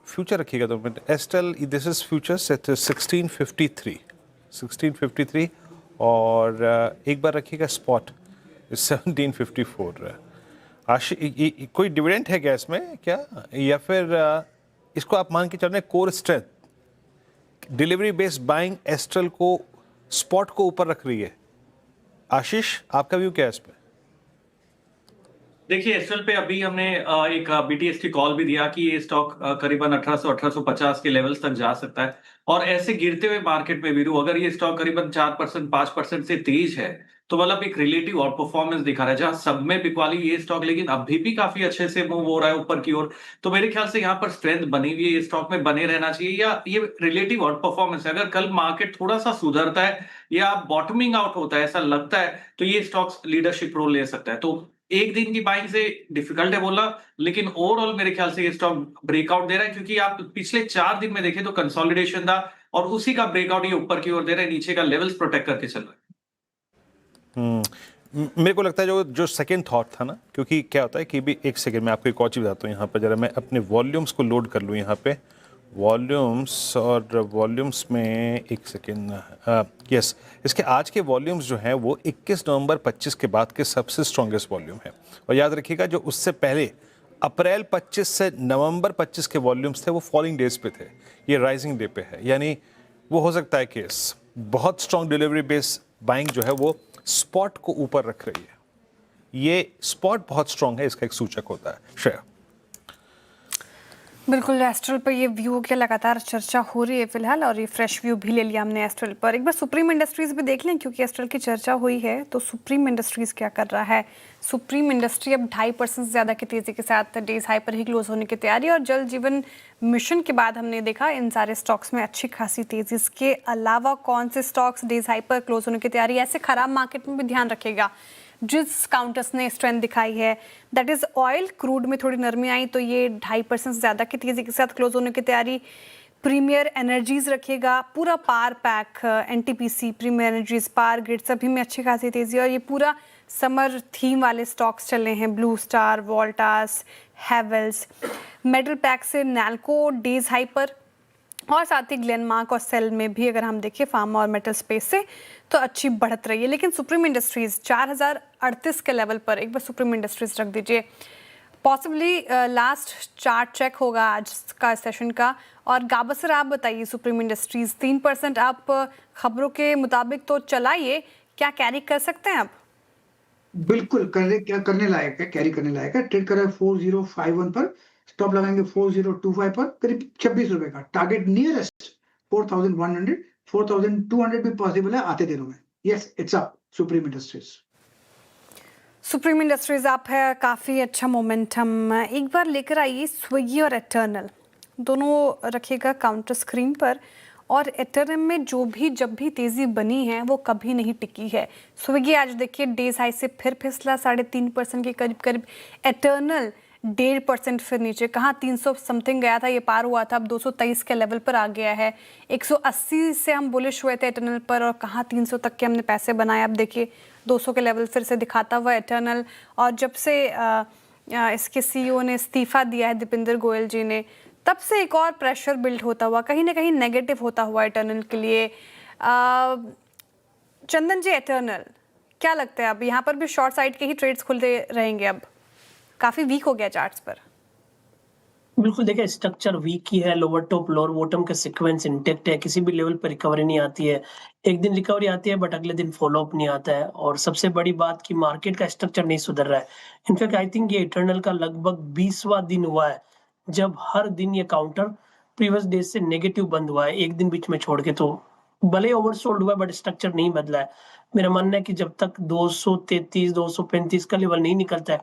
C: फ्यूचर रखिएगा तो Astral, this is futures at 1653 और एक बार रखिएगा स्पॉट 1754। कोई डिविडेंड है क्या इसमें क्या, या फिर इसको आप मान के चल रहे हैं core strength delivery based buying astral को स्पॉट को ऊपर रख रही है? आशीष, आपका व्यू क्या है इस पे?
G: देखिए, एस्ट्रल पे अभी हमने एक बीटीएसटी कॉल भी दिया कि ये स्टॉक करीबन 1800-1850 के लेवल्स तक जा सकता है। और ऐसे गिरते हुए मार्केट में वीरू, अगर ये स्टॉक करीबन 4% 5% से तेज है तो मतलब एक रिलेटिव आउट परफॉर्मेंस दिखा रहा है, जहां सब में बिकवाली ये स्टॉक लेकिन अभी भी काफी अच्छे से मूव हो रहा है ऊपर की ओर। तो मेरे ख्याल से यहाँ पर स्ट्रेंथ बनी हुई है, ये स्टॉक में बने रहना चाहिए, या ये रिलेटिव आउट परफॉर्मेंस है। अगर कल मार्केट थोड़ा सा सुधरता है या बॉटमिंग आउट होता है ऐसा लगता है तो ये स्टॉक्स लीडरशिप रोल ले सकता है। तो एक दिन की बाइंग से डिफिकल्ट है बोलना, लेकिन ओवरऑल मेरे ख्याल से ये स्टॉक ब्रेकआउट दे रहा है, क्योंकि आप पिछले 4 दिन में देखें तो कंसोलिडेशन था और उसी का ब्रेकआउट ये ऊपर की ओर दे रहा है, नीचे का लेवल्स प्रोटेक्ट करके चल रहा है।
C: मेरे को लगता है जो सेकंड थॉट था ना, क्योंकि क्या होता है कि भी एक सेकंड में आपको एक और चीज़ बताता हूँ। यहाँ पर जरा मैं अपने वॉल्यूम्स को लोड कर लूँ, यहाँ पे वॉल्यूम्स, और वॉल्यूम्स में एक सेकेंड, यस, इसके आज के वॉल्यूम्स जो हैं वो 21 नवंबर 25 के बाद के सबसे स्ट्रॉन्गेस्ट वॉल्यूम है। और याद रखिएगा, जो उससे पहले अप्रैल 25 से नवंबर 25 के वॉल्यूम्स थे वो फॉलिंग डेज पे थे, ये राइजिंग डे पे है। यानी वो हो सकता है केस बहुत स्ट्रॉन्ग डिलीवरी बेस बाइंग जो है वो स्पॉट को ऊपर रख रही है। ये स्पॉट बहुत स्ट्रॉन्ग है, इसका एक सूचक होता है। श्रेया,
B: बिल्कुल, एस्ट्रल पर ये व्यू की लगातार चर्चा हो रही है फिलहाल, और ये फ्रेश व्यू भी ले लिया हमने एस्ट्रल पर। एक बार सुप्रीम इंडस्ट्रीज भी देख लें, क्योंकि एस्ट्रल की चर्चा हुई है तो सुप्रीम इंडस्ट्रीज क्या कर रहा है। सुप्रीम इंडस्ट्री अब 2.5% से ज़्यादा की तेज़ी के साथ डेज हाई पर ही क्लोज होने की तैयारी, और जल जीवन मिशन के बाद हमने देखा इन सारे स्टॉक्स में अच्छी खासी तेज़ी। इसके अलावा कौन से स्टॉक्स डेज हाई पर क्लोज होने की तैयारी, ऐसे खराब मार्केट में भी ध्यान रखेगा जिस काउंटर्स ने स्ट्रेंथ दिखाई है, दैट इज ऑयल। क्रूड में थोड़ी नरमी आई तो ये 2.5% से ज़्यादा की तेज़ी के साथ क्लोज होने की तैयारी। प्रीमियर एनर्जीज रखिएगा, पूरा पार pack, NTPC, Premier Energies, Power Grid, सभी में अच्छी खासी तेज़ी। और ये पूरा समर थीम वाले स्टॉक्स चल रहे हैं, blue star, Voltas, Havells. Metal pack से नैल्को डेज हाई पर, और साथ ही ग्लेनमार्क और सेल में भी अगर हम देखें फार्मा और मेटल स्पेस से तो अच्छी बढ़त रही है। लेकिन सुप्रीम इंडस्ट्रीज 4038 के लेवल पर एक बार सुप्रीम इंडस्ट्रीज रख दीजिए। पॉसिबली लास्ट चार्ट चेक होगा आज का सेशन का। और गाबसर, आप बताइए, सुप्रीम इंडस्ट्रीज 3% आप खबरों के मुताबिक तो चलाइए, क्या कैरी कर सकते हैं आप?
E: बिल्कुल करने लायक है, कैरी करने लायक है। ट्रेड कर रहा है 4051 पर, स्टॉप लगाएंगे 4025 पर, करीब 26 रुपए का। टारगेट नियरेस्ट 4100, 4200 भी पॉसिबल है आते दिनों में। Yes, it's up supreme industries.
B: Supreme industries आप है, काफ़ी अच्छा मोमेंटम। एक बार लेकर आइए स्विगी और एटर्नल, दोनों रखिएगा काउंटर स्क्रीन पर। और एटर्नल में जब भी तेज़ी बनी है वो कभी नहीं टिकी है। स्विगी आज देखिए डेज हाई से फिर फिसला 3.5% के करीब। एटर्नल 1.5% फिर नीचे, कहाँ 300 समथिंग गया था, ये पार हुआ था, अब 223 के लेवल पर आ गया है। 180 से हम बुलिश हुए थे एटर्नल पर और कहाँ 300 तक के हमने पैसे बनाए। अब देखिए 200 के लेवल फिर से दिखाता हुआ एटर्नल। और जब से इसके CEO ने इस्तीफा दिया है, दीपेंद्र गोयल जी ने, तब से एक और प्रेशर बिल्ड होता हुआ, कहीं ना कहीं नेगेटिव होता हुआ एटर्नल के लिए। चंदन जी, एटर्नल क्या लगता है अब यहाँ पर भी शॉर्ट साइड के ही ट्रेड्स खुलते रहेंगे? अब काफी वीक हो गया चार्ट्स पर।
L: बिल्कुल, देखिए स्ट्रक्चर वीक ही है, लोअर टॉप लोअर बॉटम का सीक्वेंस इंटेक्ट है, किसी भी लेवल पर रिकवरी नहीं आती है। एक दिन रिकवरी आती है बट अगले दिन फॉलो अप नहीं आता है। और सबसे बड़ी बात कि मार्केट का स्ट्रक्चर नहीं सुधर रहा है। इनफैक्ट आई थिंक ये इटर्नल का लगभग 20वां दिन हुआ है जब हर दिन ये काउंटर प्रीवियस डे से नेगेटिव बंद हुआ है, एक दिन बीच में छोड़ के। तो भले ओवरसोल्ड हुआ है बट स्ट्रक्चर नहीं बदला है। मेरा मानना है कि जब तक 233 235 का लेवल नहीं निकलता है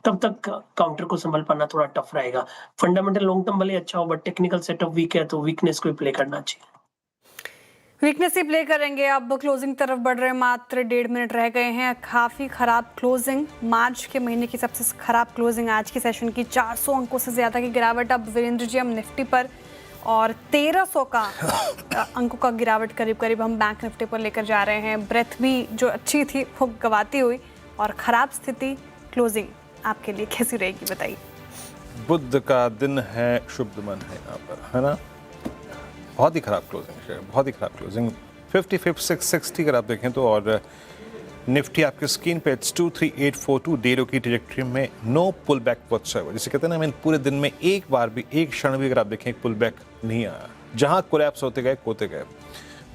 L: तब तक काउंटर को संभाल पाना थोड़ा टफ रहेगा। फंडामेंटल लॉन्ग टर्म भले अच्छा हो बट टेक्निकल सेटअप वीक है, तो वीकनेस को ही प्ले करना चाहिए।
B: वीकनेस ही प्ले करेंगे। अब क्लोजिंग तरफ बढ़ रहे हैं, मात्र 1.5 मिनट रह गए हैं। काफ़ी ख़राब क्लोजिंग, मार्च के महीने की सबसे ख़राब क्लोजिंग आज की सेशन की। 400 अंकों से ज़्यादा की गिरावट। अब वीरेंद्र जी हम निफ्टी पर और 1300 का अंकों का गिरावट करीब हम बैंक निफ्टी पर लेकर जा रहे हैं। ब्रेथ भी जो अच्छी थी वो गवाती हुई और ख़राब स्थिति। क्लोजिंग आपके लिए कैसी रहेगी बताइए?
C: बुध का दिन है, शुभ मन है यहाँ पर, है ना। बहुत ही ख़राब क्लोजिंग, बहुत ही ख़राब क्लोजिंग। 55,660 अगर आप देखें तो, और निफ्टी आपके स्क्रीन पे 23842 डेरो की ट्रैजेक्टरी में नो पुल बैक व्हाट्सएवर। जिसे कहते हैं ना, पूरे दिन में एक बार भी, एक क्षण भी अगर आप देखें पुल बैक नहीं आया। जहां कोलैप्स होते गए।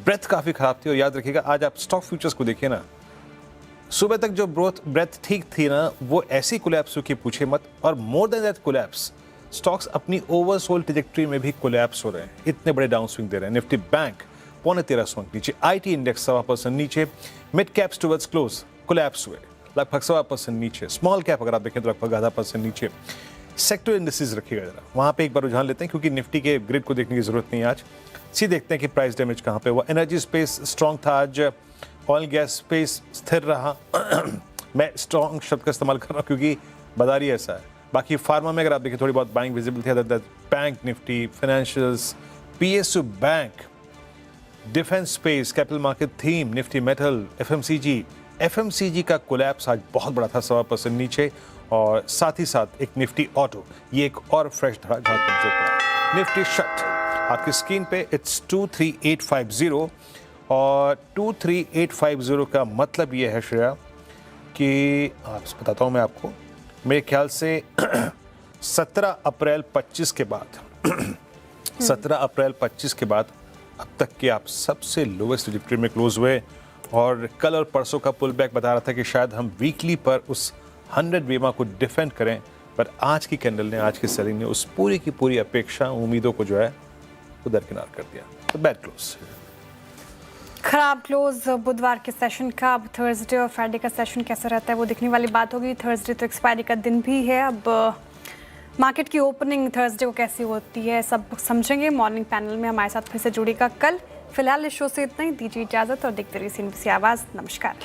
C: ब्रेथ काफ़ी ख़राब थी। और याद रखिएगा आज आप स्टॉक फ्यूचर्स को देखिए ना, सुबह तक जो ब्रेथ ठीक थी ना, वो ऐसी कोलैप्स हुई कि पूछे मत। और more than that collapse, stocks अपनी ओवरसोल्ड ट्रैजेक्टरी में भी कोलैप्स हो रहे हैं। इतने बड़े डाउन स्विंग दे रहे हैं। निफ्टी बैंक 13.25 नीचे, IT इंडेक्स 1.25% नीचे, mid caps towards close collapse हुए लगभग 1.25% नीचे। स्मॉल कैप अगर आप देखें तो लगभग 0.5% नीचे। सेक्टर इंडिसेस रखिएगा जरा, वहाँ पे एक बार रुझान लेते हैं क्योंकि निफ्टी के ग्रिड को देखने की जरूरत नहीं है आज। सीधे देखते हैं कि प्राइस डैमेज कहाँ पे हुआ। एनर्जी स्पेस स्ट्रॉन्ग था आज, ऑयल गैस स्पेस स्थिर रहा। मैं स्ट्रॉन्ग शब्द का इस्तेमाल कर रहा हूँ क्योंकि बाजार ही ऐसा है। बाकी फार्मा में अगर आप देखें थोड़ी बहुत बाइंग विजिबल थी। Bank Nifty, financials, PSU bank, defence space, capital market theme, Nifty metal, FMCG का कोलैप्स आज बहुत बड़ा था, 1.25% नीचे। और साथ ही साथ एक निफ्टी ऑटो, ये एक और फ्रेश धड़ा जहाँ कमजोर पड़ा। निफ्टी शट आपकी स्क्रीन पे इट्स 23850 और 23850 का मतलब ये है श्रेया कि आप बताता हूँ मैं आपको, मेरे ख्याल से 17 अप्रैल 25 के बाद 17 अप्रैल 25 के बाद अब तक के आप सबसे लोवेस्ट ट्रैजेक्टरी में क्लोज हुए। और कल और परसों का पुल बैक बता रहा था कि शायद हम वीकली पर उस 100 बीमा को डिफेंड करें, पर आज की कैंडल ने, आज की सेलिंग ने उस पूरी की पूरी अपेक्षा, उम्मीदों को जो है वो दरकिनार कर दिया। तो बैड क्लोज,
B: खराब क्लोज बुधवार के सेशन का। अब थर्सडे और फ्राइडे का सेशन कैसा रहता है वो देखने वाली बात होगी। थर्सडे तो एक्सपायरी का दिन भी है। अब मार्केट की ओपनिंग थर्सडे को कैसी होती है सब समझेंगे। मॉर्निंग पैनल में हमारे साथ फिर से जुड़ेगा कल। फिलहाल इस शो से इतना ही, दीजिए इजाज़त और देखते रहिए CNBC आवाज़। नमस्कार।